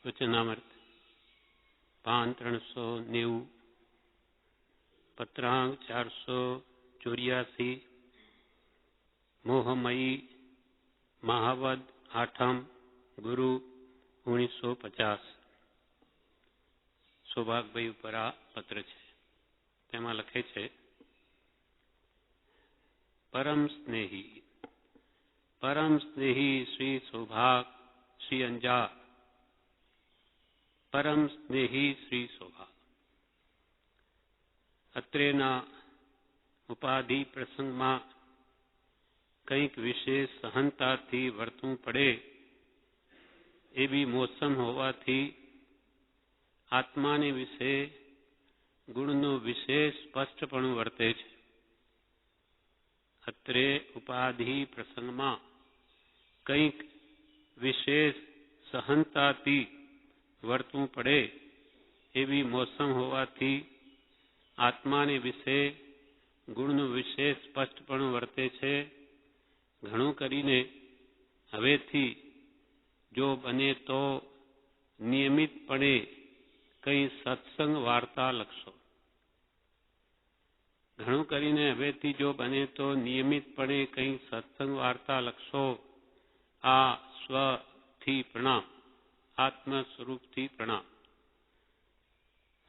વચનામૃત પાન 390 પત્રાંક 484 મોહમયી મહાવદ આઠમ ગુરુ 1950 સૌભાગભાઈ ઉપર આ પત્ર છે. તેમાં લખે છે, પરમ સ્નેહી શ્રી સૌભાગ શ્રી અંજા. પરમ સ્નેહી શ્રી સૌભાગ. અત્રેના ઉપાધિ પ્રસંગમાં કંઈક વિશેષ સહનતાથી વર્તવું પડે એવી મોસમ હોવાથી આત્માને વિશે ગુણનું વિશેષ સ્પષ્ટપણું વર્તે છે. અત્રે ઉપાધિ પ્રસંગમાં કંઈક વિશેષ સહનતાથી વર્તવું પડે એવી મોસમ હોવાથી આત્માને વિશે ગુણનું વિશેષ સ્પષ્ટપણું વર્તે છે. ઘણું કરીને હવેથી જો બને તો નિયમિતપણે કંઈ સત્સંગ વાર્તા લખશો. ઘણું કરીને હવેથી જો બને તો નિયમિતપણે કંઈ સત્સંગ વાર્તા લખશો. આ સ્વથી પ્રણામ, આત્મ સ્વરૂપથી પ્રણામ.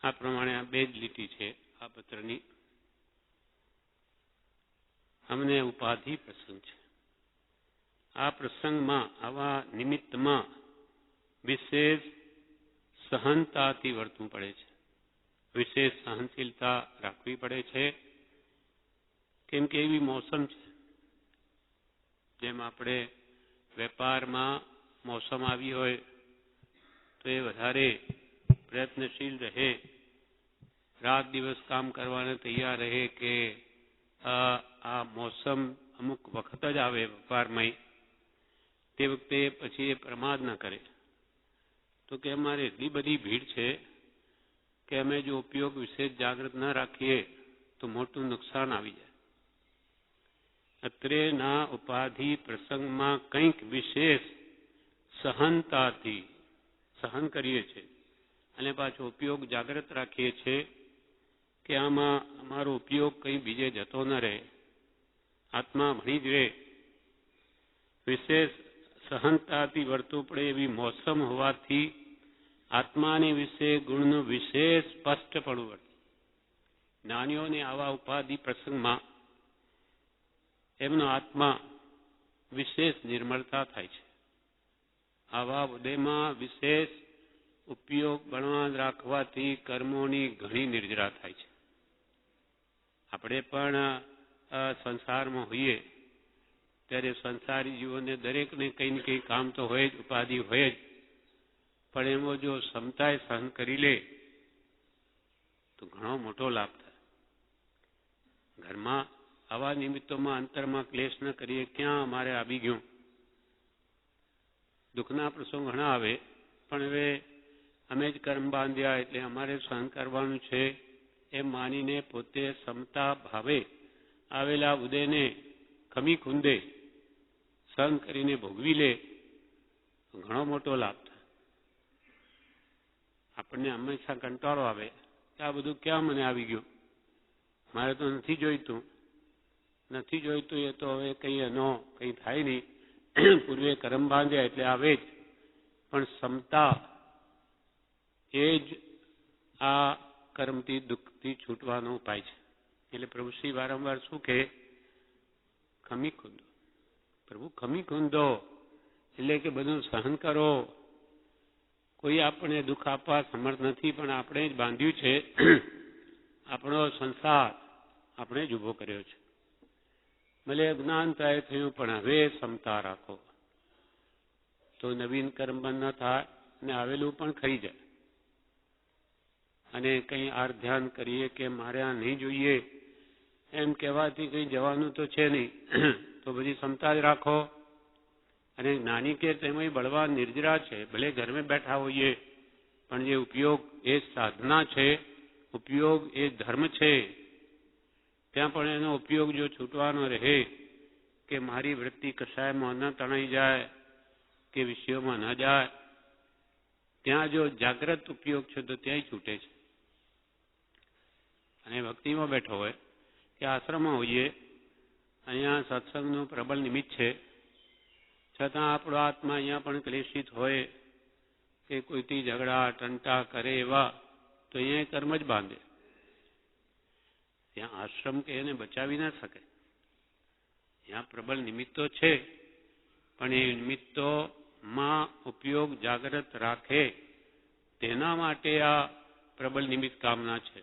આ પ્રમાણે આ બે જ લીટી છે આ પત્રની. અમને ઉપાધિ પ્રસંગ છે. આ પ્રસંગમાં આવા નિમિત્તમાં વિશેષ સહનતાથી વર્તવું પડે છે. વિશેષ સહનશીલતા રાખવી પડે છે. કેમ કે એવી મોસમ છે. જેમ આપણે વેપારમાં મોસમ આવી હોય તો એ વધારે પ્રયત્નશીલ રહે, રાત દિવસ કામ કરવાને તૈયાર રહે કે આ મોસમ અમુક વખત જ આવે વેપારમાં, તે વખતે પછી એ પ્રમાદ ન કરે. તો કે અમારે એટલી બધી ભીડ છે કે અમે જો ઉપયોગ વિશે જાગૃત ન રાખીએ તો મોટું નુકસાન આવી જાય. અત્રેના ઉપાધિ પ્રસંગમાં કંઈક વિશેષ સહનતાથી સહન કરીએ છીએ અને પાછો ઉપયોગ જાગૃત રાખીએ છીએ કે આમાં અમારો ઉપયોગ કંઈ બીજે જતો ન રહે, આત્મા ભણી જ રહે. વિશેષ સહનતાથી વર્તવું પડે એવી મોસમ હોવાથી આત્માને વિશે ગુણનું વિશેષ સ્પષ્ટપણું વર્તે. જ્ઞાનીઓને આવા ઉપાધિ પ્રસંગમાં એમનો આત્મા વિશેષ નિર્મળતા થાય છે. આવા ઉદયમાં વિશેષ ઉપયોગ બળવાન રાખવાથી કર્મોની ઘણી નિર્જરા થાય છે. આપણે પણ સંસારમાં હોઈએ ત્યારે સંસારી જીવોને દરેકને કંઈ ને કંઈ કામ તો હોય જ, ઉપાધિ હોય જ. પણ એમાં જો ક્ષમતાએ સહન કરી લે તો ઘણો મોટો લાભ થાય. ઘરમાં આવા નિમિત્તોમાં અંતરમાં ક્લેશ ન કરીએ, ક્યાં અમારે આવી ગયું. દુઃખના પ્રસંગ ઘણા આવે, પણ હવે અમે જ કર્મ બાંધ્યા એટલે અમારે સહન કરવાનું છે એમ માનીને પોતે ક્ષમતા ભાવે આવેલા ઉદયને ખમી ખૂંદે સહન કરીને ભોગવી લે તો ઘણો મોટો લાભ થાય. આપણને હંમેશા કંટાળો આવે કે આ બધું ક્યાં મને આવી ગયું, મારે તો નથી જોઈતું એ તો હવે કંઈ એનો કંઈ થાય નહીં. પૂર્વે કર્મ બાંધ્યા એટલે આવે જ. પણ ક્ષમતા એ જ આ કર્મથી દુઃખથી છૂટવાનો ઉપાય છે. એટલે પ્રભુ શ્રી વારંવાર શું કહે? ખમી ખૂંદો. પ્રભુ ખમી ખૂંદો એટલે કે બધું સહન કરો. કોઈ આપણને દુઃખ આપવા સમર્થ નથી, પણ આપણે જ બાંધ્યું છે. આપણો સંસાર આપણે જ ઊભો કર્યો છે. ભલે અજ્ઞાનતાએ થયું, પણ હવે ક્ષમતા રાખો તો નવીન કર્મ બંધ ન થાય અને આવેલું પણ ખરી જાય. અને કંઈ આર ધ્યાન કરીએ કે મારે આ નહીં જોઈએ એમ કહેવાથી કંઈ જવાનું તો છે નહીં. તો બધી ક્ષમતા જ રાખો. અને જ્ઞાની કે તેમાં બળવાન નિર્જરા છે. ભલે ઘરમાં બેઠા હોઈએ પણ જે ઉપયોગ એ સાધના છે, ઉપયોગ એ ધર્મ છે. ત્યાં પણ એનો ઉપયોગ જો છૂટવાનો રહે કે મારી વૃત્તિ કશાયમાં ન તણાઈ જાય કે વિષયોમાં ન જાય ત્યાં જો જાગ્રત ઉપયોગ છે તો ત્યાંય છૂટે છે. અને ભક્તિમાં બેઠો હોય કે આશ્રમમાં હોઈએ, અહીંયા સત્સંગનું પ્રબળ નિમિત્ત છે, છતાં આપણો આત્મા અહીંયા પણ ક્લેશિત હોય કે કોઈથી ઝઘડા ટંટા કરે એવા, તો અહીંયા કર્મ જ બાંધે. ત્યાં આશ્રમ કે એને બચાવી ના શકે. ત્યાં પ્રબળ નિમિત્તો છે, પણ એ નિમિત્તોમાં ઉપયોગ જાગ્રત રાખે તેના માટે આ પ્રબળ નિમિત્ત કામના છે.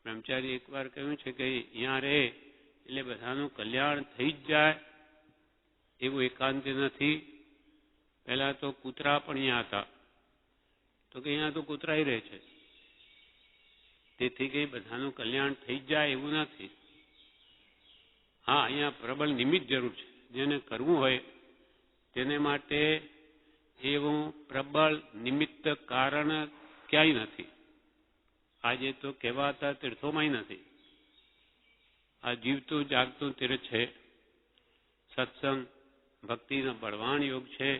બ્રહ્મચારી એકવાર કહ્યું છે કે અહીંયા રહે એટલે બધાનું કલ્યાણ થઈ જ જાય એવું એકાંત નથી. પહેલા તો કૂતરા પણ અહીંયા હતા, તો કે અહીંયા તો કૂતરાય રહે છે, તેથી કઈ બધાનું કલ્યાણ થઈ જ જાય એવું નથી. હા, અહીંયા પ્રબળ નિમિત્ત જરૂર છે. જેને કરવું હોય તેને માટે એવું પ્રબળ નિમિત્ત કારણ ક્યાંય નથી. આજે તો કહેવાતા તીર્થોમાંય નથી. આ જીવતું જાગતું તીર્થ છે. સત્સંગ ભક્તિનો બળવાન યોગ છે.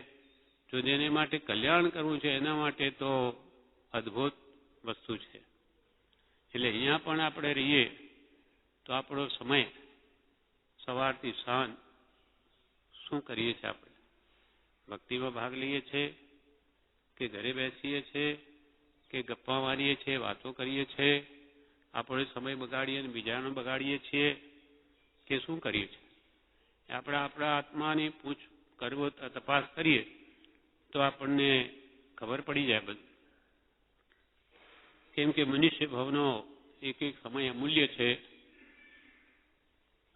જો જેને માટે કલ્યાણ કરવું છે એના માટે તો અદ્ભુત વસ્તુ છે. એટલે અહીંયા પણ આપણે રહીએ તો આપણો સમય સવારથી સાંજ શું કરીએ છીએ? આપણે ભક્તિમાં ભાગ લઈએ છીએ કે ઘરે બેસીએ છીએ કે ગપ્પા મારીએ છીએ, વાતો કરીએ છીએ, આપણે સમય બગાડીએ અને બીજાનો બગાડીએ છીએ કે શું કરીએ છીએ? આપણે આપણા આત્માની પૂછ કરવો, તપાસ કરીએ તો આપણને ખબર પડી જાય બધું. કેમ કે મનુષ્ય ભવનો એક એક સમય અમૂલ્ય છે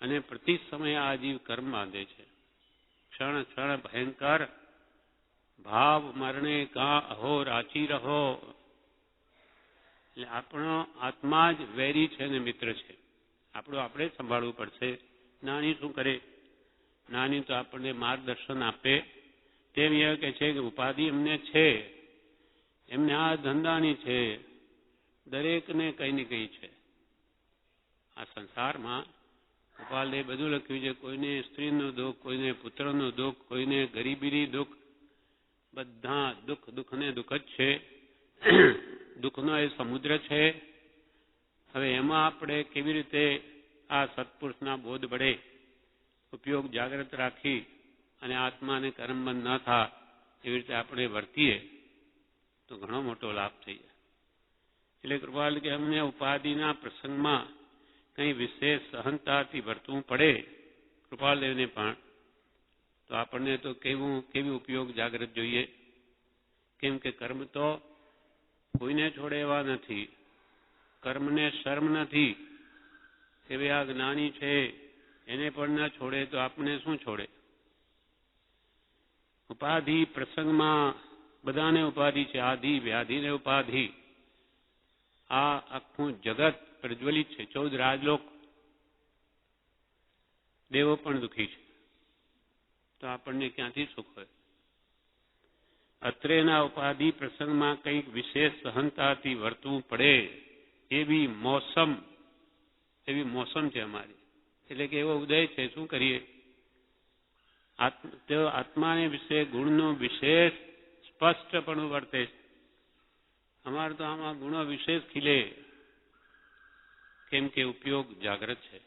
અને પ્રતિ સમય આ જીવ કર્મ બાંધે છે. ક્ષણ ક્ષણ ભયંકર ભાવ મરણે કા અહો રાચી રહો. એટલે આપણો આત્મા જ વૈરી છે અને મિત્ર છે. આપણું આપણે સંભાળવું પડશે. નાની શું કરે? નાની તો આપણને માર્ગદર્શન આપે. તેમ એ કહે છે કે ઉપાધિ એમને છે, એમને આ ધંધાની છે, દરેકને કઈ ને કઈ છે. આ સંસારમાં ગોપાલે બધું લખ્યું છે. કોઈને સ્ત્રીનું દુઃખ, કોઈને પુત્રનું દુઃખ, કોઈને ગરીબીની દુઃખ, બધા દુઃખને દુઃખ જ છે. દુઃખનો એ સમુદ્ર છે. હવે એમાં આપણે કેવી રીતે આ સત્પુરુષના બોધ વડે ઉપયોગ જાગ્રત રાખી અને આત્માને કર્મબંધ ન થાય એવી રીતે આપણે વર્તીએ તો ઘણો મોટો લાભ થઈ જાય. એટલે કૃપાલ કે અમને ઉપાધિના પ્રસંગમાં કંઈ વિશેષ સહનતાથી વર્તવું પડે કૃપાલદેવને પણ, તો આપણને તો કેવી ઉપયોગ જાગ્રત જોઈએ. કેમ કે કર્મ તો કોઈને છોડે એવા નથી. કર્મને શર્મ નથી કે ભાઈ આ જ્ઞાની છે એને પણ ન છોડે તો આપણે શું છોડે? ઉપાધિ પ્રસંગમાં બધાને ઉપાધિ છે. આધિ વ્યાધિને ઉપાધિ. આ આખું જગત પ્રજ્વલિત છે. 14 રાજલોક, દેવો પણ દુઃખી છે. તો આપણને ક્યાંથી સુખ હોય? અત્રેના ઉપાધિ પ્રસંગમાં કંઈક વિશેષ સહનતાથી વર્તવું પડે એવી મોસમ છે અમારી. એટલે કે એવો ઉદય છે. શું કરીએ? આત્માને વિશે ગુણનું વિશેષ સ્પષ્ટપણું વર્તે છે. અમારે તો આમાં ગુણો વિશેષ ખીલે. કેમ કે ઉપયોગ જાગ્રત છે.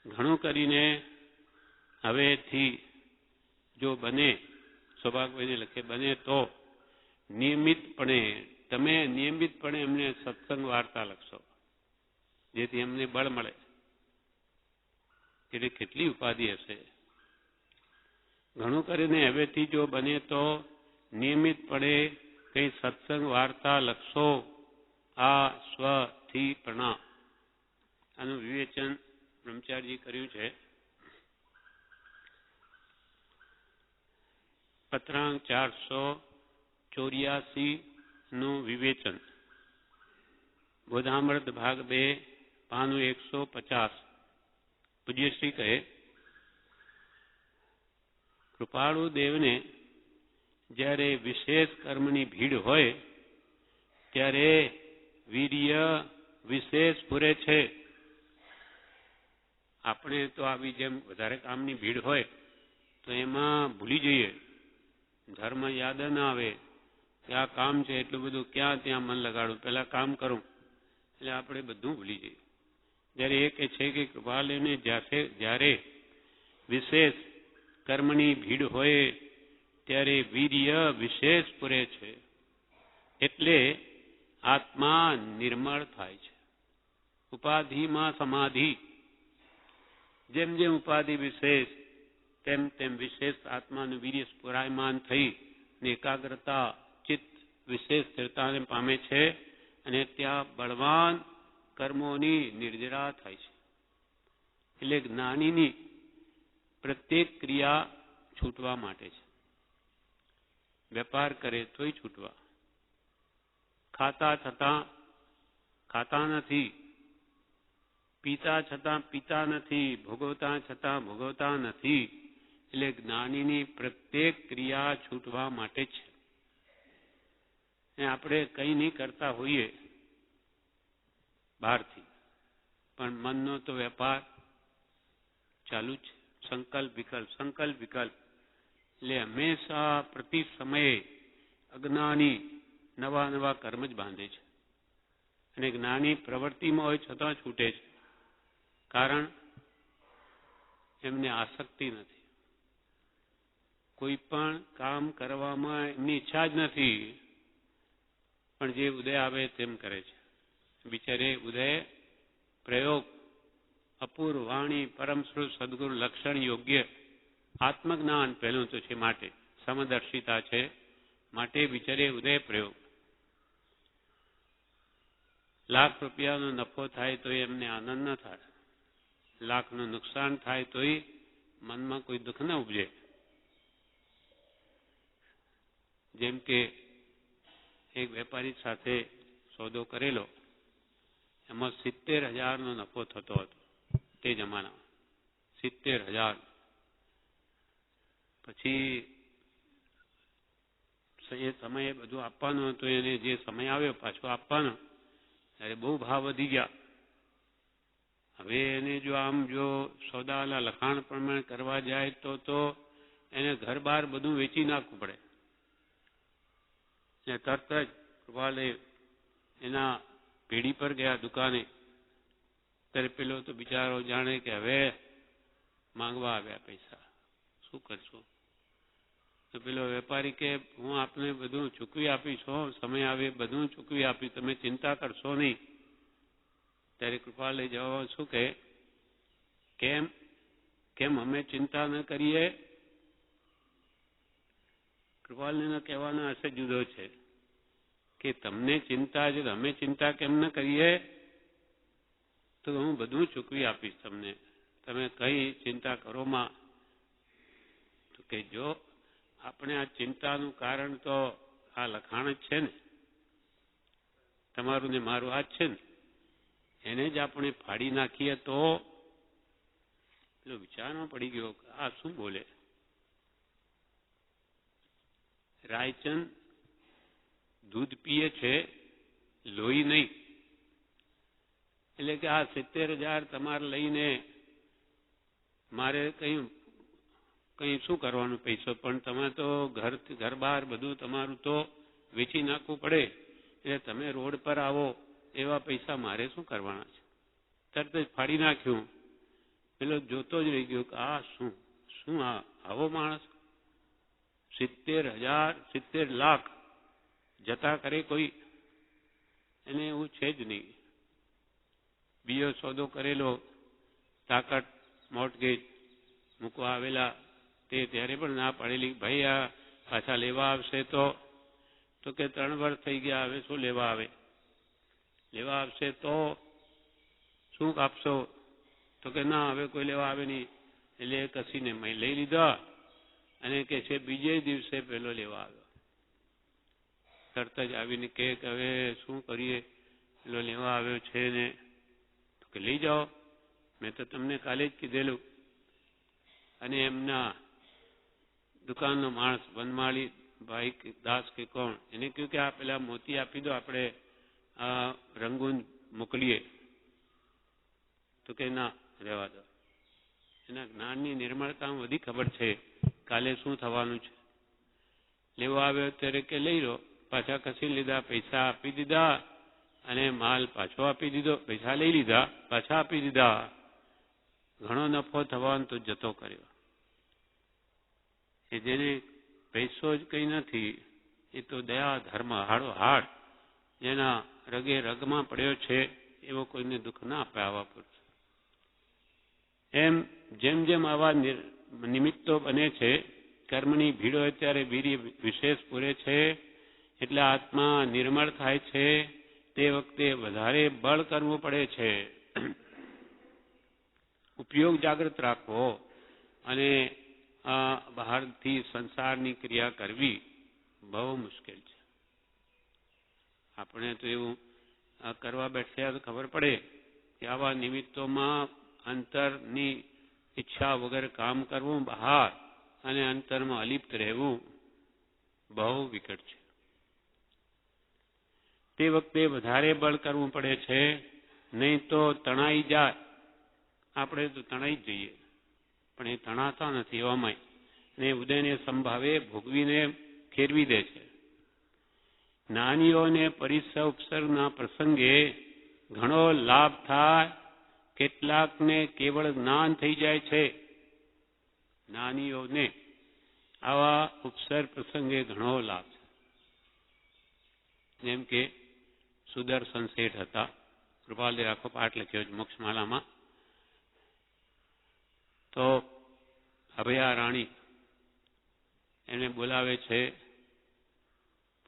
ઘણું કરીને હવેથી જો બને, સૌભાગભાઈને લખે, બને તો તમે નિયમિતપણે એમને સત્સંગ વાર્તા લખશો, જેથી એમને બળ મળે. એટલે કેટલી ઉપાધિ હશે. ઘણું કરીને હવેથી જો બને તો નિયમિતપણે કંઈ સત્સંગ વાર્તા લખશો. આ સ્વથી પ્રણા આનું વિવેચન બ્રહ્મચારીજી કર્યું છે. પત્રાંક 484 નું વિવેચન. બોધામૃત ભાગ 2 પાનું 150. પૂજ્યશ્રી કહે, કૃપાળુ દેવને જ્યારે વિશેષ કર્મની ભીડ હોય ત્યારે વીર્ય વિશેષ પૂરે છે. આપણે તો આવી જેમ વધારે કામની ભીડ હોય તો એમાં ભૂલી જઈએ, ધર્મ યાદ ન આવે કે આ કામ છે એટલું બધું ક્યાં ત્યાં મન લગાડું, પહેલા કામ કરું, એટલે આપણે બધું ભૂલી જઈએ. જ્યારે એ કહે છે કે કૃપાલયને જ્યારે વિશેષ કર્મની ભીડ હોય ત્યારે વીર્ય વિશેષ પૂરે છે, એટલે આત્મા નિર્મળ થાય છે. ઉપાધિમાં સમાધિ, જેમ જેમ ઉપાધિ વિશેષ તેમ તેમ વિશેષ આત્માનું વીર્ય સ્ફુરાયમાન થઈ ને એકાગ્રતા ચિત્ત વિશેષ સ્થિરતાને પામે છે અને ત્યાં બળવાન કર્મોની નિર્જરા થાય છે. એટલે જ્ઞાનીની પ્રત્યેક ક્રિયા છૂટવા માટે છે. વેપાર કરે તોય છૂટવા, ખાતા છતાં ખાતા નથી, પીતા છતાં પીતા નથી, ભોગવતા છતાં ભોગવતા નથી. એટલે જ્ઞાનીની પ્રત્યેક ક્રિયા છૂટવા માટે છે. આપણે કંઈ નહીં કરતા હોઈએ બહારથી, પણ મનનો તો વેપાર ચાલુ જ છે. સંકલ્પ વિકલ્પ, સંકલ્પ વિકલ્પ. એટલે હંમેશા પ્રતિ સમયે અજ્ઞાની નવા નવા કર્મ જ બાંધે છે અને જ્ઞાની પ્રવૃત્તિમાં હોય છતાં છૂટે છે. કારણ એમને આસક્તિ નથી, કોઈ પણ કામ કરવામાં એમની ઈચ્છા જ નથી, પણ જે ઉદય આવે તેમ કરે છે. બિચારે ઉદય પ્રયોગ અપૂર્વ વાણી પરમ શ્રુત સદગુરુ લક્ષણ યોગ્ય આત્મજ્ઞાન પહેલું તો છે, માટે સમદર્શિતા છે, માટે બિચારે ઉદય પ્રયોગ. લાખ રૂપિયાનો નફો થાય તો એમને આનંદ ન થાય, લાખનું નુકસાન થાય તોય મનમાં કોઈ દુઃખ ન ઉપજે. જેમ કે એક વેપારી સાથે સોદો કરેલો, એમાં 70,000નો નફો થતો હતો તે જમાનામાં. 70,000. પછી એ સમયે બધું આપવાનું હતું, એને જે સમય આવ્યો પાછો આપવાનો, ત્યારે બહુ ભાવ વધી ગયા. હવે એને જો સોદાના લખાણ પ્રમાણે કરવા જાય તો એને ઘર બહાર બધું વેચી નાખવું પડે. તરત જ કૃપાલય એના પેઢી પર ગયા દુકાને. ત્યારે પેલો તો બિચારો જાણે કે હવે માંગવા આવ્યા પૈસા, શું કરશો? તો પેલો વેપારી કે હું આપને બધું ચૂકવી આપીશ, સમય આવે બધું ચૂકવી આપીશ, તમે ચિંતા કરશો નહીં. ત્યારે કૃપાલય જવાબ શું કહે, કેમ અમે ચિંતા ન કરીએ? કૃપાલયનો કહેવાનો અર્થ જુદો છે કે તમને ચિંતા છે, અમે ચિંતા કેમ ન કરીએ? તો હું બધું ચૂકવી આપીશ તમને, તમે કઈ ચિંતા કરોમાં. તો કે જો આપણે આ ચિંતાનું કારણ તો આ લખાણ જ છે ને, તમારું ને મારું આ જ છે ને, એને જ આપણે ફાડી નાખીએ તો. પેલો વિચારમાં પડી ગયો, આ શું બોલે? રાયચંદ દૂધ પીએ છે, લોહી નહીં. એટલે કે આ 70,000 તમારે લઈને મારે કઈ શું કરવાનું પૈસો? પણ તમે તો ઘર બહાર બધું તમારું તો વેચી નાખવું પડે, એટલે તમે રોડ પર આવો એવા પૈસા મારે શું કરવાના છે? તરત જ ફાડી નાખ્યું. પેલો જોતો જ રહી ગયો કે આ શું આવો માણસ 70,000 70 લાખ જતા કરે કોઈ? એને એવું છે જ નહીં. બીજો સોદો કરેલો, તાકાત મોર્ટગેજ મૂકવા આવેલા, ત્યારે પણ ના પાડેલી, ભાઈ આ પાછા લેવા આવશે તો કે 3 વર્ષ થઈ ગયા, હવે શું લેવા આવે? લેવા આવશે તો શું આપશો? તો કે ના, હવે કોઈ લેવા આવે નહીં. એટલે કસીને મેં લઈ લીધા અને કે છે બીજે દિવસે પેલો લેવા આવ્યો. તરત જ આવીને કે હવે શું કરીએ, પેલો લેવા આવ્યો છે ને. તો કે લઈ જાઓ, મેં તો તમને કાલે જ કીધેલું. અને એમના દુકાનનો માણસ વનમાળી ભાઈ દાસ કે કોણ, એને કહ્યું કે આ પેલા મોતી આપી દો, આપણે આ રંગૂન મોકલીએ. તો કે ના, રહેવા દો. એના જ્ઞાનની નિર્મળતામાં બધી ખબર છે કાલે શું થવાનું છે. લેવા આવ્યો ત્યારે કે લઈ લો, પાછા ખસી લીધા, પૈસા આપી દીધા અને માલ પાછો આપી દીધો, પૈસા લઈ લીધા, પાછા આપી દીધા, ઘણો નફો થવાનો તો જતો કર્યો. એ જેને પૈસો જ કંઈ નથી એ તો દયા ધર્મ હાડો હાડ જેના રગે રગમાં પડ્યો છે એવો કોઈને દુઃખ ના આપે આવા પુરુષ. એમ જેમ જેમ આવા નિમિત્તો બને છે, કર્મની ભીડ હોય ત્યારે વીર્ય વિશેષ પૂરે છે, એટલે આત્મા નિર્મળ થાય છે. તે વખતે વધારે બળ કરવું પડે છે. ઉપયોગ જાગૃત રાખવો અને બહારથી સંસારની ક્રિયા કરવી બહુ મુશ્કેલ છે. આપણે તો એવું કરવા બેઠ્યા તો ખબર પડે કે આવા નિમિત્તોમાં અંતરની ઈચ્છા વગર કામ કરવું બહાર અને અંતરમાં અલિપ્ત રહેવું બહુ વિકટ છે. તે વખતે વધારે બળ કરવું પડે છે, નહીં તો તણાઈ જાય. આપણે તો તણાઈ જ જઈએ, પણ એ તણાતા નથી એવામાં, અને ઉદયને સંભાવે ભોગવીને ખેરવી દે છે. જ્ઞાનીઓને પરિસર ઉપસર્ગના પ્રસંગે ઘણો લાભ થાય, કેટલાકને કેવળ જ્ઞાન થઈ જાય છે. જ્ઞાનીઓને આવા ઉપસર્ગ પ્રસંગે ઘણો લાભ છે. જેમ કે સુદર્શન શેઠ હતા, કૃપાલદેવ આખો પાઠ લખ્યો છે મોક્ષમાલામાં. તો અભયા રાણી એને બોલાવે છે,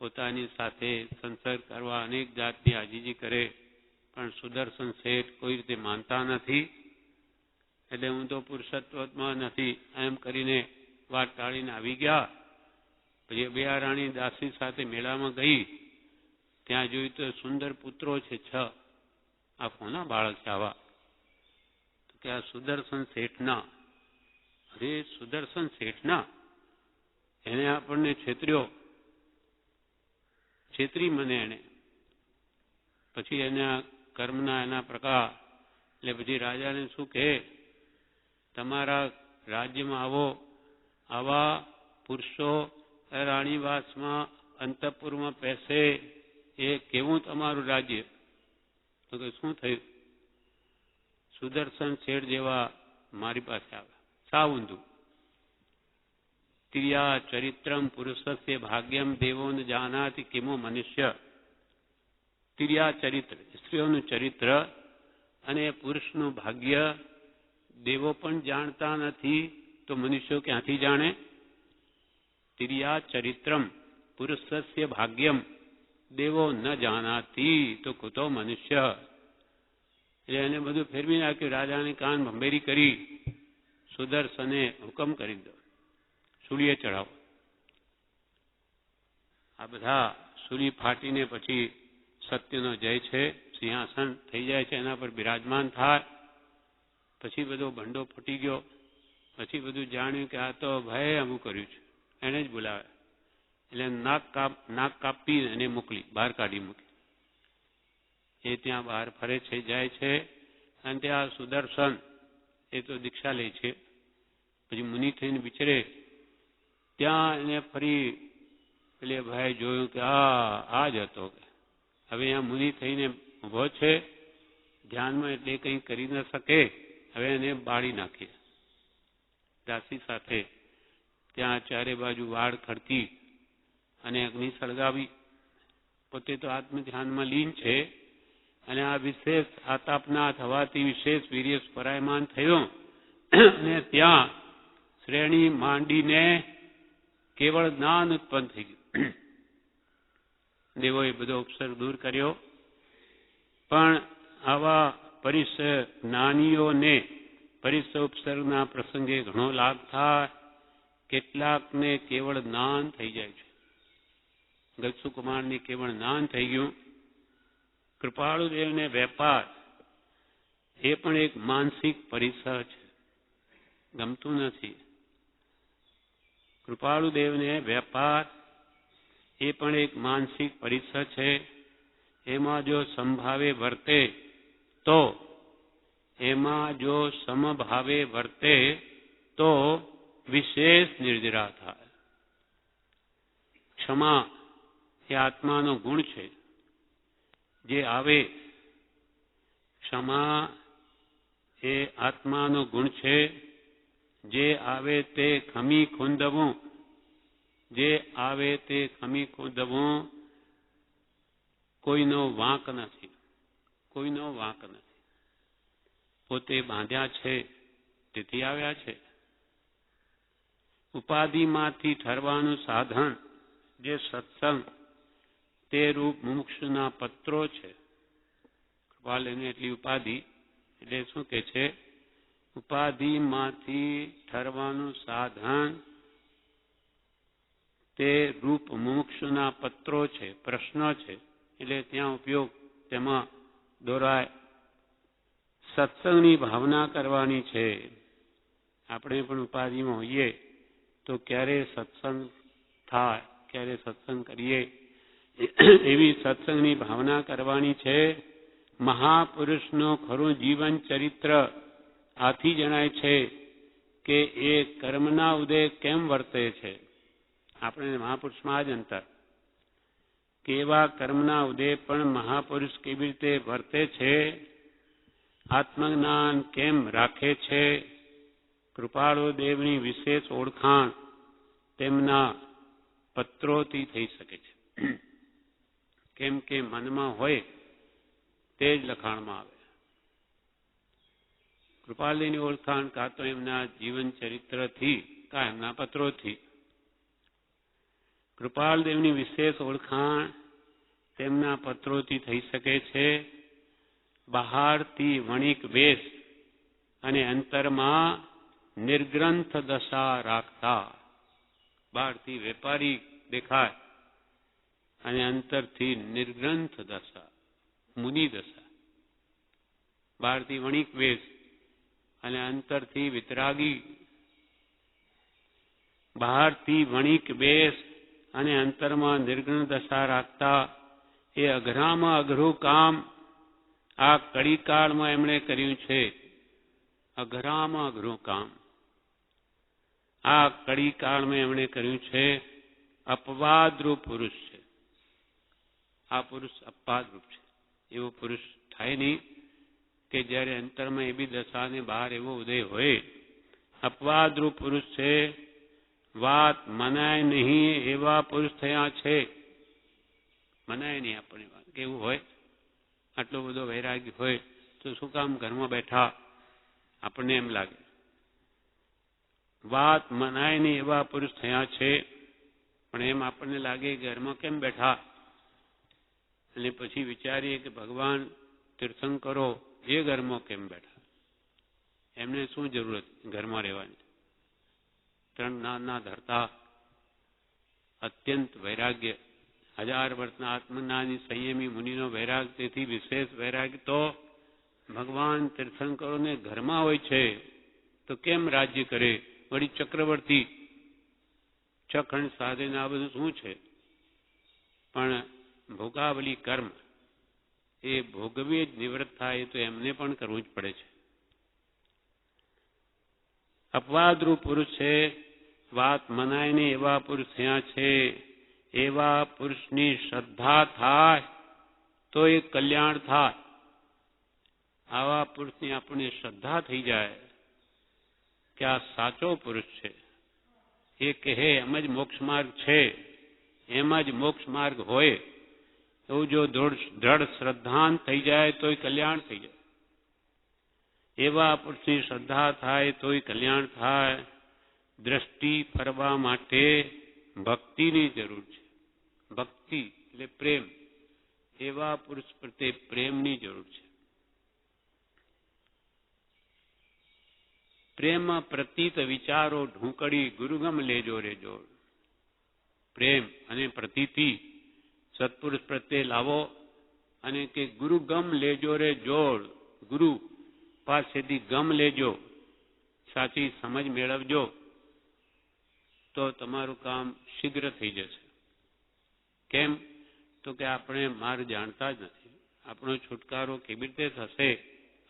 પોતાની સાથે સંસર્ગ કરવા અનેક જાતની આજીજી કરે, પણ સુદર્શન શેઠ કોઈ રીતે માનતા નથી. એટલે હું તો પુરુષત્વમાં નથી એમ કરીને વાત ટાળીને આવી ગયા. પછી અભયા રાણી દાસી સાથે મેળામાં ગઈ, ત્યાં જોયું તો સુંદર પુત્રો છે 6. આ કોના બાળક છે આવા? તો કે આ સુદર્શન શેઠના. અરે સુદર્શન શેઠના? એને આપણને છેતર્યો, છેતરી મને એને. પછી એના કર્મના એના પ્રકાર. એટલે પછી રાજાને શું કહે, તમારા રાજ્યમાં આવા પુરુષો રાણીવાસમાં અંતઃપુરમાં પહેશે, એ કેવું તમારું રાજ્ય? તો કે શું થયું? સુદર્શન શેઠ જેવા મારી પાસે આવે, સાવ ઊંધું. તિર્યા ચરિત્રમ પુરુષસ્ય ભાગ્યમ દેવો ન જાનાતિ કિમો મનુષ્ય. તિર્યા ચરિત્ર, સ્ત્રીઓનું ચરિત્ર અને પુરુષનું ભાગ્ય દેવો પણ જાણતા નથી, તો મનુષ્યો ક્યાંથી જાણે? તિર્યા ચરિત્રમ પુરુષસ્ય ભાગ્યમ દેવો ન જાનાતી તો કુતો મનુષ્ય. એટલે એને બધું ફેરવી નાખ્યું. રાજાને કાન ભંભેરી કરી. સુદર્શને હુકમ કરી દો, સૂલીએ ચડાવો. આ બધા સૂલી ફાટીને પછી સત્યનો જય છે, સિંહાસન થઈ જાય છે, એના પર બિરાજમાન થાય. પછી બધો ભંડો ફૂટી ગયો. પછી બધું જાણ્યું કે આ તો ભાઈ આવું કર્યું છે, એને જ બોલાવે. એટલે નાક કાપી અને મોકલી, બહાર કાઢી મૂકી. એ ત્યાં બહાર ફરે છે, જાય છે, અને ત્યાં સુદર્શન એ તો દીક્ષા લે છે. પછી મુનિ થઈને વિચરે, ત્યાં એને ફરી એટલે ભાઈ જોયું કે આ જ હતો. હવે અહીંયા મુનિ થઈને ઊભો છે, ધ્યાનમાં એટલે કંઈ કરી ન શકે. હવે એને બાળી નાખીએ દાસી સાથે. ત્યાં ચારે બાજુ વાડ ખડકી અને અગ્નિ સળગાવી. પોતે તો આત્મ ધ્યાનમાં લીન છે, અને આ વિશેષ આતાપના થવાથી વિશેષ વીર્ય સ્પરાયમાન થયો, અને ત્યાં શ્રેણી માંડીને કેવળ જ્ઞાન ઉત્પન્ન થઈ ગયું. દેવોએ બધો ઉપસર્ગ દૂર કર્યો. પણ આવા જ્ઞાનીઓને પરિસર ઉપસર્ગના પ્રસંગે ઘણો લાભ થાય. કેટલાકને કેવળ જ્ઞાન થઈ જાય છે. ગજસુકુમારને કેવળ જ્ઞાન થઈ ગયું. કૃપાળુદેવને વેપાર એ પણ એક માનસિક પરિસર છે, ગમતું નથી. કૃપાળુદેવને વેપાર એ પણ એક માનસિક પરિસર છે. એમાં જો સમભાવે વર્તે તો, એમાં જો સમભાવે વર્તે તો વિશેષ નિર્જરા થાય. ક્ષમા એ આત્માનો ગુણ છે. જે આવે, ક્ષમા એ આત્માનો ગુણ છે. જે આવે તે ખમી ખોંદવું, જે આવે તે ખમી ખોંદવું, કોઈનો વાંક નથી, કોઈનો વાંક નથી. પોતે બાંધ્યા છે તેથી આવ્યા છે. ઉપાધિમાંથી ઠરવાનું સાધન જે સત્સંગ તે રૂપ મુમુક્ષુના પત્રો છે. કૃપાલયની એટલી ઉપાધિ એટલે શું કે છે? ઉપાધિમાંથી ઠરવાનું સાધન તે રૂપ મુમુક્ષુના પત્રો છે, પ્રશ્નો છે. એટલે ત્યાં ઉપયોગ તેમાં દોરાય. સત્સંગની ભાવના કરવાની છે. આપણે પણ ઉપાધિમાં હોઈએ તો ક્યારે સત્સંગ થાય, ક્યારે સત્સંગ કરીએ, એવી સત્સંગની ભાવના કરવાની છે. મહાપુરુષનું ખરું જીવન ચરિત્ર આથી જણાય છે કે એ કર્મના ઉદય કેમ વર્તે છે. આપણે મહાપુરુષમાં જ અંતર. કેવા કર્મના ઉદય પણ મહાપુરુષ કેવી રીતે વર્તે છે, આત્મજ્ઞાન કેમ રાખે છે. કૃપાળુ દેવની વિશેષ ઓળખાણ તેમના પત્રોથી થઈ શકે છે. કેમ કે મનમાં હોય તે જ લખાણમાં આવે. કૃપાળુની ઓળખાણ કાં તો એમના જીવન ચરિત્રથી કાં એમના પત્રોથી. કૃપાળ દેવની વિશેષ ઓળખાણ તેમના પત્રોથી થઈ શકે છે. બહારથી વણિક વેશ અને અંતરમાં નિર્ગ્રંથ દશા રાખતા. બહારથી વેપારી દેખાય અને અંતરથી નિર્ગ્રંથ દશા, મુનિ દશા. બહારથી વણિક વેશ અને અંતરથી વિતરાગી. બહારથી વણિક વેશ અને અંતરમાં નિર્ગ્રંથ દશા રાખતા. એ અઘરામાં અઘરું કામ આ કળીકાળમાં એમણે કર્યું છે. અઘરામાં અઘરું કામ આ કળીકાળમાં એમણે કર્યું છે. અપવાદરૂપ પુરુષ છે. આ પુરુષ અપવાદરૂપ છે. એવો પુરુષ થાય નહીં કે જ્યારે અંતરમાં એવી દશાને બહાર એવો ઉદય હોય. અપવાદરૂપ પુરુષ છે. વાત મનાય નહીં એવા પુરુષ થયા છે. મનાય નહીં આપણી વાત. કેવું હોય? આટલો બધો વૈરાગ્ય હોય તો શું કામ ઘરમાં બેઠા? આપણને એમ લાગે. વાત મનાય નહીં એવા પુરુષ થયા છે. પણ એમ આપણને લાગે ઘરમાં કેમ બેઠા? અને પછી વિચારીએ કે ભગવાન તીર્થંકરો એ ઘરમાં કેમ બેઠા? એમને શું જરૂરત ઘરમાં રહેવાની? ત્રણ નાના ધરતા અત્યંત વૈરાગ્ય, 1000 વર્ષના આત્મજ્ઞાની સંયમી મુનિનો વૈરાગ, તેથી વિશેષ વૈરાગ તો ભગવાન તીર્થંકરોને ઘરમાં હોય છે તો કેમ રાજ્ય કરે? વળી ચક્રવર્તી ચખંડ સાધન આ બધું શું છે? પણ ભોગાવલી કર્મ એ ભોગવી જ નિવૃત્ત થાય તો એમને પણ કરવું જ પડે છે. અપવાદરૂપ પુરુષ છે. વાત મનાય ને એવા પુરુષ થયા છે. એવા પુરુષની શ્રદ્ધા થાય તો એ કલ્યાણ થાય. આવા પુરુષની આપણને શ્રદ્ધા થઈ જાય કે આ સાચો પુરુષ છે. એ કહે એમ જ મોક્ષ માર્ગ છે, એમ જ મોક્ષ માર્ગ હોય એવું જો દ્રઢ શ્રદ્ધાન થઈ જાય તોય કલ્યાણ થઈ જાય. એવા પુરુષની શ્રદ્ધા થાય તોય કલ્યાણ થાય. દ્રષ્ટિ ફરવા માટે ભક્તિની જરૂર છે. ભક્તિ એટલે પ્રેમ. એવા પુરુષ પ્રત્યે પ્રેમની જરૂર છે. પ્રેમ પ્રતીત વિચારો ઢૂંકડી ગુરુગમ લેજો રે જોડ. પ્રેમ અને પ્રતીતિ સત્પુરુષ પ્રત્યે લાવો અને કે ગુરુગમ લેજો રે જોડ. ગુરુ પાસેથી ગમ લેજો, સાચી સમજ મેળવજો તો તમારું કામ શીઘ્ર થઈ જશે. કેમ? તો કે આપણે માર્ગ જાણતા જ નથી. આપણો છુટકારો કેવી રીતે થશે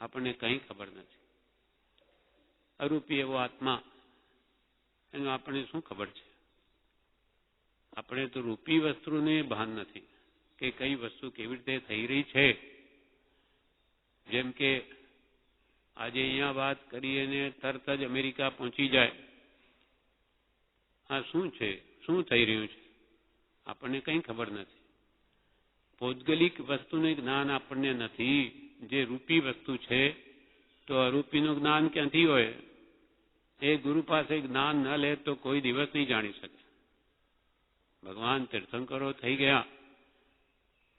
આપણને કંઈ ખબર નથી. અરૂપી એવો આત્મા, એનું આપણને શું ખબર છે? આપણે તો રૂપી વસ્તુને ભાન નથી કે કઈ વસ્તુ કેવી રીતે થઈ રહી છે. જેમ કે આજે અહીંયા વાત કરીએ ને તરત જ અમેરિકા પહોંચી જાય, આ શું છે, શું થઈ રહ્યું છે, આપણને કંઈ ખબર નથી. પૌદ્ગલિક વસ્તુનું જ્ઞાન આપણને નથી. જે રૂપી વસ્તુ છે તો અરૂપીનું જ્ઞાન ક્યાંથી હોય? એ ગુરુ પાસે જ્ઞાન ન લે તો કોઈ દિવસ નહીં જાણી શકે. ભગવાન તીર્થંકરો થઈ ગયા,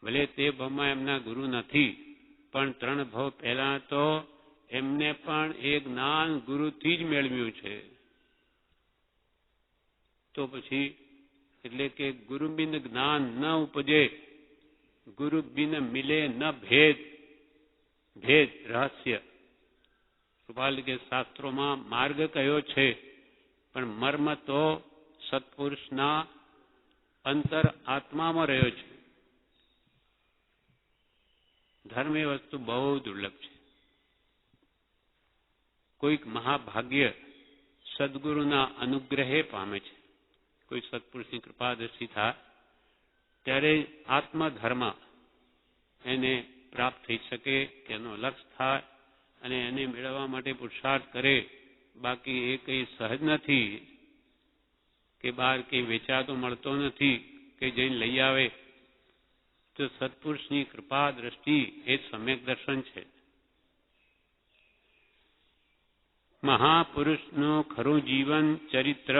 ભલે તે ભાવમાં એમના ગુરુ નથી, પણ 3 ભાવ પહેલા તો એમને પણ એ જ્ઞાન ગુરુથી જ મેળવ્યું છે. તો પછી એટલે કે ગુરુ બિન જ્ઞાન ન ઉપજે, ગુરુ બિન મિલે ન ભેદ. ભેદ રહસ્ય કૃપાલ કે શાસ્ત્રોમાં માર્ગ કયો છે, પણ મર્મ તો સત્પુરુષના અંતર આત્મામાં રહ્યો છે. ધર્મ એ વસ્તુ બહુ દુર્લભ છે. કોઈક મહાભાગ્ય સદગુરુના અનુગ્રહે પામે છે. કોઈ સત્પુરુષની કૃપા દ્રષ્ટિ થાય ત્યારે આત્મધર્મ એને પ્રાપ્ત થઈ શકે, તેનો લક્ષ્ય થાય અને એને મેળવવા માટે પુરુષાર્થ કરે. બાકી એ કંઈ સહજ નથી કે બહાર કંઈ વેચાતો મળતો નથી કે જઈને લઈ આવે. તો સત્પુરુષની કૃપા દ્રષ્ટિ એ સમ્યક દર્શન છે. મહાપુરુષનું ખરું જીવન ચરિત્ર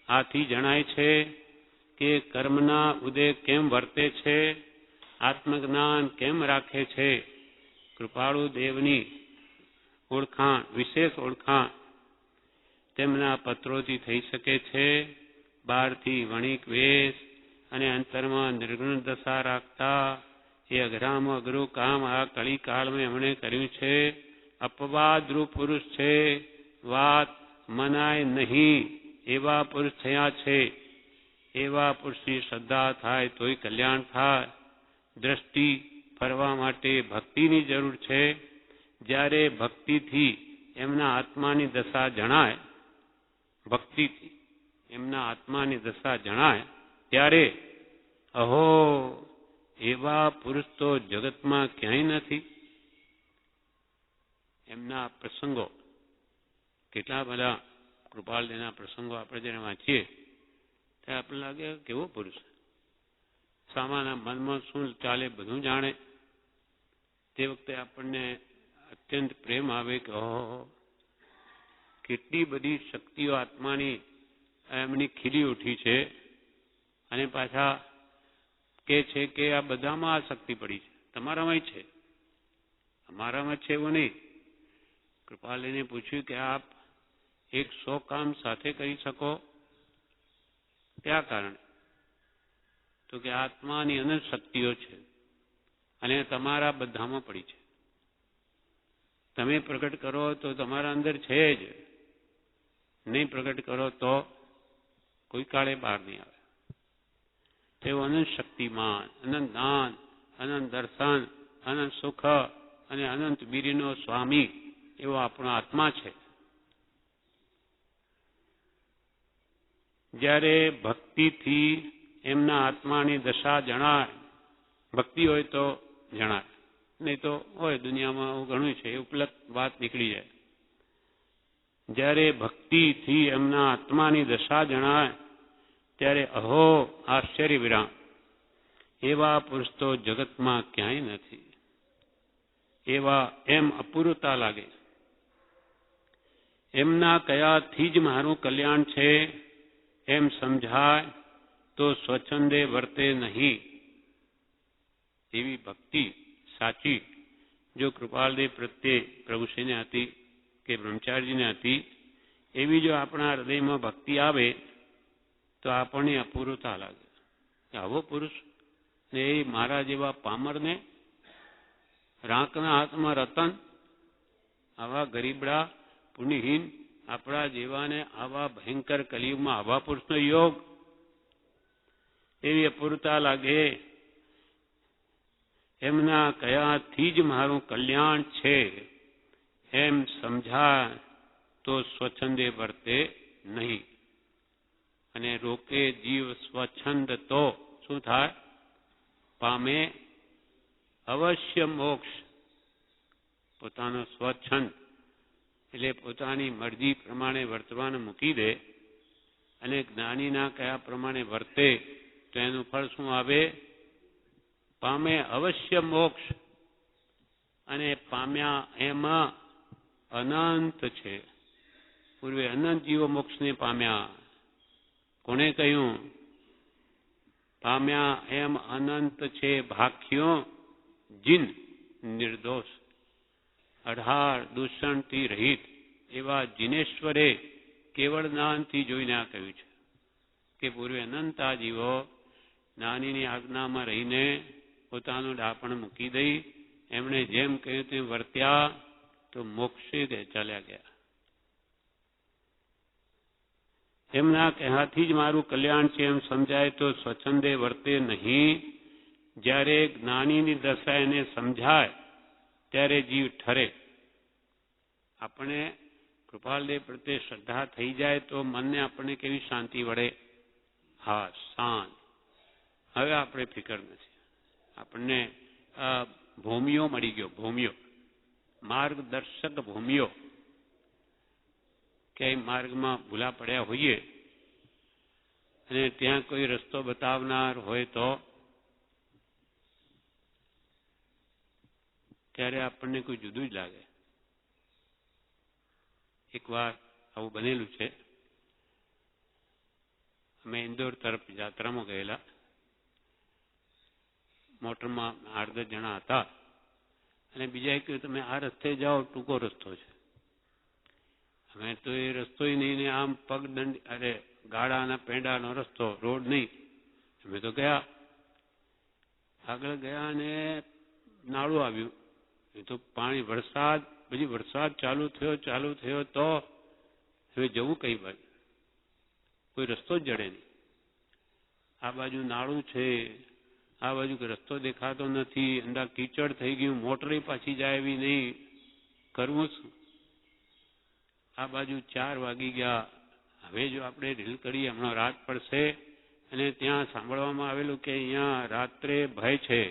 આથી જણાય છે કે કર્મના ઉદય કેમ વર્તે છે, આત્મજ્ઞાન કેમ રાખે છે. કૃપાળુ દેવની ઓળખાણ, વિશેષ ઓળખાણ તેમના પત્રોથી થઈ શકે છે. બહારથી વણિક વેશ અને અંતરમાં નિર્ગુણ દશા રાખતા એ અઘરામાં અઘરું કામ આ કળી કાળમાં એમણે કર્યું છે. અપવાદરૂપ પુરુષ છે, વાત મનાય નહીં એવા પુરુષ થયા છે. એવા પુરુષની શ્રદ્ધા થાય તોય કલ્યાણ થાય. દ્રષ્ટિ ફરવા માટે ભક્તિની જરૂર છે. જ્યારે ભક્તિથી એમના આત્માની દશા જણાય, ભક્તિથી એમના આત્માની દશા જણાય ત્યારે અહો, એવા પુરુષ તો જગતમાં ક્યાંય નથી. એમના પ્રસંગો કેટલા બધા, કૃપાલજીના પ્રસંગો આપણે જ્યારે વાંચીએ ત્યારે આપણને લાગે કેવો પુરુષ, સામાના મનમાં શું ચાલે બધું જાણે. તે વખતે આપણને અત્યંત પ્રેમ આવે કે ઓહો, કેટલી બધી શક્તિઓ આત્માની એમની ખીલી ઉઠી છે. અને પાછા કે છે કે આ બધામાં આ શક્તિ પડી છે, તમારામાં છે, અમારામાં છે એવું નહીં. કૃપાલીને પૂછ્યું કે આપ 100 કામ સાથે કરી શકો? ક્યાં કારણે? તો કે આત્માની અનંત શક્તિઓ છે અને તમારા બધામાં પડી છે. તમે પ્રગટ કરો તો તમારા અંદર છે જ, નહીં પ્રગટ કરો તો કોઈ કાળે બહાર નહીં આવે. તેઓ અનંત શક્તિમાન, અનંત દાન, અનંત દર્શન, અનંત સુખ અને અનંત વીર્યનો સ્વામી એવો આપણો આત્મા છે. જ્યારે ભક્તિથી એમના આત્માની દશા જણાય, ભક્તિ હોય તો જણાય, નહીં તો હોય દુનિયામાં એવું ઘણું છે, એ ઉપલબ્ધ વાત નીકળી જાય. જ્યારે ભક્તિથી એમના આત્માની દશા જણાય ત્યારે અહો, આશ્ચર્ય વિરામ, એવા પુરુષ તો જગતમાં ક્યાંય નથી. એવા એમ અપૂર્વતા લાગે. એમના કયાથી જ મારું કલ્યાણ છે એમ સમજાય તો સ્વચ્છંદે વર્તે નહીં. એવી ભક્તિ સાચી જો કૃપાલદેવ પ્રત્યે પ્રભુશ્રીને હતી કે બ્રહ્મચારીજીને હતી, એવી જો આપણા હૃદયમાં ભક્તિ આવે તો આપણને અપૂર્વતા લાગે. આવો પુરુષ ને એ મારા જેવા પામરને, રાંકના હાથમાં રતન, આવા ગરીબડા પુણ્યહીન આપણા જેવાને આવા ભયંકર કલિયુગમાં આવા પુરુષનો યોગ, એવી અપૂર્વતા લાગે. એમના કયાથી જ મારું કલ્યાણ છે એમ સમજાય તો સ્વચ્છંદે વર્તે નહીં. અને રોકે જીવ સ્વચ્છંદ તો શું થાય? પામે અવશ્ય મોક્ષ. પોતાનો સ્વચ્છંદ એટલે પોતાની મરજી પ્રમાણે વર્તવાનું મૂકી દે અને જ્ઞાનીના કયા પ્રમાણે વર્તે તો એનું ફળ શું આવે? પામે અવશ્ય મોક્ષ. અને પામ્યા એમાં અનંત છે. પૂર્વે અનંત જીવો મોક્ષને પામ્યા. કોણે કહ્યું? પામ્યા એમ અનંત છે ભાખ્યો જીન નિર્દોષ. 18 દૂષણથી રહિત એવા જીનેશ્વરે કેવળ જ્ઞાનથી જોઈને આ કહ્યું છે કે પૂર્વે અનંત આ જીવો જ્ઞાનીની આજ્ઞામાં રહીને પોતાનું ડાપણ મૂકી દઈ એમણે જેમ કહ્યું તેમ વર્ત્યા તો મોક્ષે ચાલ્યા ગયા. એમના કહેવાથી જ મારું કલ્યાણ છે એમ સમજાય તો સ્વચ્છંદે વર્તે નહીં. જ્યારે જ્ઞાનીની દશા એને સમજાય ત્યારે જીવ ઠરે. આપણે કૃપાલદેવ પ્રત્યે શ્રદ્ધા થઈ જાય તો મનને આપણને કેવી શાંતિ વળે? હા, શાંત. હવે આપણે ફિકર નથી. આપણને ભૂમિયો મળી ગયો. ભૂમિયો, માર્ગદર્શક ભૂમિયો. ક્યાંય માર્ગમાં ભૂલા પડ્યા હોઈએ અને ત્યાં કોઈ રસ્તો બતાવનાર હોય તો ત્યારે આપણને કોઈ જુદું જ લાગે. એકવાર આવું બનેલું છે. અમે ઇન્દોર તરફ યાત્રામાં ગયેલા. મોટરમાં 8-10 જણા હતા અને બીજાએ કહ્યું તમે આ રસ્તે જાઓ, ટૂંકો રસ્તો છે. અમે તો એ રસ્તો નહીં ને આમ પગદંડ અરે ગાડાના પેંડાનો રસ્તો, રોડ નહીં. અમે તો ગયા. આગળ ગયા અને નાળું આવ્યું. એ તો પાણી, વરસાદ, પછી વરસાદ ચાલુ થયો તો હવે જવું કઈ બાજુ? કોઈ રસ્તો જ જડે નહીં. આ બાજુ નાળું છે, આ બાજુ રસ્તો દેખાતો નથી, અંદર કીચડ થઈ ગયું, મોટરે પાછી જાય એવી નહીં. કરવું શું? આ બાજુ 4 વાગી ગયા. હવે જો આપણે ઢીલ કરીએ હમણાં રાત પડશે અને ત્યાં સાંભળવામાં આવેલું કે અહીંયા રાત્રે ભય છે.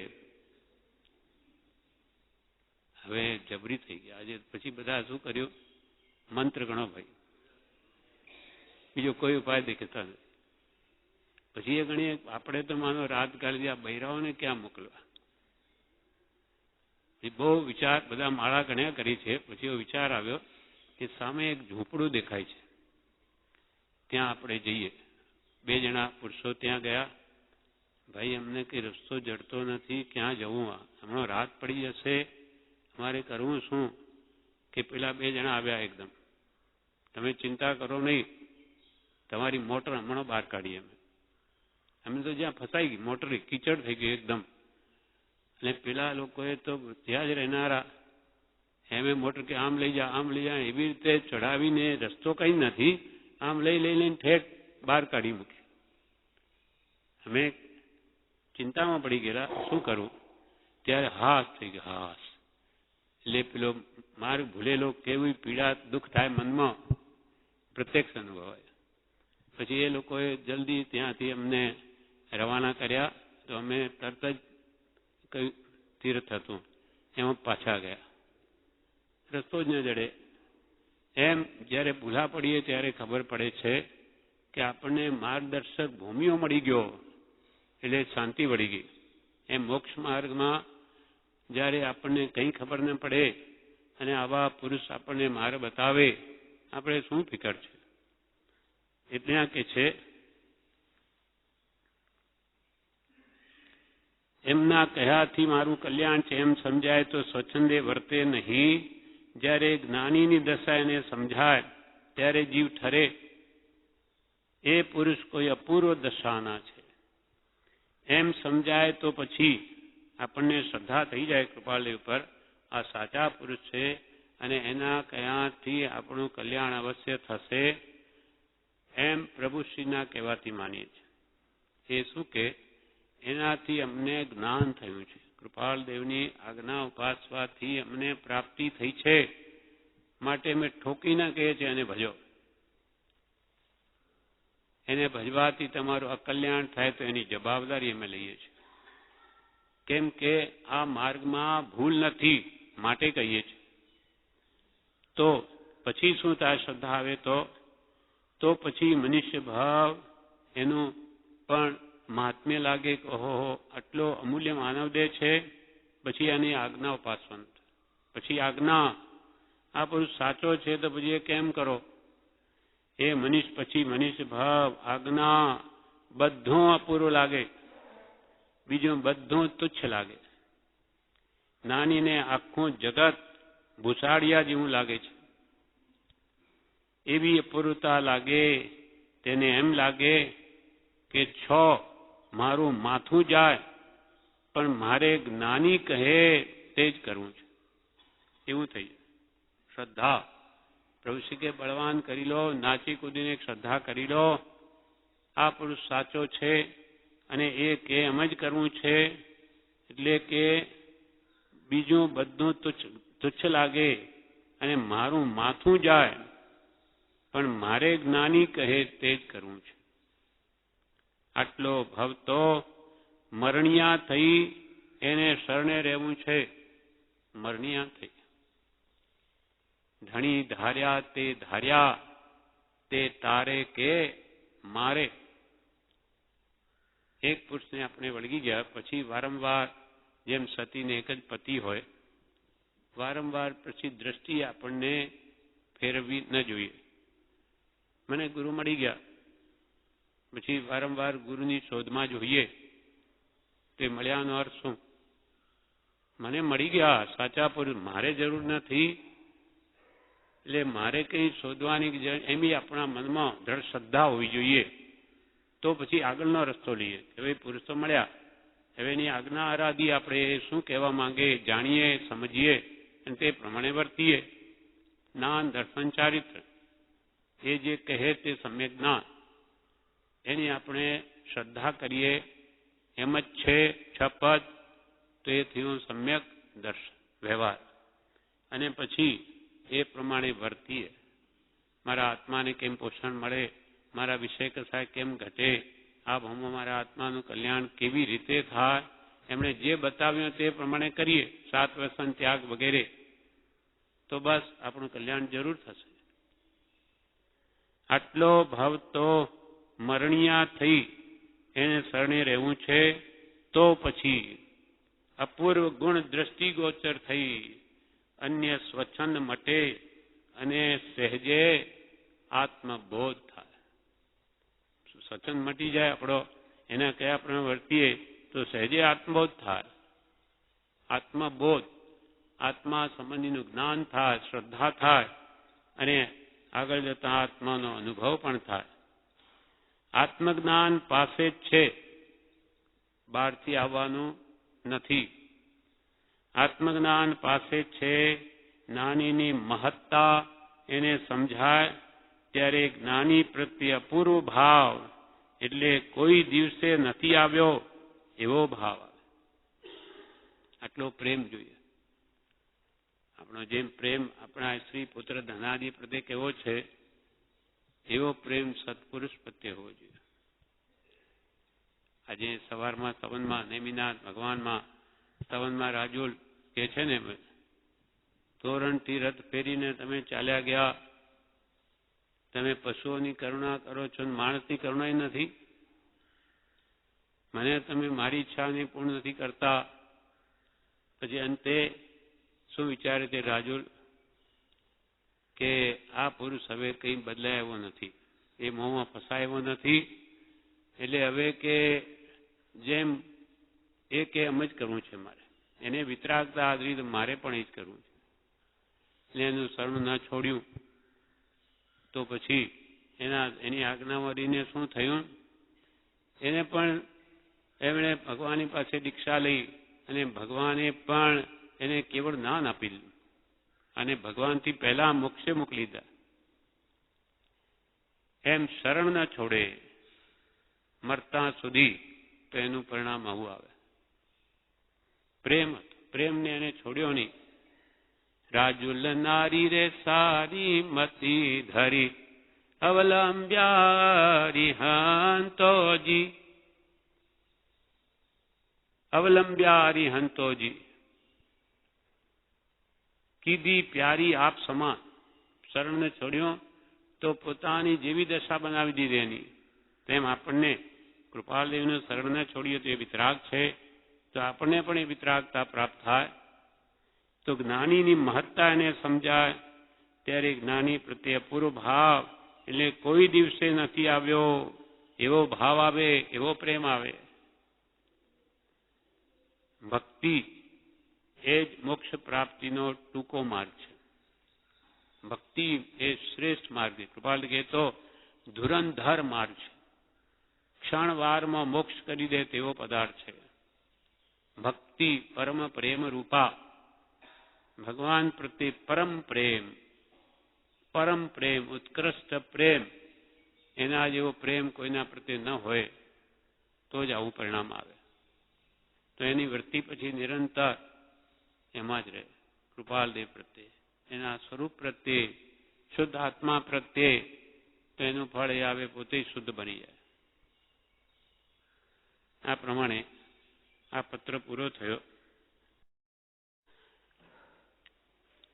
હવે જબરી થઈ ગયા. આજે પછી બધા શું કર્યું? મંત્ર ગણો ભાઈ, બીજો કોઈ ઉપાય દેખતા નથી. પછી એ ગણીએ આપણે તો માનો રાત કાઢી આ બૈરાઓને ક્યાં મોકલવા? બહુ વિચાર, બધા માળા ગણ્યા કરી છે. પછી એવો વિચાર આવ્યો કે સામે એક ઝૂંપડું દેખાય છે, ત્યાં આપણે જઈએ. 2 જણા પુરુષો ત્યાં ગયા. ભાઈ અમને કઈ રસ્તો જડતો નથી, ક્યાં જવું? હમણાં રાત પડી જશે, અમારે કરવું શું? કે પેલા 2 જણા આવ્યા એકદમ. તમે ચિંતા કરો નહીં, તમારી મોટર હમણાં બહાર કાઢીએ. અમે તો જ્યાં ફસાઈ ગઈ મોટર, કીચડ થઈ ગઈ એકદમ. અને પેલા લોકોએ તો ત્યાં જ રહેનારા એમ મોટર કે આમ લઈ જા, આમ લઈ જા, એવી રીતે ચડાવીને રસ્તો કઈ નથી, આમ લઈને ઠેક બહાર કાઢી મૂકી. અમે ચિંતામાં પડી ગયેલા, શું કરવું? ત્યારે હાશ થઈ ગયો. હાશ એટલે પેલો માર્ગ ભૂલેલો કેવી પીડા, દુઃખ થાય મનમાં, પ્રત્યક્ષ અનુભવાય. પછી એ લોકોએ જલ્દી ત્યાંથી અમને રવાના કર્યા. તો અમે તરત જ કયું તીર્થ હતું એમાં પાછા ગયા. રસ્તો જ ન જડે. એમ જ્યારે ભૂલા પડીએ ત્યારે ખબર પડે છે કે આપણને માર્ગદર્શક ભૂમિઓ મળી ગયો એટલે શાંતિ વળી ગઈ. એમ મોક્ષ માર્ગમાં જ્યારે આપણને કંઈ ખબર ન પડે અને આવા પુરુષ આપણને માર્ગ બતાવે, આપણે શું ફિકર છે? એટલે આ કે છે એમના કહેવાથી મારું કલ્યાણ છે એમ સમજાય તો સ્વચ્છંદે વર્તે નહીં. જ્યારે જ્ઞાનીની દશા એને સમજાય ત્યારે જીવ ઠરે. એ પુરુષ કોઈ અપૂર્વ દશાના છે એમ સમજાય તો પછી આપણને શ્રદ્ધા થઈ જાય કૃપાલદેવ પર, આ સાચા પુરુષ છે અને એના કયાથી આપણું કલ્યાણ અવશ્ય થશે એમ પ્રભુશ્રીના કહેવાથી માનીએ છીએ. એ શું કે એનાથી અમને જ્ઞાન થયું છે. કૃપાલદેવની આજ્ઞા ઉપાસવાથી અમને પ્રાપ્તિ થઈ છે, માટે અમે ઠોકી ના કહીએ છીએ અને ભજો. એને ભજવાથી તમારું અકલ્યાણ થાય તો એની જવાબદારી અમે લઈએ છીએ. કેમ કે આ માર્ગમાં ભૂલ નથી માટે કહીએ છીએ. તો પછી શું થાય? શ્રદ્ધા આવે તો પછી મનુષ્ય ભાવ એનું પણ મહાત્મ્ય લાગે કે ઓહો આટલો અમૂલ્ય માનવદેહ છે. પછી એની આજ્ઞાઓ પાસવાનું. પછી આજ્ઞા આ પુરુષ સાચો છે તો પછી એ કેમ કરો? એ પછી મનુષ્ય ભાવ આજ્ઞા બધું અપૂરું લાગે, બીજું બધું તુચ્છ લાગે. નાનીને આખું જગત ભૂસાડિયા જેવું લાગે છે. એવી અપૂરતા લાગે. તેને એમ લાગે કે મારું માથું જાય પણ મારે જ્ઞાની કહે તે જ કરવું છે. એવું થઈ જાય. શ્રદ્ધા પ્રભુ શ્રી કે બળવાન કરી લો, નાચી કૂદીને શ્રદ્ધા કરી લો. આ પુરુષ સાચો છે અને એ કે એમ જ કરવું છે. એટલે કે બીજું બધું તુચ્છ લાગે અને મારું માથું જાય પણ મારે જ્ઞાની કહે તે જ કરવું છે. આટલો ભવ તો મરણિયા થઈ એને શરણે રહેવું છે. મરણિયા થઈ ધણી ધાર્યા તે તારે કે મારે. એક પુરુષને આપણે વળગી ગયા પછી વારંવાર, જેમ સતીને એક જ પતિ હોય, વારંવાર પછી દ્રષ્ટિ આપણને ફેરવવી ન જોઈએ. મને ગુરુ મળી ગયા પછી વારંવાર ગુરુની શોધમાં જોઈએ તે મળ્યાનો અર્થ શું? મને મળી ગયા સાચા પુરુષ, મારે જરૂર નથી. એટલે મારે કંઈ શોધવાની એમ આપણા મનમાં દ્રઢ શ્રદ્ધા હોવી જોઈએ. તો પછી આગળનો રસ્તો લઈએ. હવે પુરુષો મળ્યા, હવે એની આજ્ઞા આરાધી, આપણે શું કહેવા માંગે જાણીએ, સમજીએ અને તે પ્રમાણે વર્તીએ. જ્ઞાન દર્શન ચારિત્ર એ જે કહે તે સમ્યક જ્ઞાન, એની આપણે શ્રદ્ધા કરીએ. એમ જ છે છપદ તો એ થયું સમ્યક દર્શન વ્યવહાર. અને પછી એ પ્રમાણે વર્તીએ. મારા આત્માને કેમ પોષણ મળે, મારા વિષય કસાય કેમ ઘટે, આ ભાવમાં મારા આત્માનું કલ્યાણ કેવી રીતે થાય, એમણે જે બતાવ્યું તે પ્રમાણે કરીએ, સાત વ્યસન ત્યાગ વગેરે, તો બસ આપણું કલ્યાણ જરૂર થશે. આટલો ભાવ તો મરણિયા થઈ એને શરણે રહેવું છે. તો પછી અપૂર્વ ગુણ દ્રષ્ટિગોચર થઈ અન્ય સ્વચ્છંદ મટે અને સહેજે આત્મબોધ થાય. સ્વચ્છંદ મટી જાય આપણો, એના કયા આપણે વર્તીએ તો સહેજે આત્મબોધ થાય. આત્મબોધ, આત્મા સંબંધીનું જ્ઞાન થાય, શ્રદ્ધા થાય અને આગળ જતા આત્માનો અનુભવ પણ થાય. આત્મજ્ઞાન પાસે જ છે, બહારથી આવવાનું નથી. આત્મજ્ઞાન પાસે છે. જ્ઞાનીની મહત્તા એને સમજાય ત્યારે જ્ઞાની પ્રત્યે અપૂર્વ ભાવ, એટલે કોઈ દિવસે નથી આવ્યો એવો ભાવ આવે. આટલો પ્રેમ જોઈએ. આપણો જેમ પ્રેમ આપણા સ્ત્રી પુત્ર ધનાદિ પ્રત્યે કેવો છે, એવો પ્રેમ સત્પુરુષ પ્રત્યે હોવો જોઈએ. આજે સવારમાં સવનમાં નેમિનાથ ભગવાનમાં સવનમાં રાજુલ કે છે ને, તોરણથી રથ ફેરીને તમે ચાલ્યા ગયા, તમે પશુઓની કરુણા કરો છો, માણસની કરુણા નથી. મને તમે મારી ઈચ્છાને પૂર્ણ નથી કરતા. પછી અંતે શું વિચારે તે રાજુલ કે આ પુરુષ હવે કંઈ બદલાય એવો નથી, એ મોંમાં ફસાય એવો નથી. એટલે હવે કે જેમ એ કે એમ જ કરવું છે મારે, એને વિતરાગતા આદરી તો મારે પણ એ જ કરવું છે. એટલે એનું શરણું ના છોડ્યું તો પછી એની આજ્ઞામાં રહીને શું થયું? એને પણ એમણે ભગવાનની પાસે દીક્ષા લઈ અને ભગવાને પણ એને કેવળ જ્ઞાન આપી દીધું અને ભગવાનથી પહેલા મોક્ષે મોકલી દીધા. એમ શરણ ન છોડે મરતા સુધી તો એનું પરિણામ આવું આવે. પ્રેમને એને છોડ્યો નહીં. રાજુલ નારી રે સારી મતી ધરી અવલંબ્યારિહંતોજી અવલંબ્યારિહંતોજી કીધી પ્યારી આપ સમાન. શરણને છોડ્યો તો પોતાની જેવી દશા બનાવી દીધી એની, તેમ આપણને કૃપાલદેવને શરણને છોડીએ તો એ વિતરાગ છે, તો આપણને પણ એ વિતરાગતા પ્રાપ્ત થાય. તો જ્ઞાનીની મહત્તા એને સમજાય ત્યારે જ્ઞાની પ્રત્યે અપૂર્વ ભાવ, એટલે કોઈ દિવસે નથી આવ્યો એવો ભાવ આવે, એવો પ્રેમ આવે. ભક્તિ એ જ મોક્ષ પ્રાપ્તિનો ટૂંકો માર્ગ છે. ભક્તિ એ શ્રેષ્ઠ માર્ગ છે. કૃપાલ કહે તો ધુરંધર માર્ગ છે. ક્ષણવારમાં મોક્ષ કરી દે તેવો પદાર્થ છે. ભક્તિ પરમ પ્રેમ રૂપા, ભગવાન પ્રત્યે પરમ પ્રેમ, ઉત્કૃષ્ટ પ્રેમ, એના જેવો પ્રેમ કોઈના પ્રત્યે ન હોય તો જ આવું પરિણામ આવે. તો એની વૃત્તિ પછી નિરંતર એમાં જ રહે. કૃપાલદેવ પ્રત્યે, એના સ્વરૂપ પ્રત્યે, શુદ્ધ આત્મા પ્રત્યે, તો એનું ફળ એ આવે, પોતે શુદ્ધ બની જાય. આ પ્રમાણે આ પત્ર પૂરો થયો.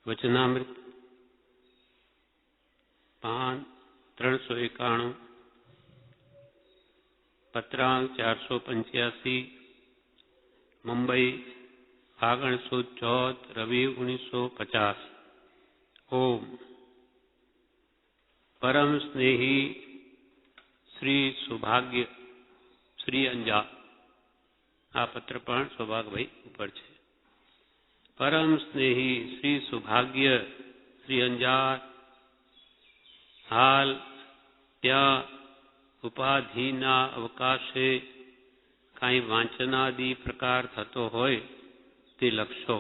વચનામૃત પાન 391, પત્રાંક 485, મુંબઈ, ફાગણ સુદ 14, રવિ 1950. ઓમ પરમ સ્નેહી શ્રી સૌભાગ્ય શ્રી અંજાર. આ પત્ર પણ સૌભાગભાઈ ઉપર છે. પરમ સ્નેહી શ્રી સૌભાગ્ય શ્રી અંજાર, હાલ ત્યાં ઉપાધિના અવકાશે કાંઈ વાંચનાદિ પ્રકાર થતો હોય તે લખશો.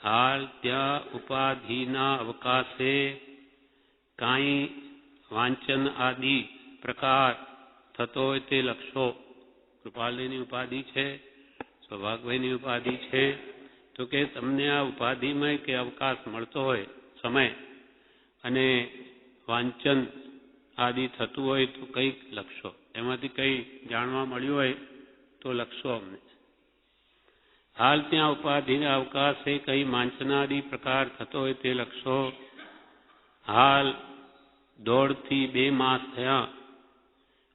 હાલ ત્યાં ઉપાધિના અવકાશે કાંઈ વાંચન આદિ પ્રકાર થતો હોય તે લખશો. કૃપાલની ઉપાધિ છે, સૌભાગભાઈની ઉપાધિ છે, તો કે તમને આ ઉપાધિમય કે અવકાશ મળતો હોય સમય, અને વાંચન આદિ થતું હોય તો કંઈક લખશો. એમાંથી કંઈ જાણવા મળ્યું હોય તો લખશો અમને. હાલ ત્યાં ઉપાધિના અવકાશે કંઈ વાંચનાદિ પ્રકાર થતો હોય તે લખશો. હાલ 1.5 થી 2 માસ થયા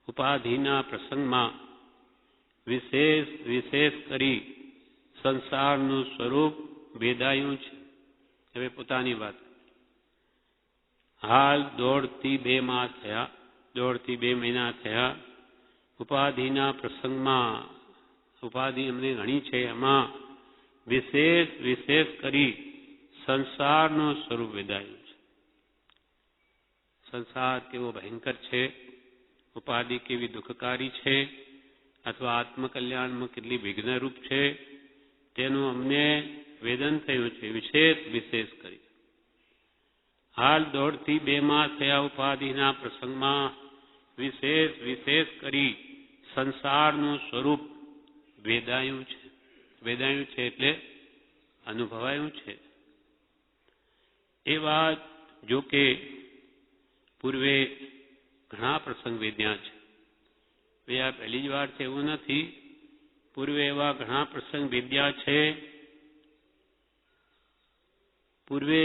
ઉપાધિના પ્રસંગમાં વિશેષ કરી સંસારનું સ્વરૂપ ભેદાયું છે. હવે પોતાની વાત. હાલ 1.5 થી 2 માસ થયા, 1.5 થી 2 મહિના થયા ઉપાધિના પ્રસંગમાં, ઉપાધિ અમને ઘણી છે, એમાં વિશેષ કરી સંસારનું સ્વરૂપ વેદાયું છે. સંસાર કેવો ભયંકર છે, ઉપાધિ કેવી દુઃખકારી છે, અથવા આત્મકલ્યાણમાં કેટલી વિઘ્નરૂપ છે, તેનું અમને વેદન થયું છે વિશેષ કરી. હાલ 1.5 થી 2 માસ થયા ઉપાધિના પ્રસંગમાં વિશેષ કરી સંસારનું સ્વરૂપ વેદાયું છે. વેદાયું છે એટલે અનુભવાયું છે. એ વાત જો કે પૂર્વે ઘણા પ્રસંગ વેદ્યા છે. એ આ પહેલી જ વાર છે એવું નથી. પૂર્વે એવા ઘણા પ્રસંગ વેદ્યા છે. પૂર્વે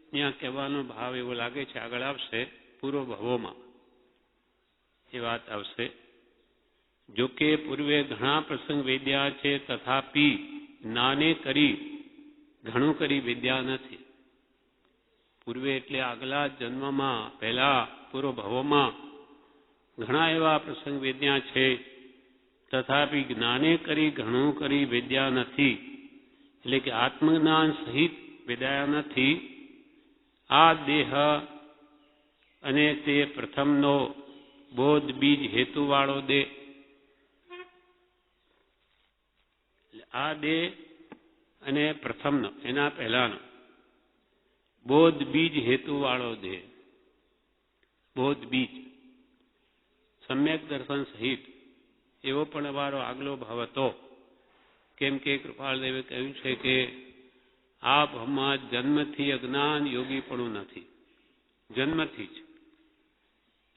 ત્યાં કહેવાનો ભાવ એવો લાગે છે, આગળ આવશે પૂર્વ ભવોમાં એ વાત આવશે. જો કે પૂર્વે ઘણા પ્રસંગ વેદ્યા છે, તથાપી નાને કરી ઘણું કરી વેદ્યા નથી. પૂર્વે એટલે આગલા જન્મમાં, પહેલા પૂર્વ ભવોમાં ઘણા એવા પ્રસંગ વેદ્યા છે, તથાપી જ્ઞાને કરી ઘણું કરી વેદ્યા નથી. એટલે કે આત્મજ્ઞાન સહિત વેદાયા નથી. આ દેહ અને તે પ્રથમનો બોધ બીજ હેતુવાળો દેહ, આ દેહ અને પ્રથમનો, એના પહેલાનો બોધ બીજ હેતુવાળો દેહ, બોધ બીજ સમ્યક દર્શન સહિત એવો પણ અમારો આગલો ભાવ હતો. કેમ કે કૃપાળદેવે કહ્યું છે કે આ ભાવમાં જન્મથી અજ્ઞાન યોગી પણ નથી, જન્મથી જ.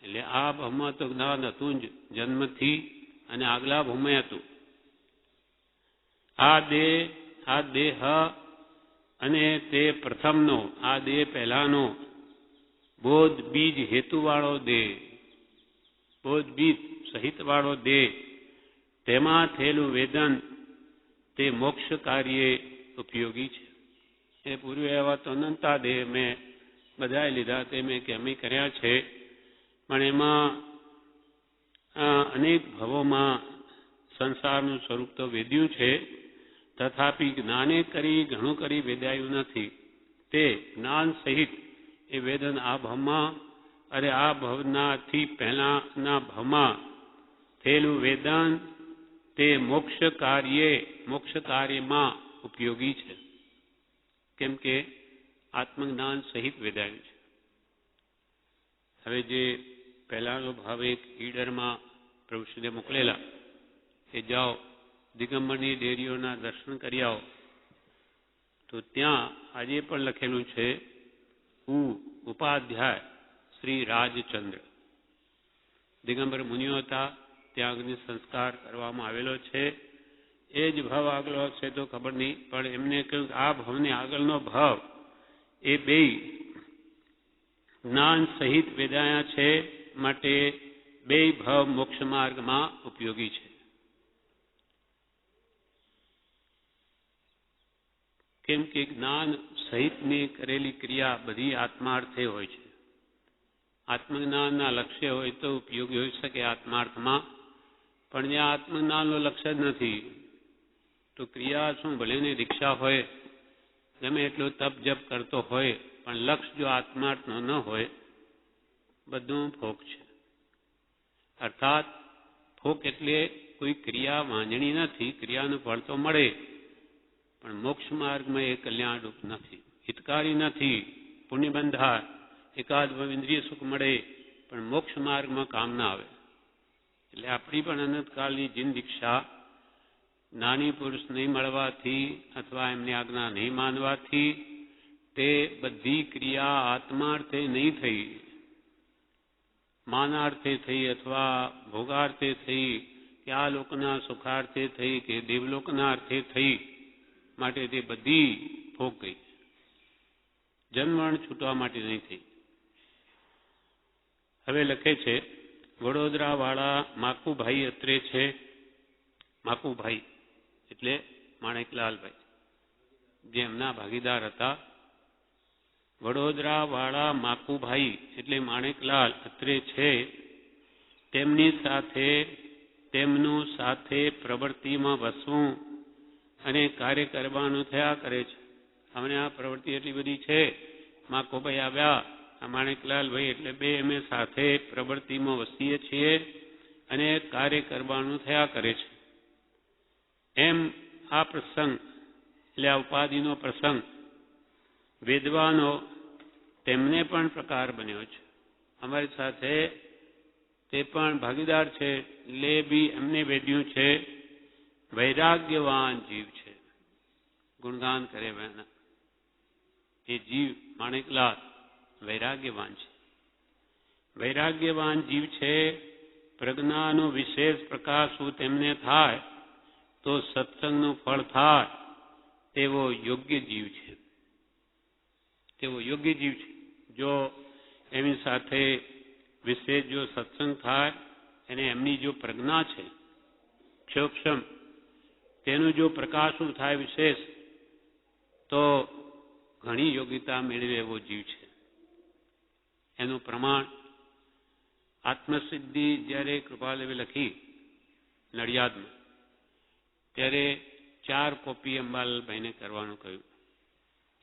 એટલે આ ભાવમાં તો જ્ઞાન હતું જ જન્મથી, અને આગલા ભાવમાં હતું. આ દેહ અને તે પ્રથમનો, આ દેહ પહેલાનો બોધ બીજ હેતુવાળો દેહ, બોધ બીજ સહિતવાળો દેહ, તેમાં થયેલું વેદન તે મોક્ષ કાર્યે ઉપયોગી છે. એ પૂર્વે એવા તો અનંતા દેહ મેં બધાએ લીધા, તે મેં કેમી કર્યા છે, પણ એમાં અનેક ભવોમાં સંસારનું સ્વરૂપ તો વેદ્યું છે, તથાપી જ્ઞાને કરી ઘણું કરી વેદાયું નથી. તે જ્ઞાન સહિત એ વેદન આ ભવમાં અને આ ભવનાથી પહેલાના ભવમાં થયેલું વેદન તે મોક્ષ કાર્યમાં ઉપયોગી છે. કેમ કે આત્મજ્ઞાન સહિત વેદાયું છે. હવે જે પહેલાનો ભાવ એક ઈડરમાં પ્રભુશ્રીને મોકલેલા કે જાઓ દિગંબરની ડેરીઓના દર્શન કરી આવો, તો ત્યાં આજે પણ લખેલું છે ઉપાધ્યાય શ્રી રાજચંદ્ર. દિગંબર મુનિઓ હતા, ત્યાં અગ્નિ સંસ્કાર કરવામાં આવેલો છે. એ જ ભાવ આગળ હશે તો ખબર નહીં, પણ એમને કહ્યું આ ભાવને આગળનો ભાવ એ બે જ્ઞાન સહિત વેદાયા છે, માટે બે ભાવ મોક્ષ માર્ગમાં ઉપયોગી છે. કેમ કે જ્ઞાન સહિતની કરેલી ક્રિયા બધી આત્માર્થે હોય છે. આત્મજ્ઞાનના લક્ષ્ય હોય તો ઉપયોગી હોઈ શકે આત્માર્થમાં, પણ જ્યાં આત્મજ્ઞાનનું લક્ષ્ય જ નથી તો ક્રિયા શું ભલેની દીક્ષા હોય, ગમે એટલું તપ જપ કરતો હોય, પણ લક્ષ્ય જો આત્માર્થનો ન હોય, બધું ફોક છે. અર્થાત ફોક એટલે કોઈ ક્રિયા વાંજણી નથી, ક્રિયાનું ફળ તો મળે, પણ મોક્ષ માર્ગમાં એ કલ્યાણરૂપ નથી, હિતકારી નથી. પુણ્યબંધાર એકાદ ઇન્દ્રિય સુખ મળે, પણ મોક્ષ માર્ગમાં કામ ના આવે. એટલે આપણી પણ અનંતકાળની જીન દીક્ષા નાની પુરુષ નહીં મળવાથી અથવા એમની આજ્ઞા નહીં માનવાથી તે બધી ક્રિયા આત્માર્થે નહીં થઈ, માનાર્થે થઈ અથવા ભોગાર્થે થઈ કે આ લોકના સુખાર્થે થઈ કે દેવલોકના અર્થે થઈ, માટે તે બધી ભોગ ગઈ, જન્મરણ છૂટવા માટે નહીં થઈ. હવે લખે છે વડોદરાવાળા માકુભાઈ અત્રે છે. માકુભાઈ એટલે માણેકલાલભાઈ, જે એમના ભાગીદાર હતા. વડોદરાવાળા માકુભાઈ એટલે માણેકલાલ અત્રે છે. તેમનું સાથે પ્રવૃત્તિમાં વસવું અને કાર્ય કરવાનું થયા કરે છે. અમને આ પ્રવૃત્તિ એટલી બધી છે. માકુભાઈ આવ્યા, આ માણેકલાલભાઈ એટલે બે અમે સાથે પ્રવૃત્તિમાં વસીએ છીએ અને કાર્ય કરવાનું થયા કરે છે. એમ આ પ્રસંગ એટલે આ ઉપાધિનો પ્રસંગ વેદવાનો તેમને પણ પ્રકાર બન્યો છે. અમારી સાથે તે પણ ભાગીદાર છે, એટલે બી એમને વેદ્યું છે. વૈરાગ્યવાન જીવ છે, ગુણગાન કરે એના. એ જીવ માણેકલાલ વૈરાગ્યવાન છે. વૈરાગ્યવાન જીવ છે. પ્રજ્ઞાનો વિશેષ પ્રકાશવું તેમને થાય તો સત્સંગનું ફળ થાય તેવો યોગ્ય જીવ છે. તેવો યોગ્ય જીવ છે. જો એમની સાથે વિશેષ જો સત્સંગ થાય અને એમની જો પ્રજ્ઞા છે ક્ષોક્ષમ, તેનું જો પ્રકાશનું થાય વિશેષ, તો ઘણી યોગ્યતા મેળવે એવો જીવ છે. એનું પ્રમાણ આત્મસિદ્ધિ જ્યારે કૃપાલવે લખી નડિયાદમાં, ત્યારે 4 કોપી અંબાલાલભાઈને કરવાનું કહ્યું.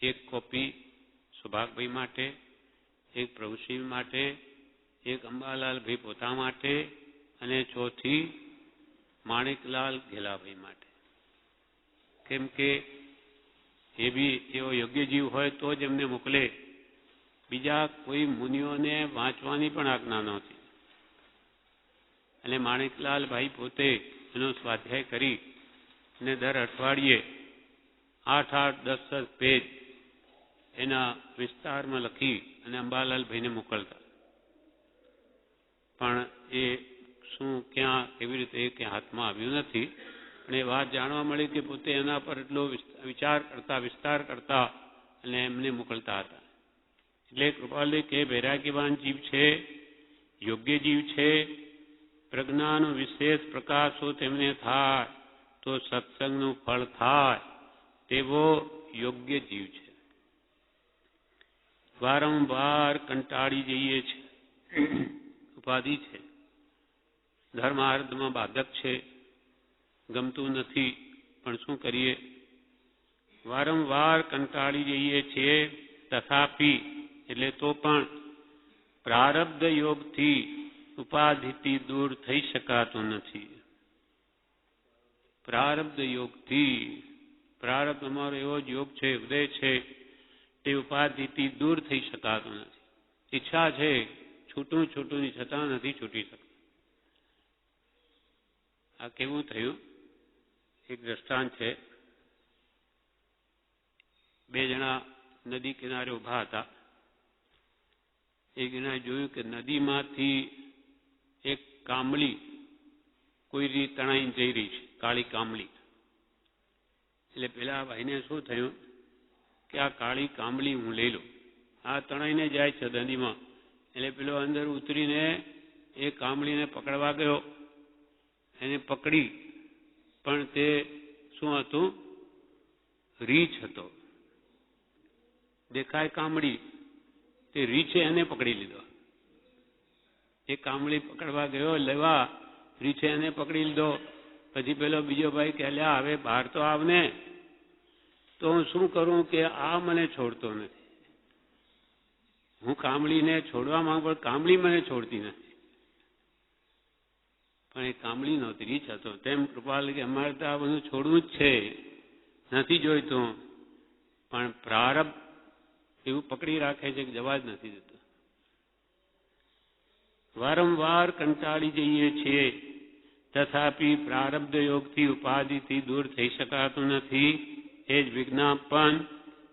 1 કોપી સુભાગભાઈ માટે, 1 પ્રભુશિવ માટે, 1 અંબાલાલભાઈ પોતા માટે અને 4થી માણેકલાલ ઘેલાભાઈ માટે. કેમ કે એ બી એવો યોગ્ય જીવ હોય તો જ એમને મોકલે. બીજા કોઈ મુનિઓને વાંચવાની પણ આજ્ઞા નહોતી. અને માણેકલાલભાઈ પોતે એનો સ્વાધ્યાય કરી અને દર અઠવાડિયે 8-8, 10-10 પેજ એના વિસ્તારમાં લખી અને અંબાલાલભાઈને મોકલતા. પણ એ શું ક્યાં કેવી રીતે એ ક્યાં હાથમાં આવ્યું નથી. પણ એ વાત જાણવા મળી કે પોતે એના પર એટલો વિચાર કરતા વિસ્તાર કરતા અને એમને મોકલતા હતા. એટલે કૃપાલુ કે વૈરાગ્યવાન જીવ છે, યોગ્ય જીવ છે, પ્રજ્ઞાનો વિશેષ પ્રકાશો તેમને થાય તો સત્સંગનું ફળ થાય તેવો યોગ્ય જીવ છે. વારંવાર કંટાળી જઈએ છે, ઉપાધિ છે, ધર્માર્થમાં બાધક છે, ગમતું નથી, પણ શું કરીએ? વારંવાર કંટાળી જઈએ છીએ. તથાપી એટલે તો પણ પ્રારબ્ધ યોગથી ઉપાધિથી દૂર થઈ શકાતું નથી. પ્રારબ્ધ યોગથી, પ્રારબ્ધ અમારો એવો જ યોગ છે, ઉદય છે, તે ઉપાધિથી દૂર થઈ શકાતું નથી. ઈચ્છા છે, છૂટું છતાં નથી છૂટી શકતું. આ કેવું થયું? એક દ્રષ્ટાંત છે. બે જણા નદી કિનારે ઉભા હતા. એક જણાએ જોયું કે નદીમાંથી એક કામળી કોઈ રીતે તણાઈને જઈ રહી છે, કાળી કામળી. એટલે પેલા ભાઈને શું થયું કે આ કાળી કામળી હું લઈ લઉં. આ તણાઈને જાય છે નદીમાં. એટલે પેલો અંદર ઉતરીને એ કામળીને પકડવા ગયો. એને પકડી, પણ તે શું હતું? રીંછ હતો. દેખાય કામળી, તે રીંછે એને પકડી લીધો. એ કામળી પકડવા ગયો લેવા, રીંછે એને પકડી લીધો. પછી પેલો બીજો ભાઈ કે લ્યા હવે બહાર તો આવને. તો હું શું કરું કે આ મને છોડતો નથી. હું કામળીને છોડવા માંગુ પણ કામળી મને છોડતી નથી. પણ એ કામળી નહોતી, રીંછ હતો. તેમ કૃપાલ કે અમારે તો આ બધું છોડવું જ છે, નથી જોઈતું, પણ પ્રારબ્ધ એવું પકડી રાખે છે કે જવા જ નથી દેતું. વારંવાર કંટાળી જઈએ છીએ, તથાપી પ્રારબ્ધ યોગથી ઉપાધિથી દૂર થઈ શકાતું નથી. એ જ વિજ્ઞાપન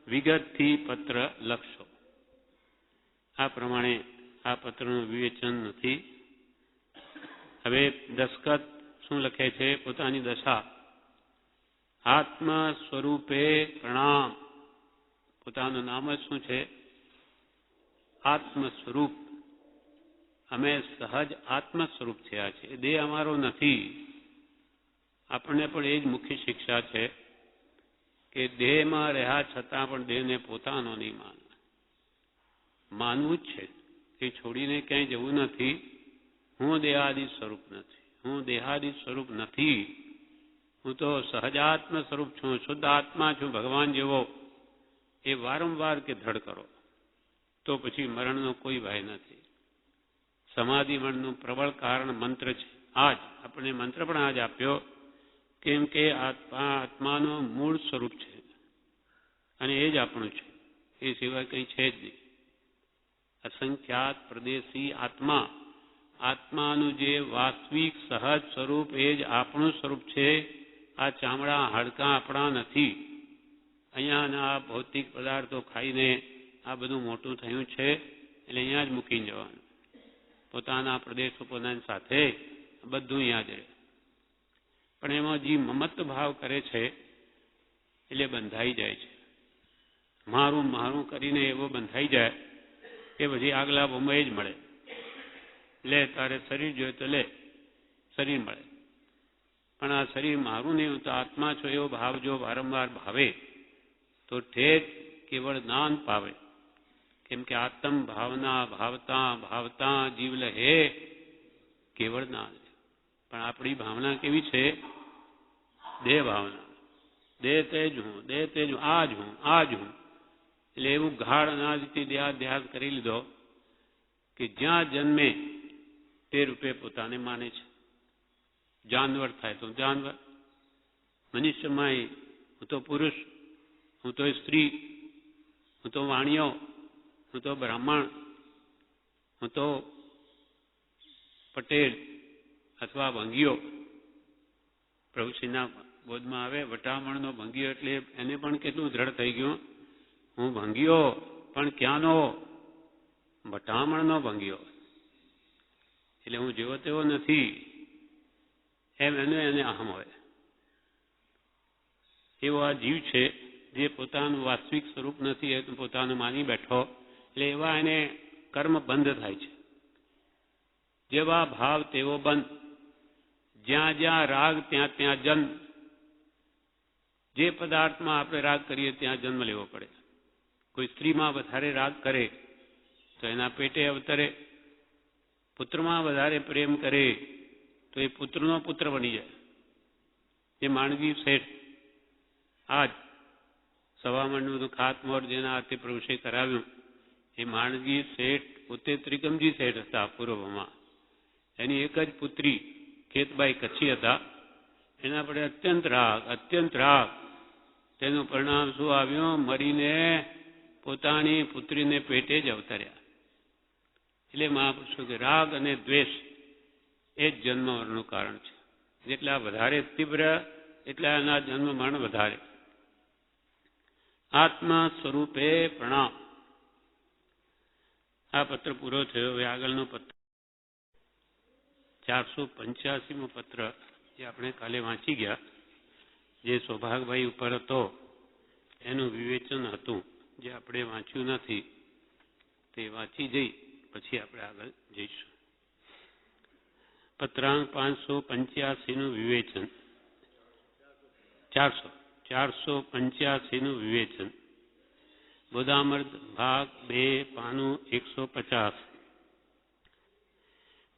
વિગતથી પત્ર લખશો. આ પ્રમાણે આ પત્રનું વિવેચન નથી. હવે દસ્તખત શું લખે છે? પોતાની દશા. આત્મ સ્વરૂપે પ્રણામ. પોતાનું નામ જ શું છે? આત્મ સ્વરૂપ. અમે સહજ આત્મ સ્વરૂપ થયા છે. દેહ અમારો નથી. આપણને પણ એ જ મુખ્ય શિક્ષા છે કે દેહમાં રહ્યા છતાં પણ દેહને પોતાનો નહીં માનવો. માનવું જ છે. એ છોડીને ક્યાંય જવું નથી. હું દેહાદિ સ્વરૂપ નથી. હું દેહાદિ સ્વરૂપ નથી. હું તો સહજાત્મ સ્વરૂપ છું, શુદ્ધ આત્મા છું, ભગવાન જેવો. એ વારંવાર કે દ્રઢ કરો તો પછી મરણનો કોઈ ભય નથી. સમાધિ મરણનું પ્રબળ કારણ મંત્ર છે. આજ આપણે મંત્ર પણ આજ આપ્યો, કેમ કે આત્માનું મૂળ સ્વરૂપ છે અને એ જ આપણું છે. એ સિવાય કંઈ છે જ નહીં. અસંખ્યાત પ્રદેશી આત્મા, આત્માનું જે વાસ્તવિક સહજ સ્વરૂપ એ જ આપણું સ્વરૂપ છે. આ ચામડા હાડકાં આપણા નથી. અહીંયાના આ ભૌતિક પદાર્થો ખાઈને આ બધું મોટું થયું છે, એટલે અહીંયા જ મૂકીને જવાનું. પોતાના પ્રદેશો પોતાની સાથે બધું અહીંયા જ રહે. પણ એમાં જે મમત્વ ભાવ કરે છે એટલે બંધાઈ જાય છે. મારું મારું કરીને એવો બંધાઈ જાય કે પછી આગલા બોમ્બે જ મળે. લે તારે શરીર જોઈએ તો લે, શરીર મળે. પણ આ શરીર મારું નહીં, હું તો આત્મા છો એવો ભાવ જો વારંવાર ભાવે તો ઠેઠ કેવળ જ્ઞાન પાવે. કેમ કે આત્મ ભાવના ભાવતા ભાવતા જીવ લહે કેવળ જ્ઞાન. પણ આપણી ભાવના કેવી છે? દેહ ભાવના. દેહ તેજ હું, દેહ તેજ હું, આ જ હું, આ જ હું. એટલે એવું ગાઢ અનાજથી દેહાધ્યાસ કરી લીધો કે જ્યાં જન્મે તે રૂપે પોતાને માને છે. જાનવર થાય તો જાનવર, મનુષ્યમાં હું તો પુરુષ, હું તો સ્ત્રી, હું તો વાણિયો, હું તો બ્રાહ્મણ, હું તો પટેલ અથવા ભંગીઓ. પ્રભુશ્રીના બોધમાં આવે વટામણનો ભંગીઓ, એટલે એને પણ કેટલું દ્રઢ થઈ ગયું. હું ભંગીઓ, પણ ક્યાંનો? વટામણનો ભંગીઓ. એટલે હું જેવો તેવો નથી એમ એને અહમ હોય. એવો આ જીવ છે જે પોતાનું વાસ્તવિક સ્વરૂપ નથી એ પોતાનું માની બેઠો, એટલે એવા એને કર્મ બંધ થાય છે. જેવા ભાવ તેવો બંધ, જ્યાં જ્યાં રાગ ત્યાં ત્યાં જન્મ. જે પદાર્થમાં આપણે રાગ કરીએ ત્યાં જન્મ લેવો પડે. કોઈ સ્ત્રીમાં વધારે રાગ કરે તો એના પેટે અવતરે, પુત્રમાં વધારે પ્રેમ કરે તો એ પુત્રનો પુત્ર બની જાય. એ માણવી શેઠ આજ સવામણનું ખાતમોર જેના હાથે પ્રભુશે કરાવ્યું, એ માણવી શેઠ પોતે ત્રિકમજી શેઠ હતા પૂર્વમાં. એની એક જ પુત્રી કેતબાઈ કચ્છી હતા. એના પડે અત્યંત રાગ. તેનું પરિણામ શું આવ્યું? મરીને પોતાની પુત્રીને પેટે જ અવતર્યા. એટલે મહાપુરુષો કે રાગ અને દ્વેષ એ જ જન્મ મરણનું કારણ છે. જેટલા વધારે તીવ્ર એટલા એના જન્મ મરણ વધારે. આત્મા સ્વરૂપે પ્રણામ. આ પત્ર પૂરો થયો. હવે આગળનો પત્ર 485મો પત્ર જે આપણે કાલે વાંચી ગયા, જે સૌભાગભાઈ ઉપર હતો એનું વિવેચન હતું, જે આપણે વાંચ્યું નથી તે વાંચી જઈ પછી આપણે આગળ જઈશું. પત્રાંક 585નું વિવેચન. 485નું વિવેચન. બોધામૃત ભાગ 2 પાનું 150.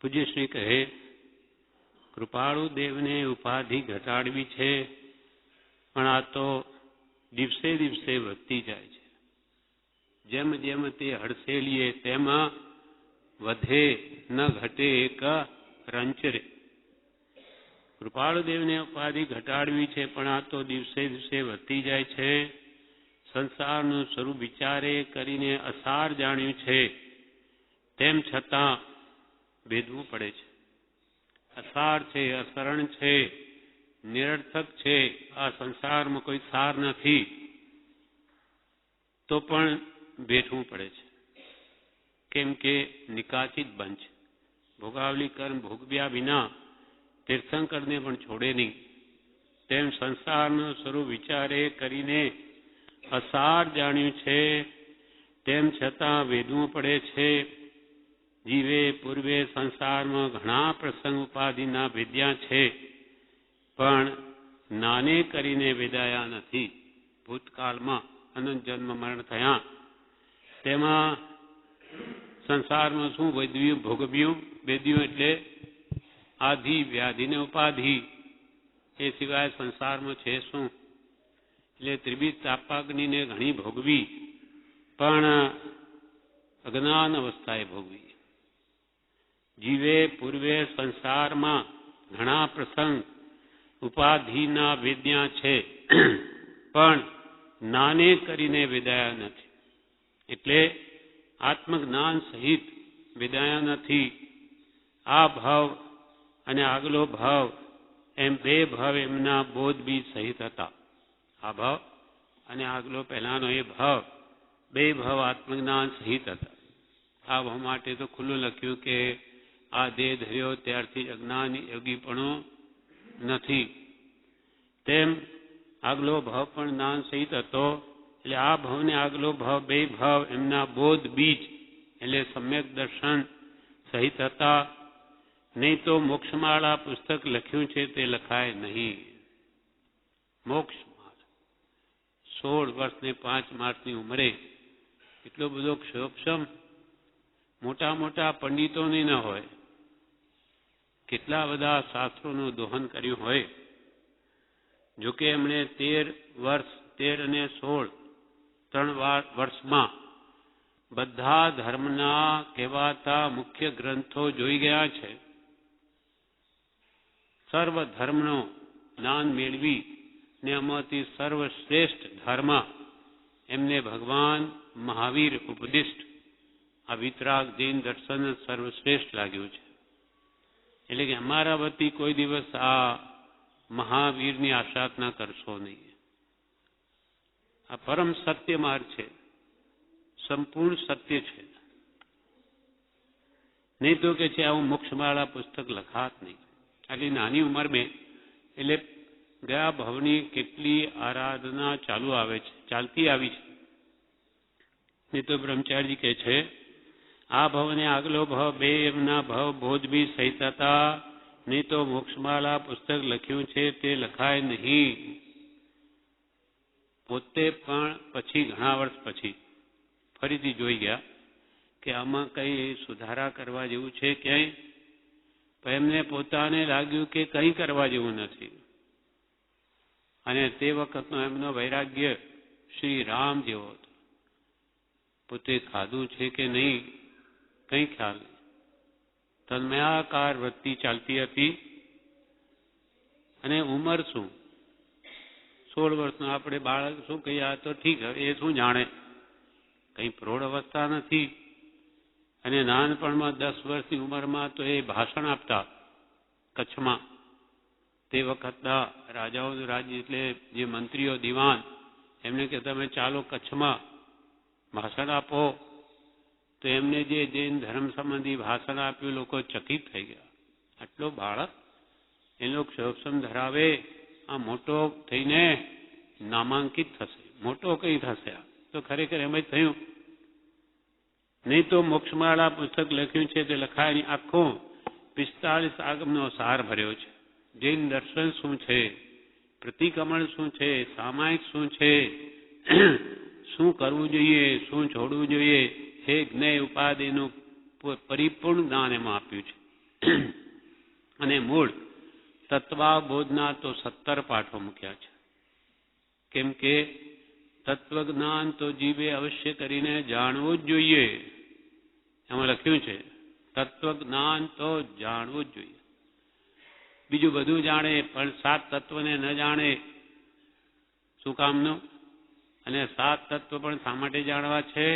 પૂજ્યશ્રી કહે, કૃપાળુ દેવને ઉપાધિ ઘટાડવી છે, પણ આ તો દિવસે દિવસે વધતી જાય છે. જેમ જેમ તે હડસેલીએ તેમાં વધે ન ઘટે એક રંચરે. કૃપાળુ દેવને ઉપાધિ ઘટાડવી છે, પણ આ તો દિવસે દિવસે વધતી જાય છે. સંસારનું સ્વરૂપ વિચારે કરીને અસાર જાણ્યું છે, તેમ છતાં ભેદવું પડે છે. અસાર છે, અસરણ છે, નિરર્થક છે. આ સંસારમાં કોઈ સાર નથી, તો પણ બેઠવું પડે છે. કેમ કે નિકાચિત બંધ છે. ભોગાવલી કર્મ ભોગવ્યા વિના તીર્થંકરને પણ છોડે નહીં. તેમ સંસારનું સ્વરૂપ વિચારે કરીને અસાર જાણ્યું છે, તેમ છતાં વેદવું પડે છે. જીવે પૂર્વે સંસારમાં ઘણા પ્રસંગ ઉપાધિના વેદ્યા છે, પણ નાને કરીને વેદાયા નથી. ભૂતકાળમાં અનંત જન્મ મરણ થયા, તેમાં સંસારમાં શું વેદ્યું ભોગવ્યું? વેદ્યું એટલે આધિ વ્યાધિ ને ઉપાધિ. એ સિવાય સંસારમાં છે શું? એટલે ત્રિવિધ તાપાગ્નિને ઘણી ભોગવી, પણ અજ્ઞાન અવસ્થાએ ભોગવી. જીવે પૂર્વે સંસારમાં ઘણા પ્રસંગ ઉપાધિના વેદ્યા છે, પણ નાને કરીને વેદાયા નથી. એટલે આત્મજ્ઞાન સહિત વેદાયા નથી. આ ભાવ અને આગલો ભાવ એમ બે ભાવ એમના બોધ બીજ સહિત હતા. આ ભાવ અને આગલો પહેલાનો એ ભાવ, બે ભાવ આત્મજ્ઞાન સહિત હતા. આ ભાવ માટે તો ખુલ્લું લખ્યું કે આ દેહ ધર્યો ત્યારથી અજ્ઞાન યોગીપણો નથી. તેમ આગલો ભાવ પણ જ્ઞાન સહિત હતો. એટલે આ ભાવને આગલો ભાવ બે ભાવ એમના બોધ બીજ એટલે સમ્યક દર્શન સહિત હતા. નહીં તો મોક્ષમાળા પુસ્તક લખ્યું છે તે લખાય નહીં. મોક્ષમાળા 16 વર્ષ ને 5 માસની ઉંમરે એટલો બધો ક્ષોભક્ષમ મોટા મોટા પંડિતોની ન હોય. કેટલા બધા શાસ્ત્રોનું દોહન કર્યું હોય. જોકે એમણે 13 વર્ષ 13 અને 16 3 વર્ષમાં બધા ધર્મના કહેવાતા મુખ્ય ગ્રંથો જોઈ ગયા છે. સર્વ ધર્મનો જ્ઞાન મેળવી ને એમાંથી સર્વશ્રેષ્ઠ ધર્મ એમને ભગવાન મહાવીર ઉપદિષ્ટ આ વિતરાગ જૈન દર્શન સર્વશ્રેષ્ઠ લાગ્યું છે. એટલે કે અમારા વતી કોઈ દિવસ આ મહાવીરની આશા ના કરશો નહીં. આ પરમ સત્ય માર્ગ છે, સંપૂર્ણ સત્ય છે. નહીં તો કે છે આવું મોક્ષમાળા પુસ્તક લખાત નહીં. આટલી નાની ઉંમર મેં એટલે ગયા ભવની કેટલી આરાધના ચાલતી આવી છે. નહીં તો બ્રહ્મચારી કહે છે આ ભવને આગલો ભવ બે એમના ભવ બોધ બી સહિત હતા. નહીં તો મોક્ષમાળા પુસ્તક લખ્યું છે તે લખાય નહીં. પોતે પણ પછી ઘણા વર્ષ પછી ફરીથી જોઈ ગયા કે આમાં કંઈ સુધારા કરવા જેવું છે ક્યાંય. પણ એમને પોતાને લાગ્યું કે કંઈ કરવા જેવું નથી. અને તે વખતનો એમનો વૈરાગ્ય શ્રી રામ જેવો હતો. પોતે ખાધું છે કે નહીં કંઈ ખ્યાલ નહીં. તન્મયાકાર વૃત્તિ ચાલતી હતી. અને ઉંમર શું 16 વર્ષનો આપણે બાળક શું કહીએ તો ઠીક, એ શું જાણે, કંઈ પ્રૌઢ અવસ્થા નથી. અને નાનપણમાં 10 વર્ષની ઉંમરમાં તો એ ભાષણ આપતા કચ્છમાં. તે વખતના રાજાઓનું રાજ્ય એટલે જે મંત્રીઓ દિવાન એમને કે તમે ચાલો કચ્છમાં ભાષણ આપો. તો એમને જે જૈન ધર્મ સંબંધી ભાષણ આપ્યું લોકો ચકિત થઈ ગયા. આટલો બાળક એ લોકો શોભસમ ધરાવે, આ મોટો થઈને નામાંકિત થશે, મોટો કઈ થશે. આ તો ખરેખર એમ જ થયું. નહીં તો મોક્ષમાળા પુસ્તક લખ્યું છે તે લખાય નહીં. આખો 45 આગમનો સાર ભર્યો છે. જૈન દર્શન શું છે, પ્રતિક્રમણ શું છે, સામાયિક શું છે, શું કરવું જોઈએ, શું છોડવું જોઈએ, હે જ્ઞેય ઉપાધિનું પરિપૂર્ણ જ્ઞાન એમાં આપ્યું છે. અને મૂળ તત્વાબોધના તો 17 પાઠો મૂક્યા છે. કેમ કે તત્વજ્ઞાન તો જીવે અવશ્ય કરીને જાણવું જ જોઈએ. એમાં લખ્યું છે તત્વજ્ઞાન તો જાણવું જ જોઈએ. બીજું બધું જાણે પણ 7 તત્વને ન જાણે શું કામનું? અને 7 તત્વ પણ શા માટે જાણવા છે?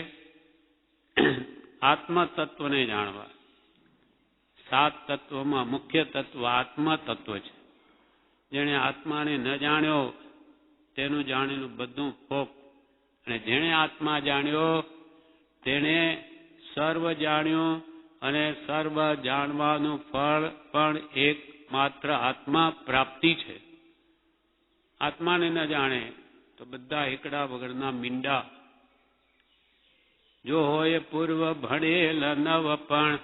આત્મતત્વને જાણવા. 7 તત્વમાં મુખ્ય તત્વ આત્મતત્વ છે. જેણે આત્માને ન જાણ્યો તેનું જાણેલું બધું ફોક. અને જેણે આત્મા જાણ્યો તેણે સર્વ જાણ્યું. અને સર્વ જાણવાનું ફળ પણ એક માત્ર આત્મા પ્રાપ્તિ છે. આત્માને ન જાણે તો બધા એકડા વગરના મીંડા. જો હોય પૂર્વ ભણેલ નવ પણ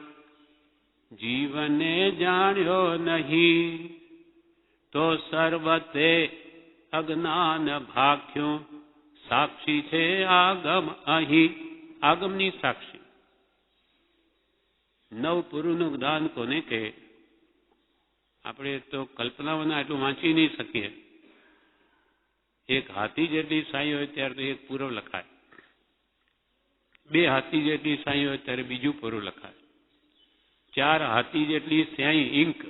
જીવને જાણ્યો નહીં તો સર્વતે અજ્ઞાન ભાખ્યું. સાક્ષી છે આગમ અહીં, આગમની સાક્ષી. નવ પુરુનું જ્ઞાન કોને કહે? આપણે તો કલ્પનાઓના એટલું વાંચી નહીં શકીએ. એક હાથી જેટલી સાઈ હોય ત્યારે તો એક પૂરો લખાય. 2 હાથી જેટલી સાઈ હોય ત્યારે બીજું પૂરું લખાય. 4 હાથી જેટલી સ્યાહી ઇંક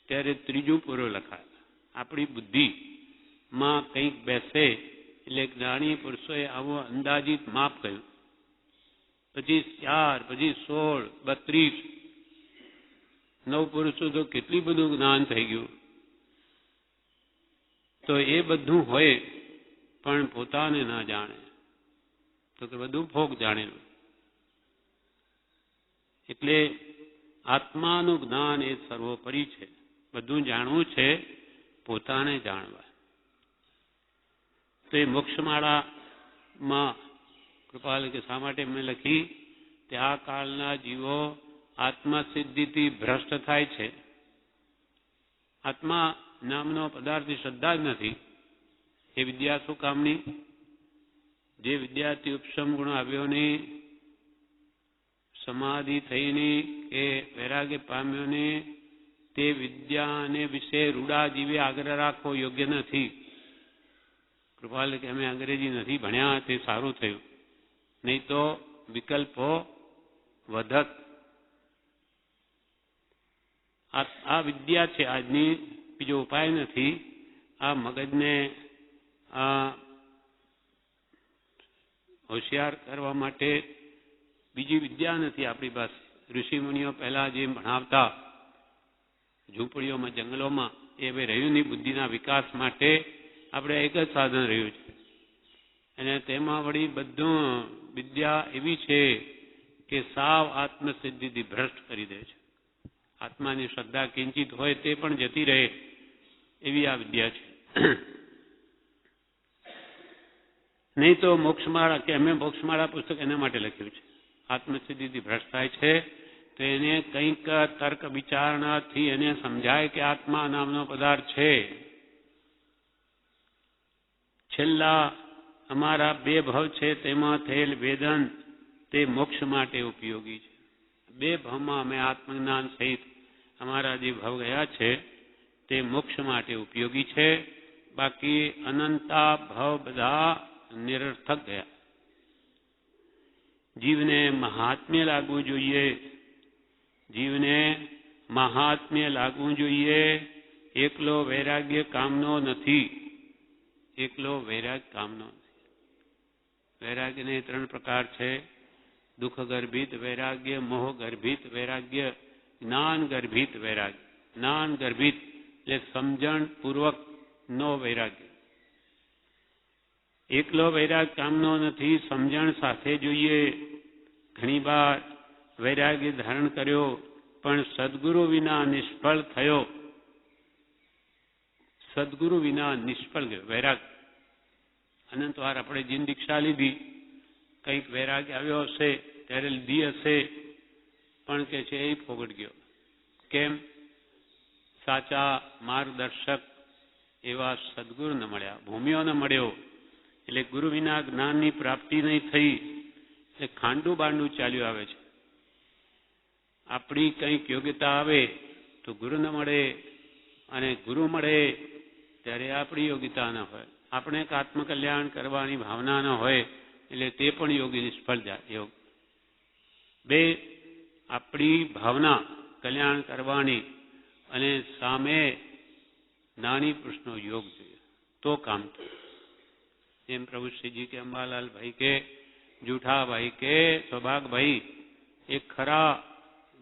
ત્યારે ત્રીજું પૂરું લખાય. આપણી બુદ્ધિમાં કંઈક બેસે એટલે જ્ઞાની પુરુષોએ આવું અંદાજિત માપ કહ્યું. પછી 4, પછી 16, 32, 9 પુરુષો તો કેટલી બધું જ્ઞાન થઈ ગયું. તો એ બધું હોય પણ પોતાને ના જાણે તો કે બધું ફોક જાણેલું. એટલે આત્માનું જ્ઞાન એ સર્વોપરી છે. બધું જાણવું છે, પોતાને જાણવા. તો એ મોક્ષમાળામાં કૃપાલ કે શા માટે મેં લખી તે આ કાળના જીવો આત્મસિદ્ધિથી ભ્રષ્ટ થાય છે. આત્મા નામનો પદાર્થની શ્રદ્ધા જ નથી. એ વિદ્યા શું કામની? જે વિદ્યાર્થી ઉપશમ ગુણ આવ્યોની, સમાધિ થઈની કે વૈરાગ્ય પામ્યોની, તે વિદ્યાને વિશે રૂડા જીવે આગ્રહ રાખવો યોગ્ય નથી. કૃપાલ કે અમે અંગ્રેજી નથી ભણ્યા તે સારું થયું, નહીં તો વિકલ્પો વધત. આ વિદ્યા છે આજની, બીજો ઉપાય નથી. આ મગજને હોશિયાર કરવા માટે બીજી વિદ્યા નથી આપણી પાસે. ઋષિમુનિઓ પહેલા જે ભણાવતા ઝૂંપડીઓમાં, જંગલોમાં, એ હવે રહ્યું નહીં. બુદ્ધિના વિકાસ માટે આપણે એક જ સાધન રહ્યું છે. અને તેમાં વળી બધું વિદ્યા એવી છે કે સાવ આત્મસિદ્ધિથી ભ્રષ્ટ કરી દે છે. આત્માની શ્રદ્ધા કિંચિત હોય તે પણ જતી રહે એવી આ વિદ્યા છે. નહીં તો મોક્ષમાળા, કે અમે મોક્ષમાળા પુસ્તક એના માટે લખ્યું છે. આત્મસિદ્ધિથી ભ્રષ્ટ થાય છે તો એને કંઈક તર્ક વિચારણાથી એને સમજાય કે આત્મા નામનો પદાર્થ છે. છેલ્લા અમારા 2 ભવ છે તેમાં થયેલ વેદન તે મોક્ષ માટે ઉપયોગી છે. 2 ભવમાં અમે આત્મજ્ઞાન સહિત અમારા જે ભવ ગયા છે તે મોક્ષ માટે ઉપયોગી છે. બાકી અનંતા ભવ બધા નિરર્થક ગયા. જીવને મહાત્મ્ય લાગવું જોઈએ. જીવને મહાત્મ્ય લાગવું જોઈએ. એકલો વૈરાગ્ય કામનો નથી. એકલો વૈરાગ કામનો નથી. વૈરાગ્યને 3 પ્રકાર છે. દુઃખ ગર્ભિત વૈરાગ્ય, મોહ ગર્ભિત વૈરાગ્ય, જ્ઞાન ગર્ભિત વૈરાગ્ય. જ્ઞાન ગર્ભિત એટલે સમજણ પૂર્વક નો વૈરાગ્ય. એકલો વૈરાગ કામનો નથી, સમજણ સાથે જોઈએ. ઘણીવાર વૈરાગ્ય ધારણ કર્યો પણ સદગુરુ વિના નિષ્ફળ થયો. સદગુરુ વિના નિષ્ફળ ગયો વૈરાગ. અનંતવાર આપણે જીન દીક્ષા લીધી, કંઈક વૈરાગ આવ્યો હશે ત્યારે લીધી હશે, પણ કે છે એ ફોગટ ગયો. કેમ? સાચા માર્ગદર્શક એવા સદગુરુ ન મળ્યા, ભૂમિઓ ન મળ્યો. એટલે ગુરુ વિના જ્ઞાનની પ્રાપ્તિ નહીં થઈ. એટલે ખાંડું બાંડું ચાલ્યું આવે છે. આપણી કંઈક યોગ્યતા આવે તો ગુરુ ન મળે, અને ગુરુ મળે ત્યારે આપણી યોગ્યતા ન હોય. આપણે એક આત્મકલ્યાણ કરવાની ભાવના ન હોય એટલે તે પણ યોગી નિષ્ફળ જાય. યોગ 2, આપણી ભાવના કલ્યાણ કરવાની અને સામે નાની પુરુષનો યોગ જોઈએ તો કામ થાય. એમ પ્રભુ શ્રીજી કે, અંબાલાલભાઈ કે, જૂઠાભાઈ કે, સૌભાગભાઈ એક ખરા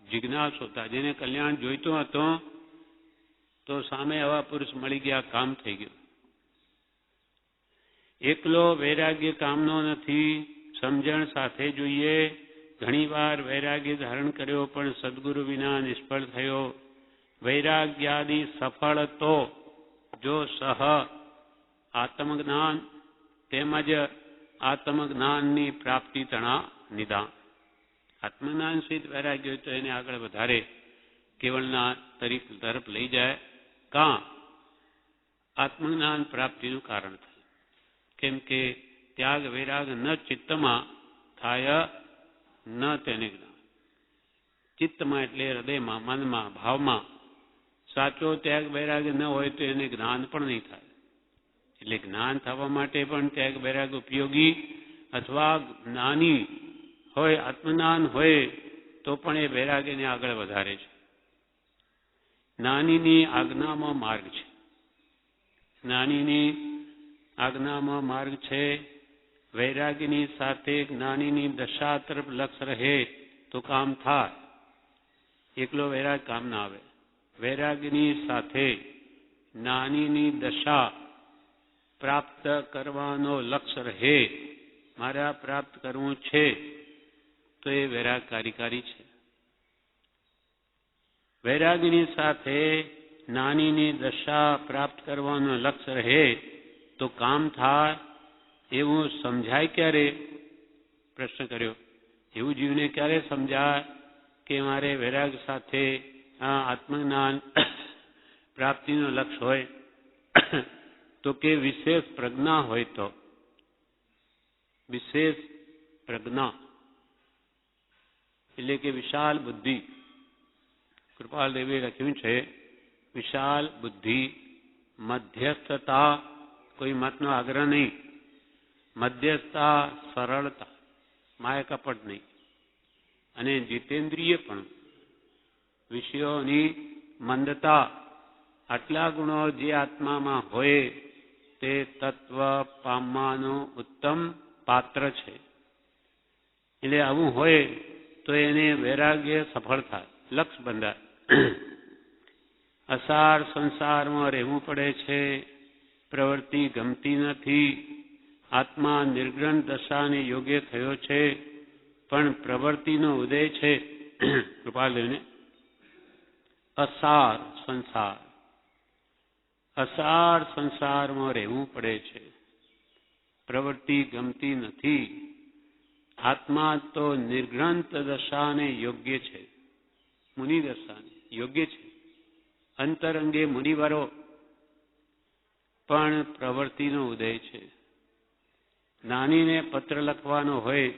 જિજ્ઞાસુ હતા, જેને કલ્યાણ જોઈતો હતો તો સામે આવા પુરુષ મળી ગયા, કામ થઈ ગયું. એકલો વૈરાગ્ય કામનો નથી, સમજણ સાથે જોઈએ. ઘણીવાર વૈરાગ્ય ધારણ કર્યો પણ સદગુરુ વિના નિષ્ફળ થયો. વૈરાગ્યાદિ સફળ તો જો સહ આત્મજ્ઞાન તેમજ આત્મજ્ઞાનની પ્રાપ્તિ તણા નિદાન. આત્મજ્ઞાન સહિત વૈરાગ્ય હોય તો એને આગળ વધારે કેવળના તરફ લઈ જાય. કાં આત્મજ્ઞાન પ્રાપ્તિનું કારણ થાય. કેમ કે ત્યાગ વૈરાગ ન ચિત્તમાં થાય ન તેને જ્ઞાન. ચિત્તમાં એટલે હૃદયમાં, મનમાં, ભાવમાં સાચો ત્યાગ વૈરાગ ન હોય તો એને જ્ઞાન પણ નહીં થાય. એટલે જ્ઞાન થવા માટે પણ ત્યાગ વૈરાગ ઉપયોગી, અથવા જ્ઞાની હોય, આત્મજ્ઞાન હોય તો પણ એ વૈરાગ્યને આગળ વધારે છે. જ્ઞાનીની આજ્ઞામાં માર્ગ છે. જ્ઞાનીની આજ્ઞામાં માર્ગ છે. વૈરાગ્યની સાથે જ્ઞાનીની દશા તરફ લક્ષ રહે તો કામ થાય. એકલો વૈરાગ કામ ના આવે. વૈરાગ્યની સાથે જ્ઞાનીની દશા પ્રાપ્ત કરવાનો લક્ષ્ય રહે, મારે આ પ્રાપ્ત કરવું છે, તો એ વૈરાગ કાર્યકારી છે. વૈરાગની સાથે જ્ઞાનીની દશા પ્રાપ્ત કરવાનો લક્ષ્ય રહે તો કામ થાય. એવું સમજાય ક્યારે? પ્રશ્ન કર્યો. એવું જીવને ક્યારે સમજાય કે મારે વૈરાગ સાથે આત્મજ્ઞાન પ્રાપ્તિનો લક્ષ્ય હોય? તો કે વિશેષ પ્રજ્ઞા હોય તો. વિશેષ પ્રજ્ઞા એટલે કે વિશાલ બુદ્ધિ. કૃપાલ દેવે લખ્યું છે, વિશાલ બુદ્ધિ, મધ્યસ્થતા, કોઈ મતનો આગ્રહ નહીં, મધ્યસ્થતા, સરળતા, માય કપટ નહીં, અને જીતેન્દ્રિય પણ, વિષયોની મંદતા. આટલા ગુણો જે આત્મામાં હોય તે તત્વ પામવાનું ઉત્તમ પાત્ર છે. એટલે આવું હોય તો એને વૈરાગ્ય સફળ થાય, લક્ષ બંધાય. અસાર સંસારમાં રહેવું પડે છે, પ્રવૃત્તિ ગમતી નથી, આત્મા નિર્ગ્રહણ દશાને યોગ્ય થયો છે, પણ પ્રવૃત્તિનો ઉદય છે કૃપાલદેવને અસાર સંસાર. અસાર સંસારમાં રહેવું પડે છે. પ્રવૃત્તિ ગમતી નથી. આત્મા તો નિર્ગ્રંથ દશાને યોગ્ય છે, મુનિ દશાને યોગ્ય છે. અંતરંગે મુનિવરો પણ પ્રવૃત્તિનો ઉદય છે. જ્ઞાનીને પત્ર લખવાનો હોય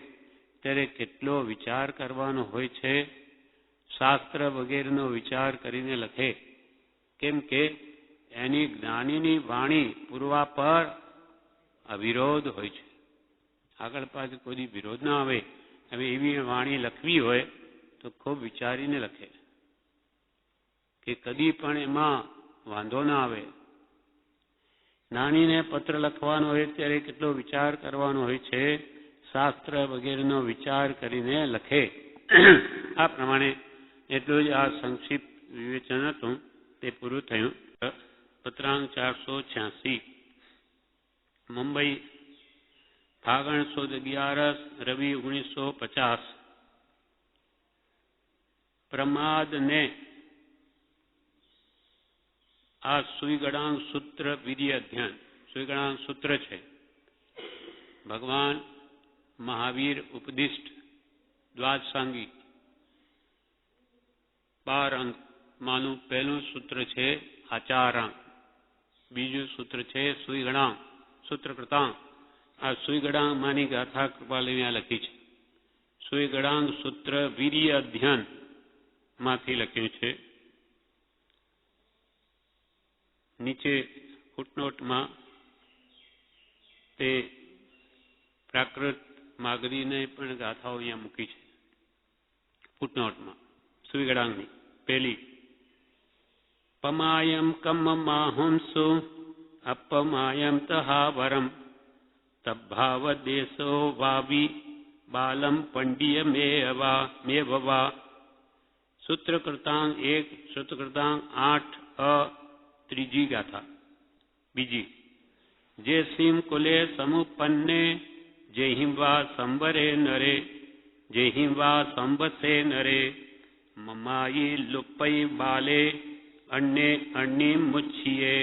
ત્યારે કેટલો વિચાર કરવાનો હોય છે. શાસ્ત્ર વગેરેનો વિચાર કરીને લખે, કેમ કે એની જ્ઞાનીની વાણી પૂર્વાપર અવિરોધ હોય છે. આગળ પાછળ કોઈ વિરોધ ના આવે. હવે એવી વાણી લખવી હોય તો ખૂબ વિચારીને લખે કે કદી પણ એમાં વાંધો ના આવે. જ્ઞાનીને પત્ર લખવાનો હોય ત્યારે કેટલો વિચાર કરવાનો હોય છે. શાસ્ત્ર વગેરેનો વિચાર કરીને લખે. આ પ્રમાણે એટલું જ આ સંક્ષિપ્ત વિવેચન હતું, તે પૂરું થયું. પત્રાંક 486 મુંબઈ ફાગણ સુદ 11 રવિ 1950. પ્રમાદને આ સુઈગણાંક સૂત્ર વીર્ય અધ્યાન સુઈગણાંક સૂત્ર છે. ભગવાન મહાવીર ઉપદિષ્ટ દ્વાદશાંગી 12 અંકમાંનું પહેલું સૂત્ર છે આચારાંક. બીજું સૂત્ર છે સુઈગણાંક સૂત્રકૃતાંક. આ સુઈગણાંકમાંની ગાથા કૃપાલદેવે લખી છે. સુઈગણાંક સૂત્ર વીર્ય અધ્યાન માંથી લખ્યું છે. નીચે ફૂટનોટમાં તે પ્રાકૃત માગરીને પણ ગાથાઓ અહીંયા મૂકી છે. ફૂટનોટમાં સુઈગણાંકની પહેલી પમાયમ કમ માહુંસુ અપમાયમ તહાવરમ તભાવ દેશો વાવી બાલમ પંડિય મેવવા. સૂત્રકૃતાંક 1 સૂત્રકૃતાંક 8 અ ત્રીજી ગાથા. બીજી જે સિંહ કુલે સમુપન્ને જે હિંવા સંબરે નરે જે હિંવા સંબસે નરે મમાઈ લુપઈ બાલે અન્ને અણ્ણી મુચ્છીએ.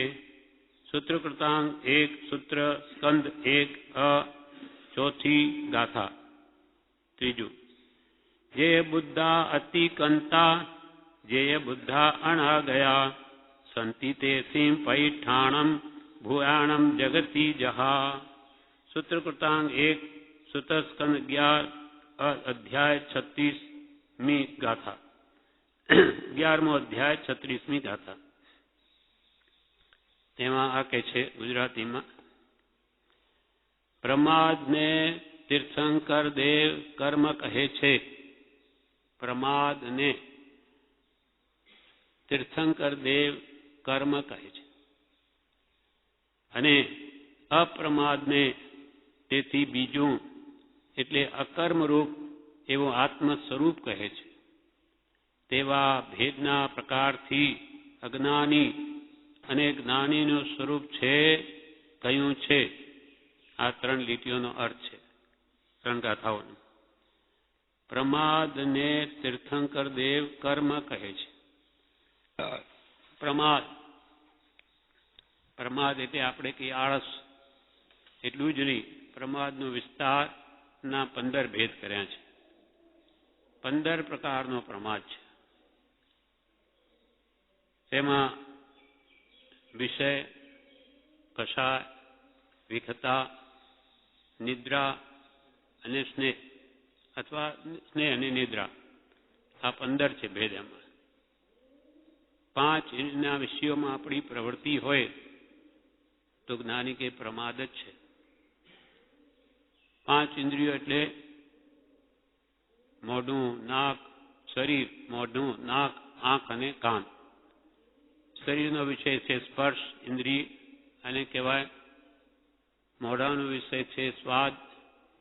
સૂત્રકૃતાંક 1 સૂત્ર સ્કંદ 1 અ ચોથી ગાથા. ત્રીજું જે બુદ્ધા અતિકંતા જે બુદ્ધા અણા ગયા સંતિ તે સિંહ પૈઠાણમ ભૂયાણમ જગતી જહા. સૂત્રકૃતાંક 1 સૂત્ર સ્કંદ 11 અધ્યાય 36મી ગાથા. 11મો અધ્યાય 36મી ગાથા. તેમાં આ કહે છે ગુજરાતીમાં પ્રમાદને તીર્થંકર દેવ કર્મ કહે છે. પ્રમાદને તીર્થંકર દેવ કર્મ કહે છે અને અપ્રમાદને તેથી બીજું એટલે અકર્મરૂપ એવું આત્મ સ્વરૂપ કહે છે. તેવા ભેદના પ્રકારથી અજ્ઞાની અને જ્ઞાનીનું સ્વરૂપ છે કહ્યું છે. આ 3 લીટીઓનો અર્થ છે, 3 ગાથાઓનો. પ્રમાદને તીર્થંકર દેવ કર્મ કહે છે. પ્રમાદ પ્રમાદ એટલે આપણે કહીએ આળસ, એટલું જ નહીં. પ્રમાદનો વિસ્તારના 15 ભેદ કર્યા છે. 15 પ્રકારનો પ્રમાદ છે. તેમાં વિષય, કષાય, વિખતા, નિદ્રા અને સ્નેહ અથવા સ્નેહ અને નિદ્રા, આ 15 છે ભેદ. એમાં 5 ઇન્દ્રિયના વિષયોમાં આપણી પ્રવૃત્તિ હોય તો જ્ઞાની કે પ્રમાદ જ છે. 5 ઇન્દ્રિયો એટલે મોઢું, નાક, શરીર, મોઢું, નાક, આંખ અને કાન. શરીરનો વિષય છે સ્પર્શ ઇન્દ્રિય અને કહેવાય. મોઢાનો વિષય છે સ્વાદ,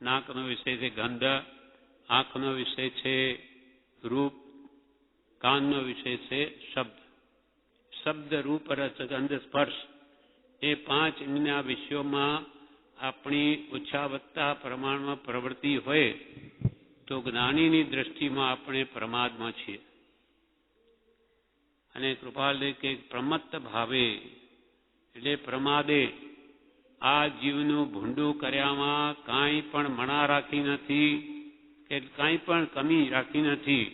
નાકનો વિષય છે ગંધ, આંખનો વિષય છે રૂપ, કાનનો વિષય છે શબ્દ. શબ્દ, રૂપ, રસ, ગંધ, સ્પર્શ એ 5 ઇન્દ્રિયના વિષયોમાં આપણી ઓછા વધતા પ્રમાણમાં પ્રવૃત્તિ હોય તો જ્ઞાનીની દ્રષ્ટિમાં આપણે પ્રમાદમાં છીએ. અને કૃપાલ કે પ્રમત્ત ભાવે એટલે પ્રમાદે આ જીવનું ભૂંડું કર્યામાં કાંઈ પણ મણા રાખી નથી કે કાંઈ પણ કમી રાખી નથી.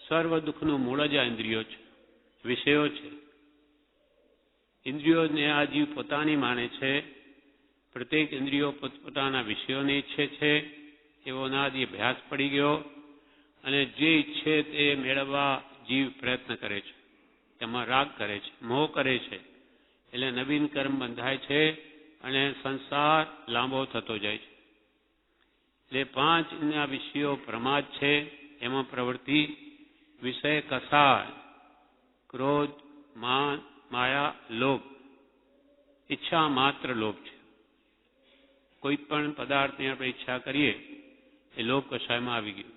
સર્વ દુઃખનું મૂળ જ આ ઇન્દ્રિયો છે, વિષયો છે. ઇન્દ્રિયોને આ જીવ પોતાની માને છે. પ્રત્યેક ઇન્દ્રિયો પોતપોતાના વિષયોને ઈચ્છે છે. એવો નાદી અભ્યાસ પડી ગયો અને જે ઈચ્છે તે મેળવવા જીવ પ્રયત્ન કરે છે. તેમાં રાગ કરે છે, મોહ કરે છે. એટલે નવીન કર્મ બંધાય છે અને સંસાર લાંબો થતો જાય છે. એટલે 5 વિષયો પ્રમાદ છે. એમાં પ્રવૃત્તિ વિષય કસાય, ક્રોધ, માન, માયા, લોભ. ઈચ્છા માત્ર લોભ છે. કોઈ પણ પદાર્થની આપણે ઈચ્છા કરીએ એ લોભ કસાયમાં આવી ગયું.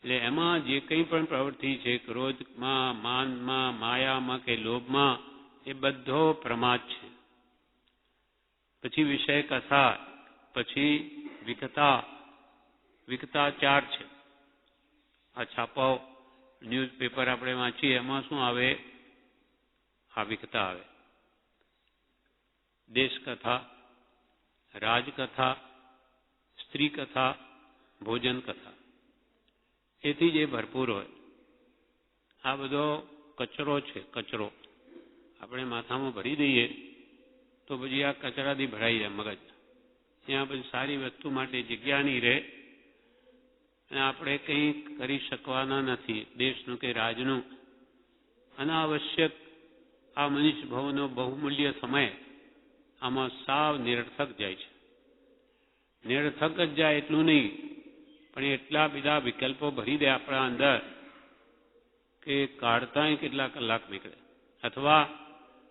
એટલે એમાં જે કંઈ પણ પ્રવૃત્તિ છે, ક્રોધમાં, માનમાં, માયામાં કે લોભમાં, એ બધો પ્રમાદ છે. પછી વિષય કથા, પછી વિકતા. વિકતા 4 છે. આ છાપાઓ ન્યૂઝપેપર આપણે વાંચીએ એમાં શું આવે? આ વિકતા આવે. દેશકથા, રાજકથા, સ્ત્રી કથા, ભોજન કથા. એથી જ એ ભરપૂર હોય. આ બધો કચરો છે. કચરો આપણે માથામાં ભરી દઈએ તો પછી આ કચરાથી ભરાઈ જાય મગજ. ત્યાં પછી સારી વસ્તુ માટે જગ્યા નહીં રહે અને આપણે કંઈ કરી શકવાના નથી. દેશનું કે રાજનું અનાવશ્યક આ મનુષ્ય ભવનો બહુમૂલ્ય સમય આમાં સાવ નિરર્થક જાય છે. નિરર્થક જ જાય એટલું નહીં, પણ એટલા બધા વિકલ્પો ભરી દે આપણા અંદર કે કાઢતાંય કેટલા કલાક નીકળે. અથવા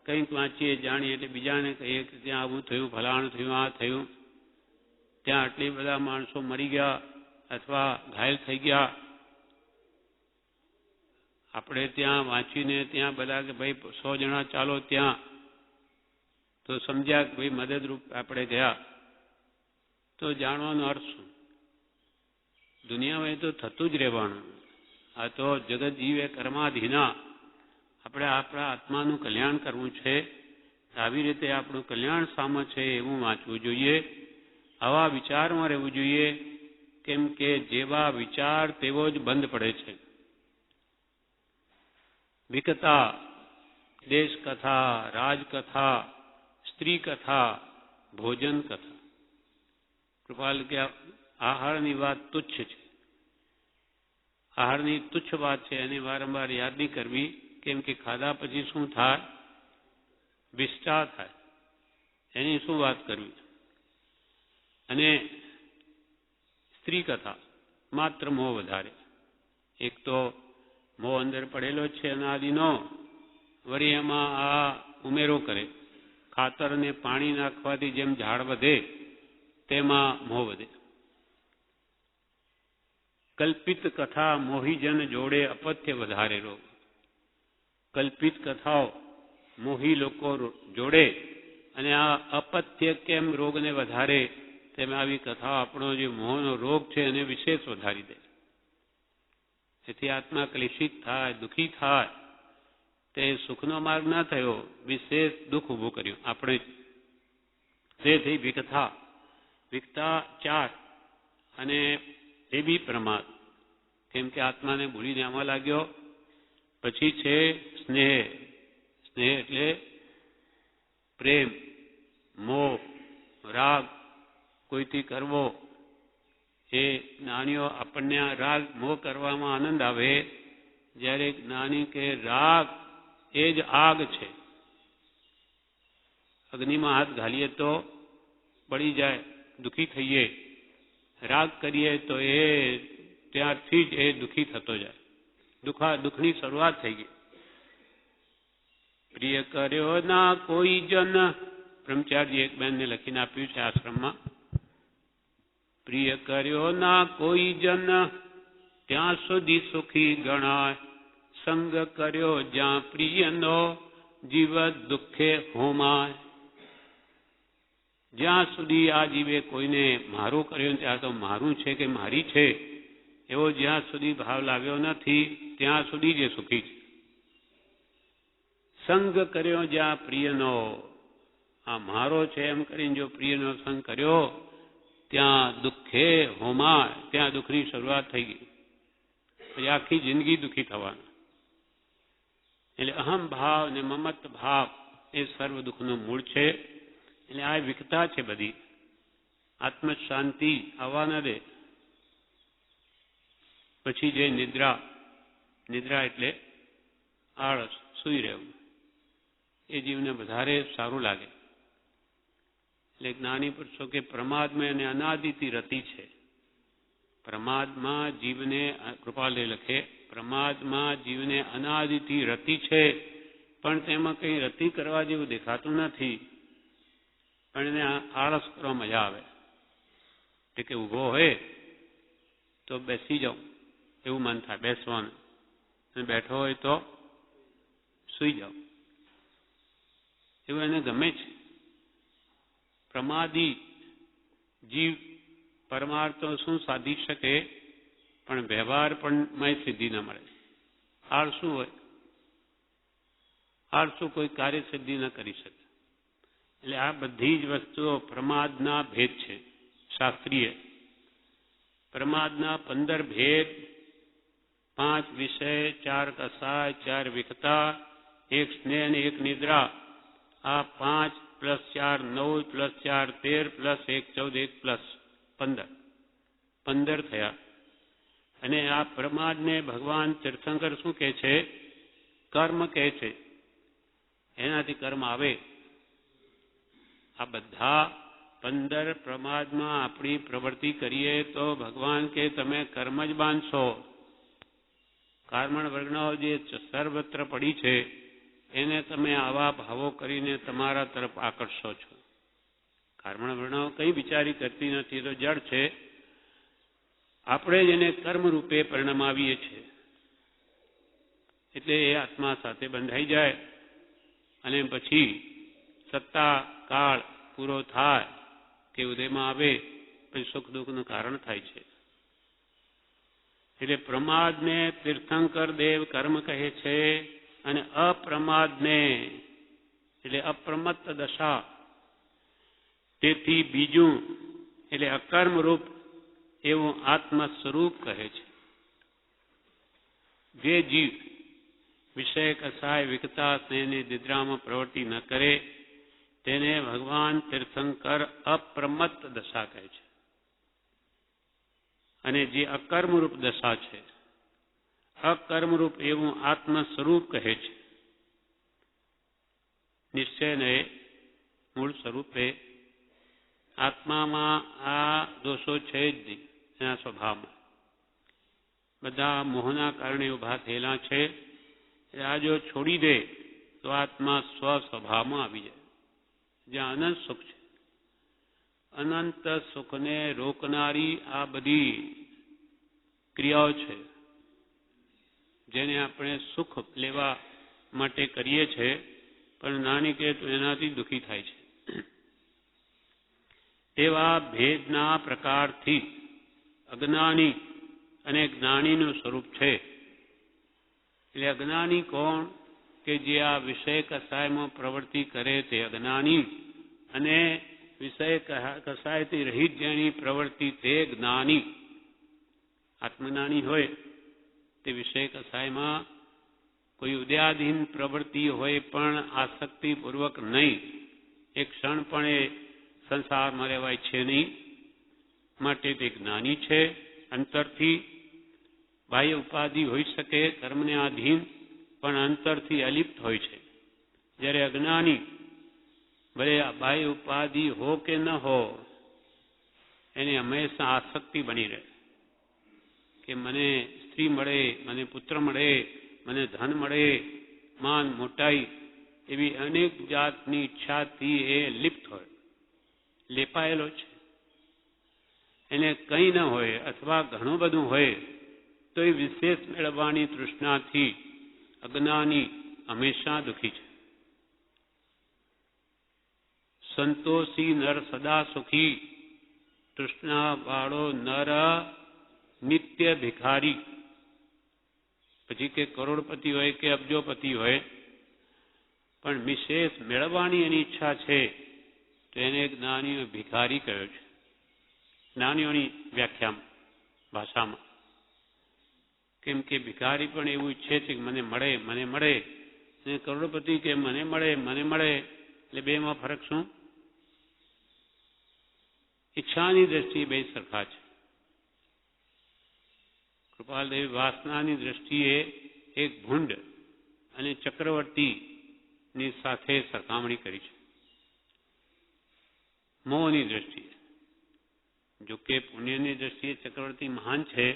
કંઈક વાંચીએ, જાણીએ એટલે બીજાને કહીએ કે ત્યાં આવું થયું, ફલાણું થયું, આ થયું, ત્યાં આટલી બધા માણસો મરી ગયા અથવા ઘાયલ થઈ ગયા. આપણે ત્યાં વાંચીને ત્યાં બધા કે ભાઈ 100 જણા ચાલો ત્યાં, તો સમજ્યા કે ભાઈ મદદરૂપ આપણે ગયા. તો જાણવાનો અર્થ શું? દુનિયામાં એ તો થતું જ રહેવાનું. આ તો જગત જીવે કર્માધીના. આપણે આપણા આત્માનું કલ્યાણ કરવું છે. આવી રીતે આપણું કલ્યાણ સામે છે એવું વાંચવું જોઈએ. આવા વિચારમાં રહેવું જોઈએ. કેમ કે જેવા વિચાર તેવો જ બંધ પડે છે. વિકતા, દેશ કથા, રાજકથા, સ્ત્રી કથા, ભોજન કથા. કૃપાલ કે આહારની વાત તુચ્છ છે. આહારની તુચ્છ વાત છે. એને વારંવાર યાદ નહીં કરવી. કેમ કે ખાધા પછી શું થાય? વિષ્ટા થાય. એની શું વાત કરવી? અને સ્ત્રી કથા માત્ર મોહ વધારે. એક તો મોહ અંદર પડેલો છે અનાદિનો, વળી એમાં આ ઉમેરો કરે. ખાતર અને પાણી નાખવાથી જેમ ઝાડ વધે તેમાં મોહ વધે. કલ્પિત કથા મોહીજન જોડે અપથ્ય વધારે રોગ. કલ્પિત કથાઓ મોહી લોકો જોડે અને આ અપથ્ય કેમ રોગને વધારે, તેમ આવી કથાઓ આપણો જે મોહનો રોગ છે એને વિશેષ વધારી દે. જેથી આત્મા ક્લેશિત થાય, દુઃખી થાય. તે સુખનો માર્ગ ના થયો, વિશેષ દુઃખ ઊભું કર્યું આપણે. તે થઈ વિકથા. વિકતા 4 અને એ બી પ્રમાદ. કેમ કે આત્માને ભૂલીને આમાં લાગ્યો. પછી છે સ્નેહ. સ્નેહ એટલે પ્રેમ, મોહ, રાગ કોઈથી કરવો. એ જ્ઞાનીઓ આપણને આ રાગ મોહ કરવામાં આનંદ આવે. જ્યારે જ્ઞાની કે રાગ એ જ આગ છે. અગ્નિમાં હાથ ઘાલીએ તો બળી જાય, દુઃખી થઈએ. રાગ કરીએ તો એ ત્યારથી જ એ દુઃખી થતો જાય. દુઃખની શરૂઆત થઈ ગઈ. પ્રિય કર્યો ના કોઈ જન. બ્રહ્મચારી એક બહેનને લખીને આપ્યું છે આશ્રમમાં. પ્રિય કર્યો ના કોઈ જન, ત્યાં સુધી સુખી ગણાય. સંગ કર્યો જ્યાં પ્રિયનો, જીવ દુઃખે હોમાય. જ્યાં સુધી આ જીવે કોઈને મારું કર્યું ત્યાં તો મારું છે કે મારી છે એવો જ્યાં સુધી ભાવ લાવ્યો નથી ત્યાં સુધી જે સુખી છે. સંગ કર્યો જ્યાં પ્રિયનો, આ મારો છે એમ કરીને જો પ્રિયનો સંગ કર્યો ત્યાં દુઃખે હોમા, ત્યાં દુઃખની શરૂઆત થઈ ગઈ. પછી આખી જિંદગી દુઃખી થવાના. એટલે અહમ ભાવ ને મમત ભાવ એ સર્વ દુઃખનું મૂળ છે. એટલે આ વિકતા છે બધી. આત્મ શાંતિ આવવા ન દે. પછી જે નિદ્રા, નિદ્રા એટલે આળસ, સૂઈ રહેવું, એ જીવને વધારે સારું લાગે. એટલે જ્ઞાની પુરુષો કે પ્રમાદમાં એને અનાદિથી રતિ છે. પ્રમાદમાં જીવને, કૃપાલે લખે, પ્રમાદમાં જીવને અનાદિથી રતિ છે, પણ તેમાં કંઈ રતિ કરવા જેવું દેખાતું નથી. પણ એને આળસ કરવા મજા આવે. એટલે કે ઊભો હોય તો બેસી જાઉં એવું મન થાય, બેસવાનું. અને બેઠો હોય તો સૂઈ જાઉં એવું એને ગમે છે. પ્રમાદી જીવ પરમાર્થો શું સાધી શકે, પણ વ્યવહાર પણ સિદ્ધિ ન મળે. આળસુ હોય, આળસુ કોઈ કાર્ય સિદ્ધિ ન કરી શકે. એટલે આ બધી જ વસ્તુઓ પ્રમાદના ભેદ છે. શાસ્ત્રીય પ્રમાદના 15 ભેદ, 5 વિષય, 4 કસાય, 4 વિકતા, 1 સ્નેહ અને 1 નિદ્રા. આ 5 + 4 9 + 4 13 + 1 14 1 + 15 થયા. અને આ પ્રમાદને ભગવાન તીર્થંકર શું કહે છે? કર્મ કહે છે. એનાથી કર્મ આવે. આ બધા 15 પ્રમાદમાં આપણી પ્રવૃત્તિ કરીએ તો ભગવાન કે તમે કર્મ જ બાંધશો. કાર્મણ વર્ગનો જે સર્વત્ર પડી છે એને તમે આવા ભાવો કરીને તમારા તરફ આકર્ષો છો. કાર્મણ વર્ણો કંઈ વિચારી કરતી નથી, તો જડ છે. આપણે જ એને કર્મ રૂપે પરિણમાવીએ છીએ. એટલે એ આત્મા સાથે બંધાઈ જાય અને પછી સત્તા કાળ પૂરો થાય કે ઉદયમાં આવે પછી સુખ દુઃખનું કારણ થાય છે. એટલે પ્રમાદને તીર્થંકર દેવ કર્મ કહે છે અને અપ્રમાદને એટલે અપ્રમત્ત દશા, તેથી બીજું એટલે અકર્મરૂપ એવું આત્મ સ્વરૂપ કહે છે. જે જીવ વિષય કસાય વિકતા સ્નેહની નિદ્રામાં પ્રવૃત્તિ ન કરે તેને ભગવાન તીર્થંકર અપ્રમત્ત દશા કહે છે. અને જે અકર્મરૂપ દશા છે, અકર્મરૂપ એવું આત્મ સ્વરૂપ કહે છે. નિશ્ચયને મૂળ સ્વરૂપે આત્મામાં આ દોષો છે જ નહીં. એના સ્વભાવમાં બધા મોહના કારણે ઉભા થયેલા છે. આ જો છોડી દે તો આત્મા સ્વભાવમાં આવી જાય, જ્યાં અનંત સુખ છે. અનંત સુખને રોકનારી આ બધી ક્રિયાઓ છે જેને આપણે સુખ લેવા માટે કરીએ છીએ, પણ નાની કે તો એનાથી દુઃખી થાય છે. એવા ભેદના પ્રકારથી અજ્ઞાની અને જ્ઞાનીનું સ્વરૂપ છે. એટલે અજ્ઞાની કોણ? કે જે આ વિષય કસાયમાં પ્રવૃત્તિ કરે તે અજ્ઞાની, અને વિષય કસાયથી રહિત જેની પ્રવૃત્તિ તે જ્ઞાની. આત્મજ્ઞાની હોય તે વિષય કસાયમાં કોઈ ઉદયાધીન પ્રવૃત્તિ હોય પણ આસક્તિપૂર્વક નહીં. એક ક્ષણ પણ એ સંસારમાં રહેવાય છે નહીં. માટે તે જ્ઞાની છે. અંતરથી બાહ્ય ઉપાધિ હોઈ શકે કર્મને આધીન, પણ અંતરથી અલિપ્ત હોય છે. જ્યારે અજ્ઞાની ભલે બાહ્ય ઉપાધિ હો કે ન હો, એને હંમેશા આસક્તિ બની રહે કે મને સ્ત્રી મળે, મને પુત્ર મળે, મને ધન મળે, માન મોટાઈ, એવી અનેક જાતની ઈચ્છાથી એ લિપ્ત હોય, લેપાયેલો છે. એને કંઈ ન હોય અથવા ઘણું બધું હોય તો એ વિશેષ મેળવવાની તૃષ્ણાથી અજ્ઞાની હંમેશા દુઃખી છે. સંતોષી નર સદા સુખી, તૃષ્ણા વાળો નર નિત્ય ભિખારી. પછી કે કરોડપતિ હોય કે અબજોપતિ હોય, પણ વિશેષ મેળવવાની એની ઈચ્છા છે તો એને જ્ઞાનીઓ ભિખારી કહ્યો છે. જ્ઞાનીઓની વ્યાખ્યામાં, ભાષામાં. કેમ કે ભિખારી પણ એવું ઈચ્છે છે કે મને મળે, મને મળે, અને કરોડપતિ કે મને મળે, મને મળે. એટલે બેમાં ફરક શું? ઈચ્છાની દ્રષ્ટિએ બે સરખા છે. કૃપાલદેવ વાસનાની દ્રષ્ટિએ એક ભૂંડ અને ચક્રવર્તીની સાથે સરખામણી કરી છે. મોહની દ્રષ્ટિએ. જો કે પુણ્યની દ્રષ્ટિએ ચક્રવર્તી મહાન છે,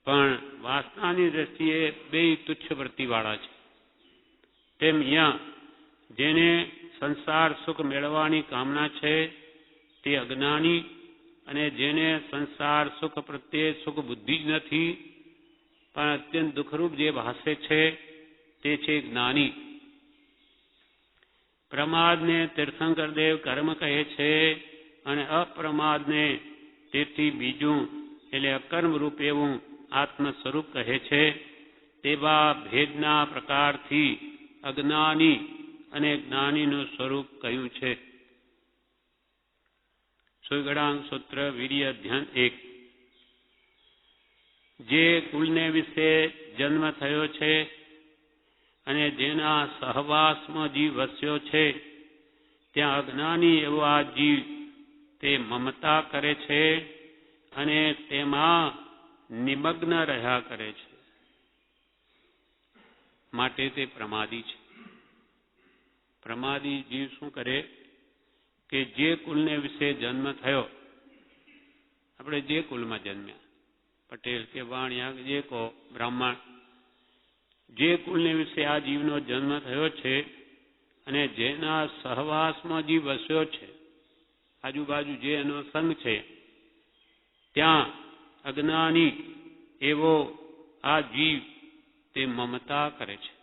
પણ વાસનાની દ્રષ્ટિએ બે તુચ્છ વૃત્તિવાળા છે. તેમ અહીંયા જેને સંસાર સુખ મેળવવાની કામના છે તે અજ્ઞાની, અને જેને સંસાર સુખ પ્રત્યે સુખ બુદ્ધિ જ નથી પણ અત્યંત દુઃખરૂપ જે ભાસે છે તે છે જ્ઞાની. પ્રમાદને તીર્થંકરદેવ કર્મ કહે છે અને અપ્રમાદને તેથી બીજું એટલે અકર્મ રૂપ એવું આત્મ સ્વરૂપ કહે છે. તેવા ભેદના પ્રકારથી અજ્ઞાની અને જ્ઞાનીનું સ્વરૂપ કહ્યું છે. સુગડાંગ સૂત્ર વીર્ય ધ્યાન 1. જે કુલને વિશે જન્મ થયો છે અને જેના સહવાસમાં જીવ વસ્યો છે ત્યાં અજ્ઞાની એવો આ જીવ તે મમતા કરે છે અને તેમાં નિમગ્ન રહ્યા કરે છે, માટે તે પ્રમાદી છે. પ્રમાદી જીવ શું કરે કે જે કુલને વિશે જન્મ થયો, આપણે જે કુલમાં જન્મ્યા, પટેલ કે વાણિયા કે જે કહો, બ્રાહ્મણ, જે કુલને વિશે આ જીવનો જન્મ થયો છે અને જેના સહવાસમાં જીવ વસ્યો છે, આજુબાજુ જે એનો સંગ છે, ત્યાં અજ્ઞાની એવો આ જીવ તે મમતા કરે છે.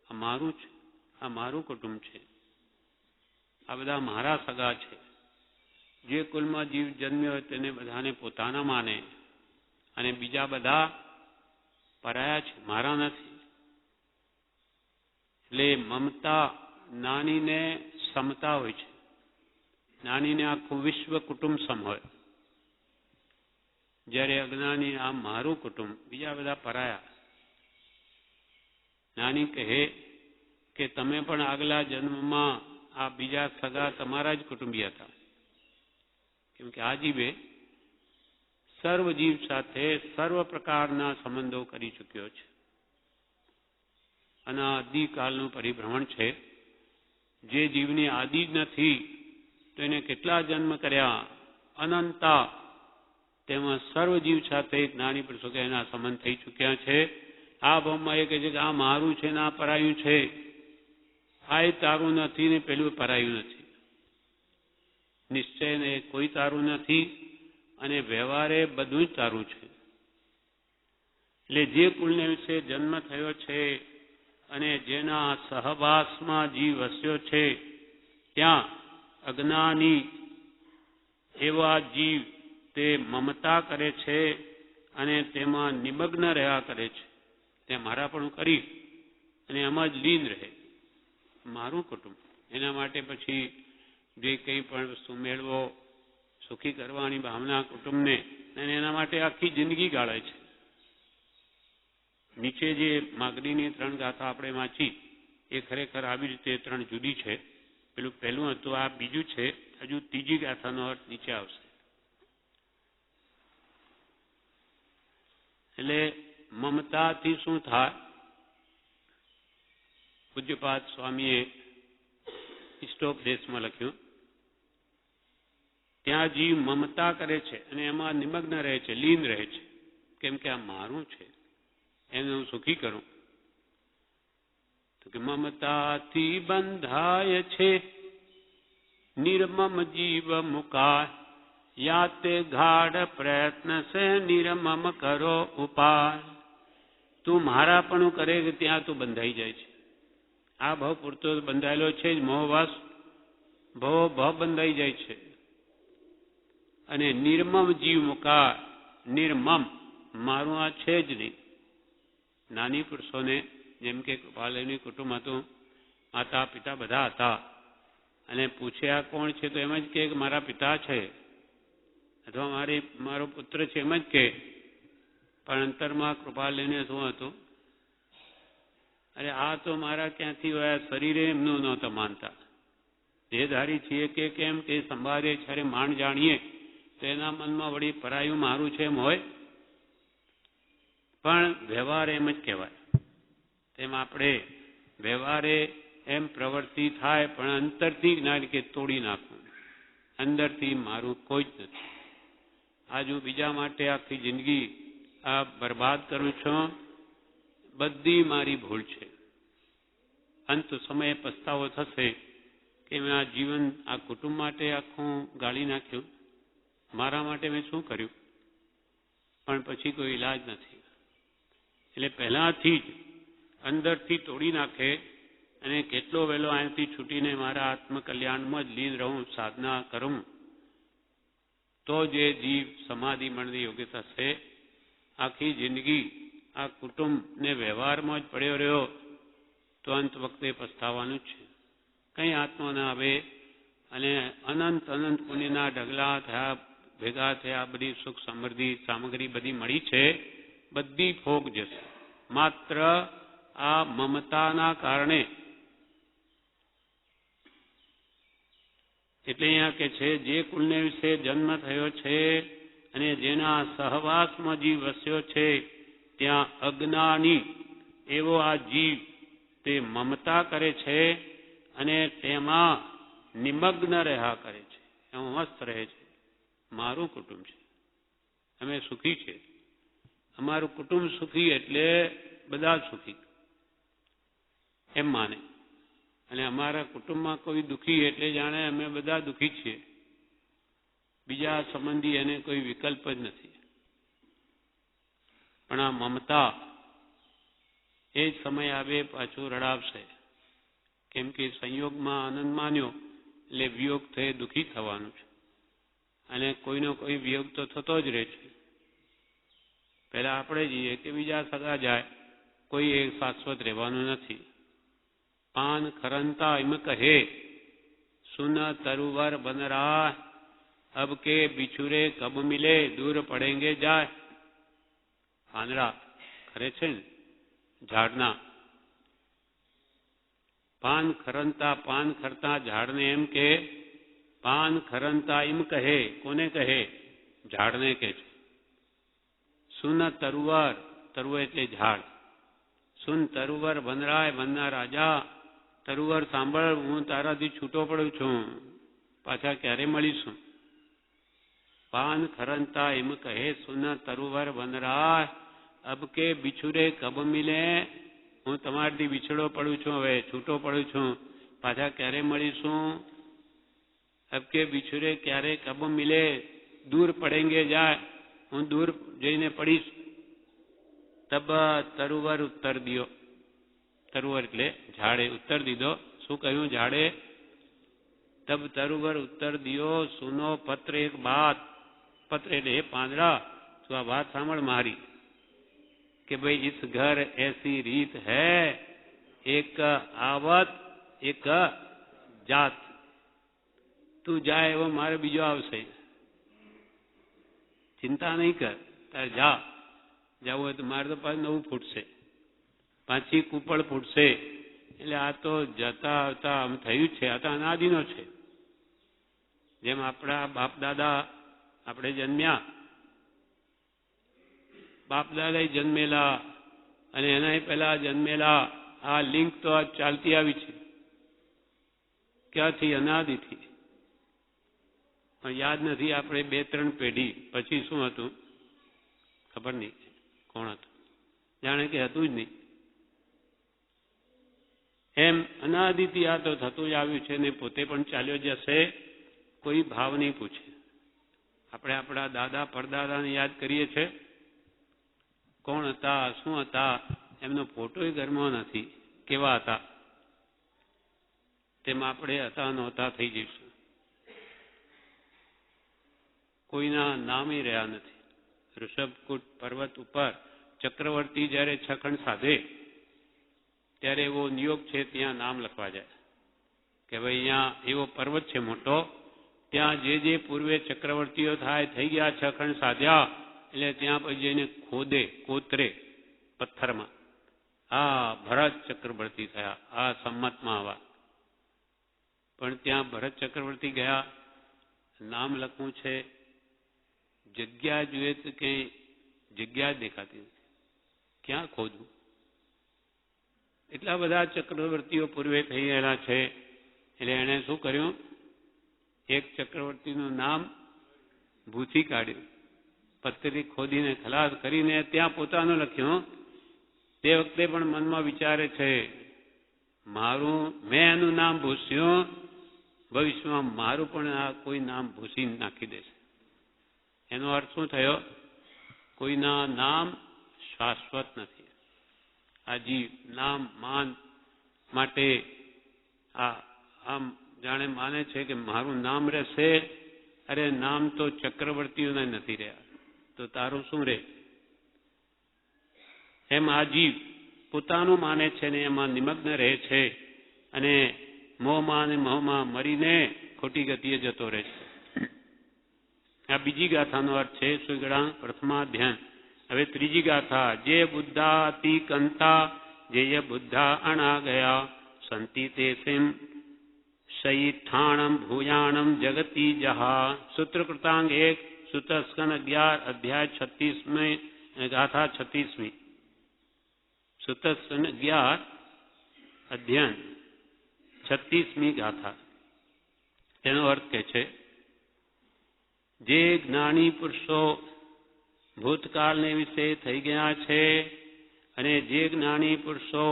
આ મારું છે, આ મારું કુટુંબ છે, આ બધા મારા સગા છે. જે કુલમાં જીવ જન્મ્યો હોય તેને બધાને પોતાના માને અને બીજા બધા પરાયા છે, મારા નથી. એટલે મમતા નાનીને સમતા હોય છે. નાનીને આખું વિશ્વ કુટુંબ સમ હોય, જ્યારે અજ્ઞાની આ મારું કુટુંબ, બીજા બધા પરાયા. નાની કહે કે તમે પણ આગલા જન્મમાં આ બીજા સગા તમારા જ કુટુંબી હતા, કેમ કે આ જીવે સર્વ જીવ સાથે સર્વ પ્રકારના સંબંધો કરી ચૂક્યો છે. અને આદિકાલનું પરિભ્રમણ છે. જે જીવની આદિ જ નથી તો એને કેટલા જન્મ કર્યા, અનંતા. તેમાં સર્વ જીવ સાથે જ્ઞાની પુરુષો કે એના સંબંધ થઈ ચૂક્યા છે. આ ભાવમાં એ કહે છે કે આ મારું છે ને આ પરાયું છે, આ તારું નથી ને પેલું પરાયું નથી. નિશ્ચય ને કોઈ તારું નથી અને વ્યવહારે બધું જ તારું છે. એટલે જે કુલને વિશે જન્મ થયો છે અને જેના સહવાસમાં જીવ વસ્યો છે ત્યાં અજ્ઞાની એવા જીવ તે મમતા કરે છે અને તેમાં નિમગ્ન રહ્યા કરે છે. તે મારાપણું કરી અને એમાં જ લીન રહે, મારું કુટુંબ. એના માટે પછી જે કંઈ પણ વસ્તુ મેળવો, સુખી કરવાની ભાવના કુટુંબને, અને એના માટે આખી જિંદગી ગાળે છે. નીચે જે માગણીની 3 ગાથા આપણે વાંચી એ ખરેખર આવી રીતે 3 જુદી છે. પેલું પહેલું હતું, આ બીજું છે. હજુ ત્રીજી ગાથાનો અર્થ નીચે આવશે. એટલે મમતાથી શું થાય? પૂજ્યપાદ સ્વામીએ ઇષ્ટોપદેશમાં લખ્યું, ત્યાં જીવ મમતા કરે છે અને એમાં નિમગ્ન રહે છે, લીન રહે છે. કેમ કે આ મારું છે, એને હું સુખી કરું. તો કે મમતાથી બંધાય છે નિર્મમ જીવ મુકાય, યાતે ગાઢ પ્રયત્ન સે નિર્મમ કરો ઉપાય. તું મારાપણું કરે કે ત્યાં તું બંધાઈ જાય છે. આ ભાવ પૂરતો બંધાયેલો છે જ મોહવશ. ભવ બંધાઈ જાય છે અને નિર્મમ જીવ મુકા. નિર્મમ મારું આ છે જ નહીં. નાની પુરુષોને જેમ કે કૃપાલયનું કુટુંબ હતું, માતા પિતા બધા હતા, અને પૂછ્યા કોણ છે તો એમ જ કે મારા પિતા છે અથવા મારો પુત્ર છે એમ જ કે. પણ અંતરમાં કૃપાલયને શું હતું? અરે આ તો મારા ક્યાંથી હોય, શરીરે એમનું નહોતા માનતા. દેહધારી છીએ કે કેમ તે સંભાળે જ્યારે માંડ જાણીએ તો એના મનમાં વળી પરાયું મારું છે એમ હોય. પણ વ્યવહાર એમ જ કહેવાય. તેમ આપણે વ્યવહારે એમ પ્રવૃત્તિ થાય, પણ અંતરથી જ્ઞાન કે તોડી નાખવું. અંદરથી મારું કોઈ જ નથી. આજ હું બીજા માટે આખી જિંદગી આ બરબાદ કરું છું, બધી મારી ભૂલ છે. અંત સમયે પસ્તાવો થશે કે મેં આ જીવન આ કુટુંબ માટે આખું ગાળી નાખ્યું, મારા માટે મેં શું કર્યું. પણ પછી કોઈ ઈલાજ નથી. એટલે પહેલાથી જ અંદરથી તોડી નાખે અને કેટલો વહેલો અહીંથી છૂટીને મારા આત્મકલ્યાણમાં જ લીન રહું, સાધના કરું, તો જે જીવ સમાધિ મળની યોગ્યતા છે. આખી જિંદગી આ કુટુંબને વ્યવહારમાં જ પડ્યો રહ્યો તો અંત વખતે પસ્તાવાનું જ છે. કંઈ હાથમાં ના આવે અને અનંત અનંત પુણ્યના ઢગલા થયા, ભેગા થયા, બધી સુખ સમૃદ્ધિ સામગ્રી બધી મળી છે, બધી ફોગ જશે. માત્ર આ મમતાના કારણે. એટલે અહીંયા કે છે જે કુળને વિશે જન્મ થયો છે અને જેના સહવાસમાં જીવ વસ્યો છે ત્યાં અજ્ઞાની એવો આ જીવ તે મમતા કરે છે અને તેમાં નિમગ્ન રહ્યા કરે છે. એમાં મસ્ત રહે છે. મારું કુટુંબ છે, અમે સુખી છે, અમારું કુટુંબ સુખી એટલે બધા સુખી એમ માને. અને અમારા કુટુંબમાં કોઈ દુઃખી એટલે જાણે અમે બધા દુઃખી છીએ. બીજા સંબંધી એને કોઈ વિકલ્પ જ નથી. પણ આ મમતા એ જ સમય આવે પાછું રડાવશે. કેમ કે સંયોગમાં આનંદ માન્યો એટલે વિયોગ થઈ દુઃખી થવાનું છે. અને કોઈનો કોઈ વિયોગ તો થતો જ રહે છે. પહેલા આપણે જઈએ કે બીજા સગા જાય, કોઈ એક શાશ્વત રહેવાનું નથી. પાન ખરંતા એમ કહે સુન તરુવર બન રहा, અબ કે બિછુરે કબ મિલે દૂર પડેંગે જાય. પાંદડા ખરે છે ને ઝાડના, પાન ખરંતા, પાન ખરતા ઝાડને એમ કે પાન ખરંતા એમ કહે. કોને કહે? ઝાડને કહે છે. સુન તરુવર, તરુવર એટલે ઝાડ. સુન તરુવર વનરાય, વનના રાજા, તરુવર સાંભળ, હું તારાથી છૂટો પડું છું, પાછા ક્યારે મળીશું. પાન ખરંતા એમ કહે સુન તરુવર વનરાય, અબ કે બિછુરે કબ મિલે, હું તમારાથી વિછડો પડું છું, હવે છૂટો પડું છું, પાછા ક્યારે મળીશું. અબ કે બિછુરે ક્યારે કબ મિલે દૂર પડેંગે જાય, હું દૂર જઈને પડીશ. તબ તરુવર ઉત્તર દિયો. તરુવર એટલે ઝાડે ઉત્તર દીધો. શું કહ્યું ઝાડે? તબ તરુવર ઉત્તર દિયો સુનો પત્ર એક બાત. પત્ર એટલે હે પાંદડા, તું આ વાત સાંભળ મારી કે ભાઈ ઇસ ઘર એસી રીત હૈ, એક આવત એક જાત. તું જાય એવો મારે બીજો આવશે, ચિંતા નહીં કર, તારે જા. જવું હોય તો મારે તો પાછું નવું ફૂટશે, પાછી કુપળ ફૂટશે. એટલે આ તો જતા આવતા આમ થયું છે, આ તો અનાદિનો છે. જેમ આપણા બાપ દાદા આપણે જન્મ્યા, બાપ દાદા જન્મેલા અને એના પહેલા જન્મેલા, આ લિંક તો આ ચાલતી આવી છે. ક્યાંથી? અનાદિથી. પણ યાદ નથી આપણે 2-3 પેઢી પછી શું હતું ખબર નહીં, કોણ હતું, જાણે કે હતું જ નહીં. એમ અનાદિથી આ તો થતું જ આવ્યું છે ને પોતે પણ ચાલ્યો જશે. કોઈ ભાવ નહીં પૂછે. આપણે આપણા દાદા પરદાદાને યાદ કરીએ છીએ, કોણ હતા, શું હતા, એમનો ફોટોય ઘરમાં નથી, કેવા હતા. તેમ આપણે હતા નહોતા થઈ જઈશું. કોઈના નામે રહ્યા નથી. ઋષભકૂટ પર્વત ઉપર ચક્રવર્તી જ્યારે 6 ખંડ સાધે ત્યારે એવો નિયોગ છે ત્યાં નામ લખવા જાય કે ભાઈ અહીંયા એવો પર્વત છે મોટો, ત્યાં જે પૂર્વે ચક્રવર્તીઓ થઈ ગયા 6 ખંડ સાધ્યા એટલે ત્યાં પછી જઈને કોતરે પથ્થરમાં ભરત ચક્રવર્તી થયા, આ સંમતમાં આવા. પણ ત્યાં ભરત ચક્રવર્તી ગયા, નામ લખવું છે, જગ્યા જોઈએ તો ક્યાંય જગ્યા જ દેખાતી નથી, ક્યાં ખોદવું? એટલા બધા ચક્રવર્તીઓ પૂર્વે થઈ ગયેલા છે. એટલે એણે શું કર્યું, એક ચક્રવર્તીનું નામ ભૂથી કાઢ્યું, પથ્થરથી ખોદીને ખલાસ કરીને ત્યાં પોતાનું લખ્યું. તે વખતે પણ મનમાં વિચારે છે મેં એનું નામ ભૂસ્યું, ભવિષ્યમાં મારું પણ આ કોઈ નામ ભૂસી નાખી દેશે. એનો અર્થ શું થયો? કોઈના નામ શાશ્વત નથી. આ જીવ નામ માન માટે આમ જાણે માને છે કે મારું નામ રહેશે. અરે નામ તો ચક્રવર્તીઓને નથી રહ્યા, તો તારું શું રહે? એમ આ જીવ પોતાનું માને છે ને એમાં નિમગ્ન રહે છે અને મોહમાં અને મોહમાં મરીને ખોટી ગતિએ જતો રહે છે. આ બીજી ગાથાનો અર્થ છે સુગળા પ્રથમાધ્યાન. હવે ત્રીજી ગાથા. જે બુદ્ધાતિ કંતા જે બુદ્ધા અણા ગયા સંતિ તે સિમ શયિઠાણમ ભૂયાણમ જગતી જહા. સૂત્રકૃતાંગ 1 સૂતસ્કંદ 11 અધ્યાય 36 ગાથા 36મી. સૂતસ્કંદ 11 અધ્યાય 36મી ગાથા. તેનો અર્થ કે છે જે જ્ઞાની પુરુષો ભૂતકાળને વિશે થઈ ગયા છે અને જે જ્ઞાની પુરુષો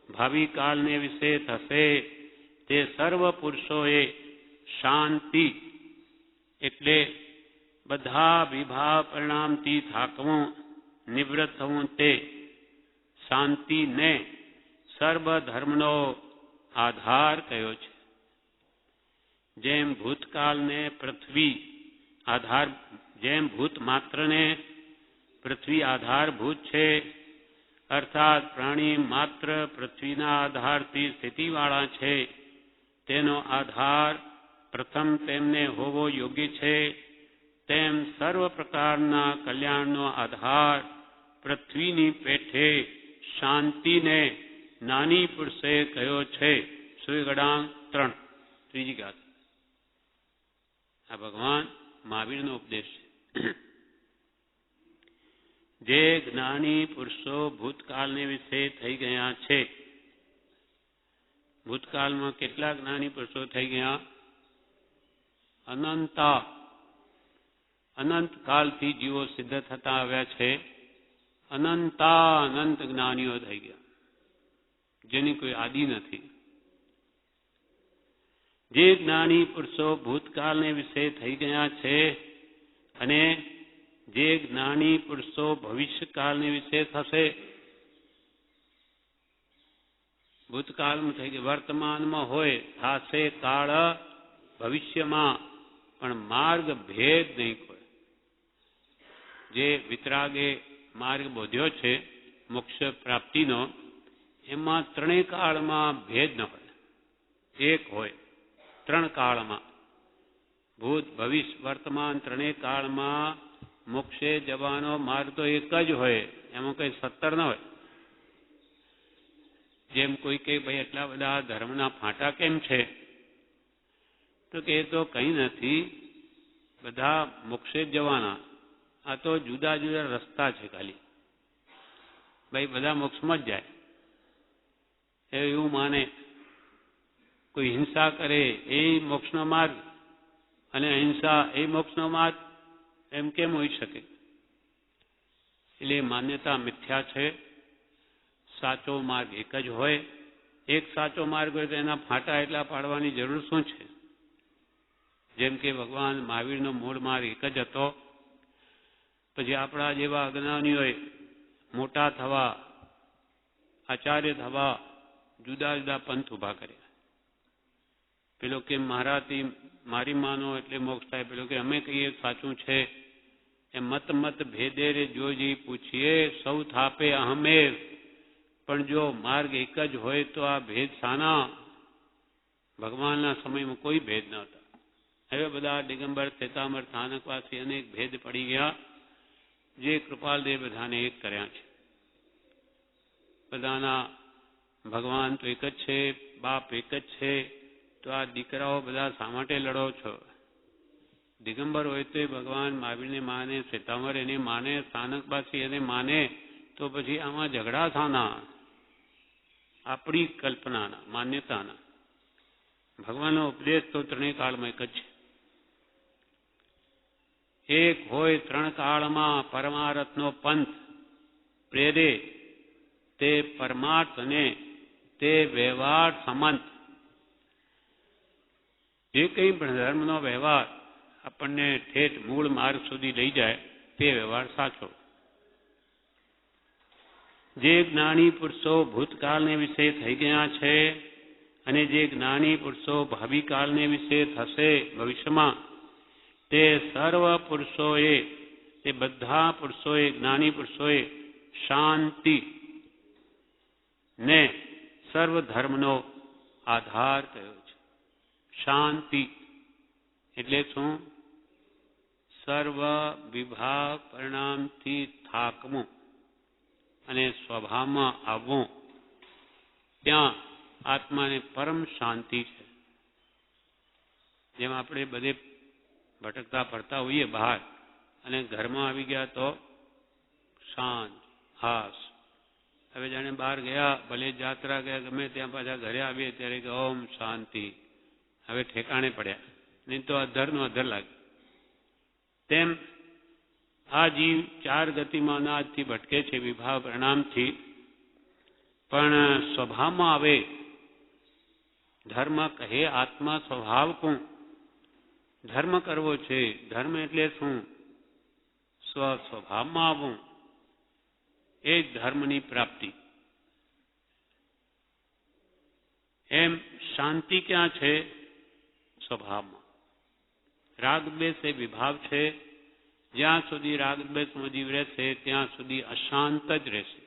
ભાવિ કાળને વિશે થશે તે સર્વ પુરુષોએ શાંતિ એટલે બધા વિભાવ પરિણામથી થાકવું, નિવૃત્ત થવું, તે શાંતિને સર્વ ધર્મનો આધાર કયો છે. જેમ ભૂતકાળને પૃથ્વી આધાર, જેમ ભૂત માત્રને પૃથ્વી આધારભૂત છે, અર્થાત પ્રાણી માત્ર પૃથ્વીના આધારથી સ્થિતિવાળા છે, તેનો આધાર પ્રથમ તેમને હોવો યોગ્ય છે, તેમ સર્વ પ્રકારના કલ્યાણનો આધાર પૃથ્વીની પેઠે શાંતિને નાની પુરુષે કયો છે. સુગડાંગ 3 ત્રીજી ગાથા. આ ભગવાન મહાવીરનો ઉપદેશ છે. જે જ્ઞાની પુરુષો ભૂતકાળને વિશે થઈ ગયા છે. ભૂતકાળમાં કેટલા જ્ઞાની પુરુષો થઈ ગયા? અનંત કાળથી જીવો સિદ્ધ થતા આવ્યા છે. અનંત જ્ઞાનીઓ થઈ ગયા જેની કોઈ આદિ નથી. જે જ્ઞાની પુરુષો ભૂતકાળને વિશે થઈ ગયા છે અને જે જ્ઞાની પુરુષો ભવિષ્યકાળને વિશે થશે. ભૂતકાળમાં થઈ ગયા, વર્તમાનમાં હોય, થશે કાળ ભવિષ્યમાં, પણ માર્ગ ભેદ નહીં કોઈ. જે વિતરાગે માર્ગ બોધ્યો છે મોક્ષ પ્રાપ્તિનો, એમાં 3 કાળમાં ભેદ ન હોય, એક હોય. 3 કાળમાં ભૂત ભવિષ્ય વર્તમાન 3 કાળમાં મોક્ષે જવાનો માર્ગ તો એક જ હોય, એમાં કઈ 17 ન હોય. જેમ કોઈ કે ભાઈ એટલા બધા ધર્મના ફાંટા કેમ છે, તો કે એ તો કંઈ નથી, બધા મોક્ષે જવાના. આ તો જુદા જુદા રસ્તા છે ખાલી. ભાઈ બધા મોક્ષમાં જ જાય એવું માને. કોઈ હિંસા કરે એ મોક્ષનો માર્ગ અને અહિંસા એ મોક્ષનો માર્ગ, એમ કેમ હોઈ શકે? એટલે માન્યતા મિથ્યા છે. સાચો માર્ગ એક જ હોય. એક સાચો માર્ગ હોય તો એના ફાંટા એટલા પાડવાની જરૂર શું છે? જેમ કે ભગવાન મહાવીરનો મૂળ માર્ગ એક જ હતો. પછી આપણા જેવા અજ્ઞાનીઓએ મોટા થવા, આચાર્ય થવા જુદા જુદા પંથ ઉભા કર્યા. પેલો કે મારી માનો એટલે મોક્ષ થાય, પેલો કે અમે કહીએ સાચું છે. એ મત મત ભેદે રે જોજી પૂછીએ, સૌ થાપે અહમેર. પણ જો માર્ગ એક જ હોય તો આ ભેદ શાના? ભગવાનના સમયમાં કોઈ ભેદ ન હતા. હવે બધા દિગંબર શ્વેતાંબર સ્થાનકવાસી અનેક ભેદ પડી ગયા, જે કૃપાલદેવ બધાને એક કર્યા છે. બધાના ભગવાન તો એક જ છે, બાપ એક જ છે, તો આ દીકરાઓ બધા શા માટે લડો છો? દિગંબર હોય તો ભગવાન મહાવીરને માને, શ્વેતાંબર એને માને, સ્થાનકવાસી એને માને, તો પછી આમાં ઝઘડા થાના? આપણી કલ્પનાના, માન્યતાના. ભગવાનનો ઉપદેશ તો ત્રણેય કાળમાં એક જ છે. એક હોય ત્રણ કાળમાં પરમારથનો પંથ, પ્રેરે તે પરમાર્થ અને તે વ્યવહાર સમંત. જે કંઈ પણ ધર્મનો વ્યવહાર આપણને ઠેઠ મૂળ માર્ગ સુધી લઈ જાય તે વ્યવહાર સાચો. જે જ્ઞાની પુરુષો ભૂતકાળને વિશે થઈ ગયા છે અને જે જ્ઞાની પુરુષો ભાવિ કાળને વિશે થશે ભવિષ્યમાં, તે સર્વ પુરુષોએ, તે બધા પુરુષોએ, જ્ઞાની પુરુષોએ શાંતિ ને સર્વ ધર્મનો આધાર કયો છે. શાંતિ એટલે શું? સર્વ વિભાગ પરિણામથી થાકવું અને સ્વભાવમાં આવવું, ત્યાં આત્માને પરમ શાંતિ છે. જેમ આપણે બધે ભટકતા ફરતા હોઈએ બહાર અને ઘરમાં આવી ગયા તો શાંત, હાસ. હવે જાણે બહાર ગયા, ભલે જાત્રા ગયા, ગમે ત્યાં પાછા ઘરે આવીએ ત્યારે કે ઓમ શાંતિ, હવે ઠેકાણે પડ્યા, નહીં તો અધરનો અધર લાગે. તેમ આ જીવ ચાર ગતિમાં અનાજથી ભટકે છે, વિભાવ પરિણામથી, પણ સ્વભાવમાં આવે. ધર્મ કહે આત્મા સ્વભાવ કોણ? ધર્મ કરવો છે. ધર્મ એટલે શું? સ્વભાવમાં આવવું, એ જ ધર્મની પ્રાપ્તિ. એમ શાંતિ ક્યાં છે? સ્વભાવમાં. રાગદ્વેષ એ વિભાવ છે. જ્યાં સુધી રાગદ્વેષમાં જીવ રહેશે ત્યાં સુધી અશાંત જ રહેશે.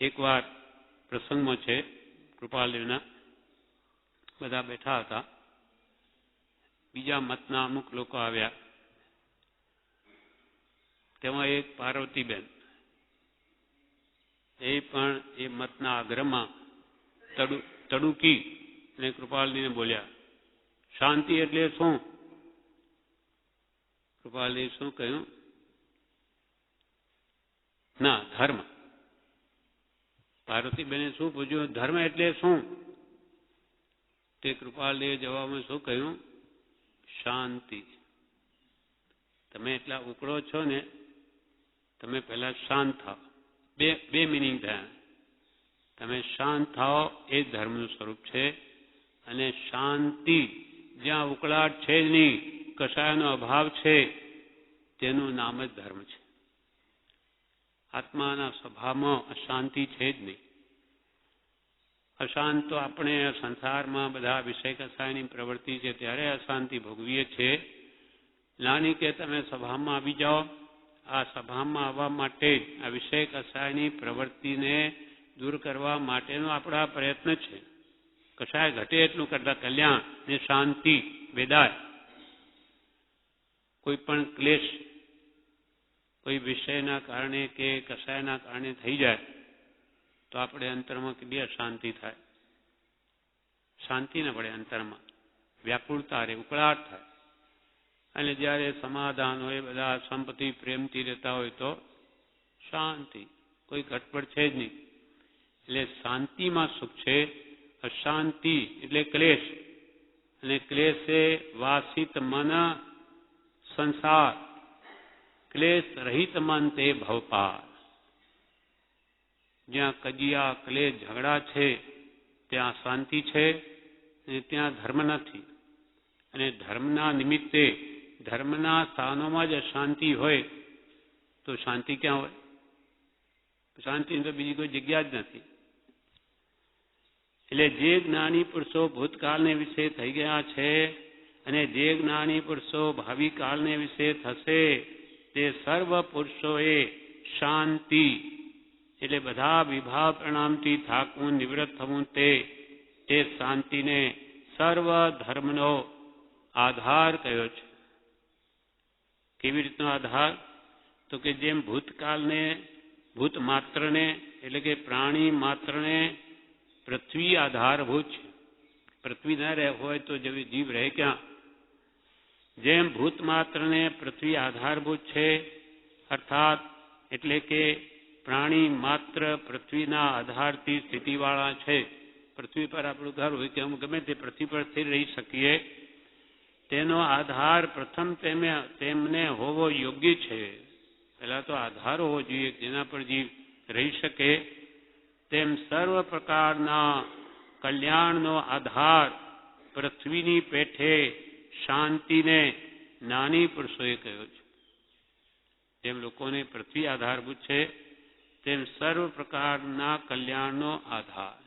એકવાર પ્રસંગમાં છે, કૃપાલદેવના બધા બેઠા હતા, બીજા મતના અમુક લોકો આવ્યા. તેમાં એક પાર્વતીબેન, એ પણ એ મતના આગ્રહમાં તડુકી અને કૃપાલજીને બોલ્યા, શાંતિ એટલે શું? કૃપાલજી શું કહ્યું? ના, ધર્મ. પાર્વતીબેને શું પૂછ્યું? ધર્મ એટલે શું? તે કૃપાલજીએ જવાબમાં શું કહ્યું? શાંતિ. તમે એટલા ઉકળો છો ને, તમે પહેલા શાંત થાઓ. બે મિનિંગ થયા. તમે શાંત થાઓ એ ધર્મનું સ્વરૂપ છે, અને શાંતિ જ્યાં ઉકળાટ છે જ નહીં, કશાયનો અભાવ છે, તેનું નામ જ ધર્મ છે. આત્માના સ્વભાવમાં અશાંતિ છે જ નહીં. અશાંત તો આપણે સંસારમાં બધા વિષય કસાયની પ્રવૃત્તિ છે ત્યારે અશાંતિ ભોગવીએ છીએ. નાની કે તમે સભામાં આવી જાઓ. આ સભામાં આવવા માટે આ વિષય કસાયની પ્રવૃત્તિને દૂર કરવા માટેનો આપણા પ્રયત્ન છે. કશાય ઘટે એટલું કરતા કલ્યાણ ને શાંતિ વેદાય. કોઈ પણ ક્લેશ કોઈ વિષયના કારણે કે કશાયના કારણે થઈ જાય તો આપણે અંતરમાં કેટલી અશાંતિ થાય. શાંતિ ન પડે અંતરમાં, વ્યાકુળતા રહે, ઉકળાટ થાય. અને જ્યારે સમાધાન હોય, બધા સંપત્તિ પ્રેમથી રહેતા હોય તો શાંતિ, કોઈ ગટપડ છે જ નહીં. એટલે શાંતિમાં સુખ છે. અશાંતિ એટલે ક્લેશ, અને ક્લેશે વાસિત મન સંસાર, ક્લેશ રહિત મન તે ભવપાર. જ્યાં કજિયા ક્લેશ ઝઘડા છે ત્યાં શાંતિ છે, અને ત્યાં ધર્મ નથી. અને ધર્મના નિમિત્તે ધર્મના સ્થાનોમાં જ અશાંતિ હોય તો શાંતિ ક્યાં હોય? શાંતિની તો બીજી કોઈ જગ્યા જ નથી. એટલે જે જ્ઞાની પુરુષો ભૂતકાળને વિશે થઈ ગયા છે અને જે જ્ઞાની પુરુષો ભાવિ કાળને વિશે થશે તે સર્વ પુરુષોએ શાંતિ એટલે બધા વિભાવ પ્રણામથી થાકવું નિવૃત્ત થવું તે શાંતિને સર્વ ધર્મનો આધાર કયો છે. કેવી રીતનો આધાર? તો કે જેમ ભૂતકાળને ભૂત માત્રને એટલે કે પ્રાણી માત્રને પૃથ્વી આધારભૂત છે. પૃથ્વી ન રહે હોય તો જીવ રહે ક્યાં? જેમ ભૂત માત્રને પૃથ્વી આધારભૂત છે, અર્થાત એટલે કે પ્રાણી માત્ર પૃથ્વીના આધારથી સ્થિતિવાળા છે. પૃથ્વી પર આપણું ઘર હોય કે અમે ગમે તે પૃથ્વી પર સ્થિર રહી શકીએ, તેનો આધાર પ્રથમ તેમને હોવો યોગ્ય છે. પહેલા તો આધાર હોવો જોઈએ જેના પર જીવ રહી શકે. તેમ સર્વ પ્રકારના કલ્યાણનો આધાર પૃથ્વીની પેઠે શાંતિને જ્ઞાની પુરુષોએ કહ્યો છે. જેમ લોકોને પૃથ્વી આધારભૂત છે તેમ સર્વ પ્રકારના કલ્યાણનો આધાર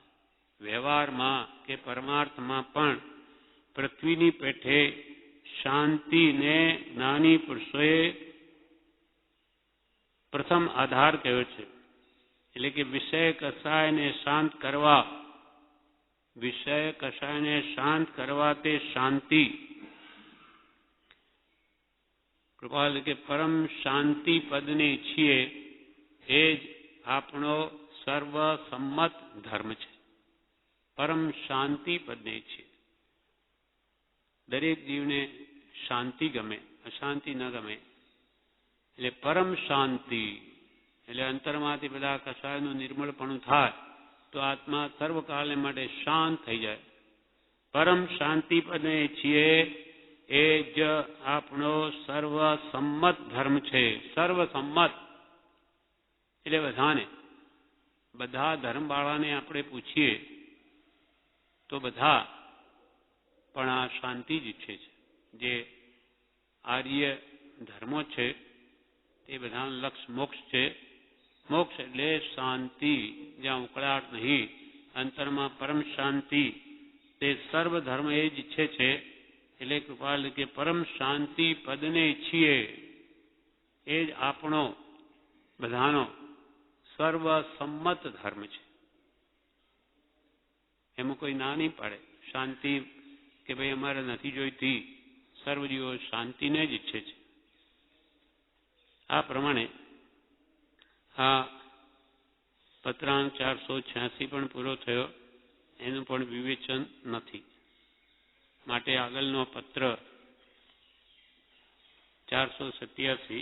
વ્યવહારમાં કે પરમાર્થમાં પણ પૃથ્વીની પેઠે શાંતિને જ્ઞાની પુરુષોએ પ્રથમ આધાર કહ્યો છે. એટલે કે વિષય કસાયને શાંત કરવા તે શાંતિ કૃપાલ કે પરમ શાંતિ પદને ઈચ્છીએ એ જ આપણો સર્વસંમત ધર્મ છે. પરમ શાંતિ પદને ઈચ્છીએ. દરેક જીવને શાંતિ ગમે, અશાંતિ ન ગમે. એટલે પરમ શાંતિ એટલે અંતરમાંથી બધા કસાયનું નિર્મળપણું થાય તો આત્મા સર્વકાળને માટે શાંત થઈ જાય. પરમ શાંતિ પદને ઈચ્છીએ એ જ આપણો સર્વસંમત ધર્મ છે. સર્વસંમત એટલે બધાને, બધા ધર્મવાળાને આપણે પૂછીએ તો બધા પણ આ શાંતિ જ ઈચ્છે છે. જે આર્ય ધર્મો છે તે બધાનું લક્ષ્ય મોક્ષ છે. મોક્ષ એટલે શાંતિ, જ્યાં ઉકળાટ નહીં, અંતરમાં પરમ શાંતિ. તે સર્વ ધર્મ એ જ ઈચ્છે છે. એટલે કૃપાલ કે પરમ શાંતિ પદને ઈચ્છીએ એ જ આપણો બધાનો સર્વસંમત ધર્મ છે. એમાં કોઈ ના નહીં પાડે શાંતિ કે ભાઈ અમારે નથી જોઈતી. સર્વજીવો શાંતિને જ ઈચ્છે છે. આ પ્રમાણે આ પત્રાંક 486 પણ પૂરો થયો. એનું પણ વિવેચન નથી. માટે આગળનો પત્ર 487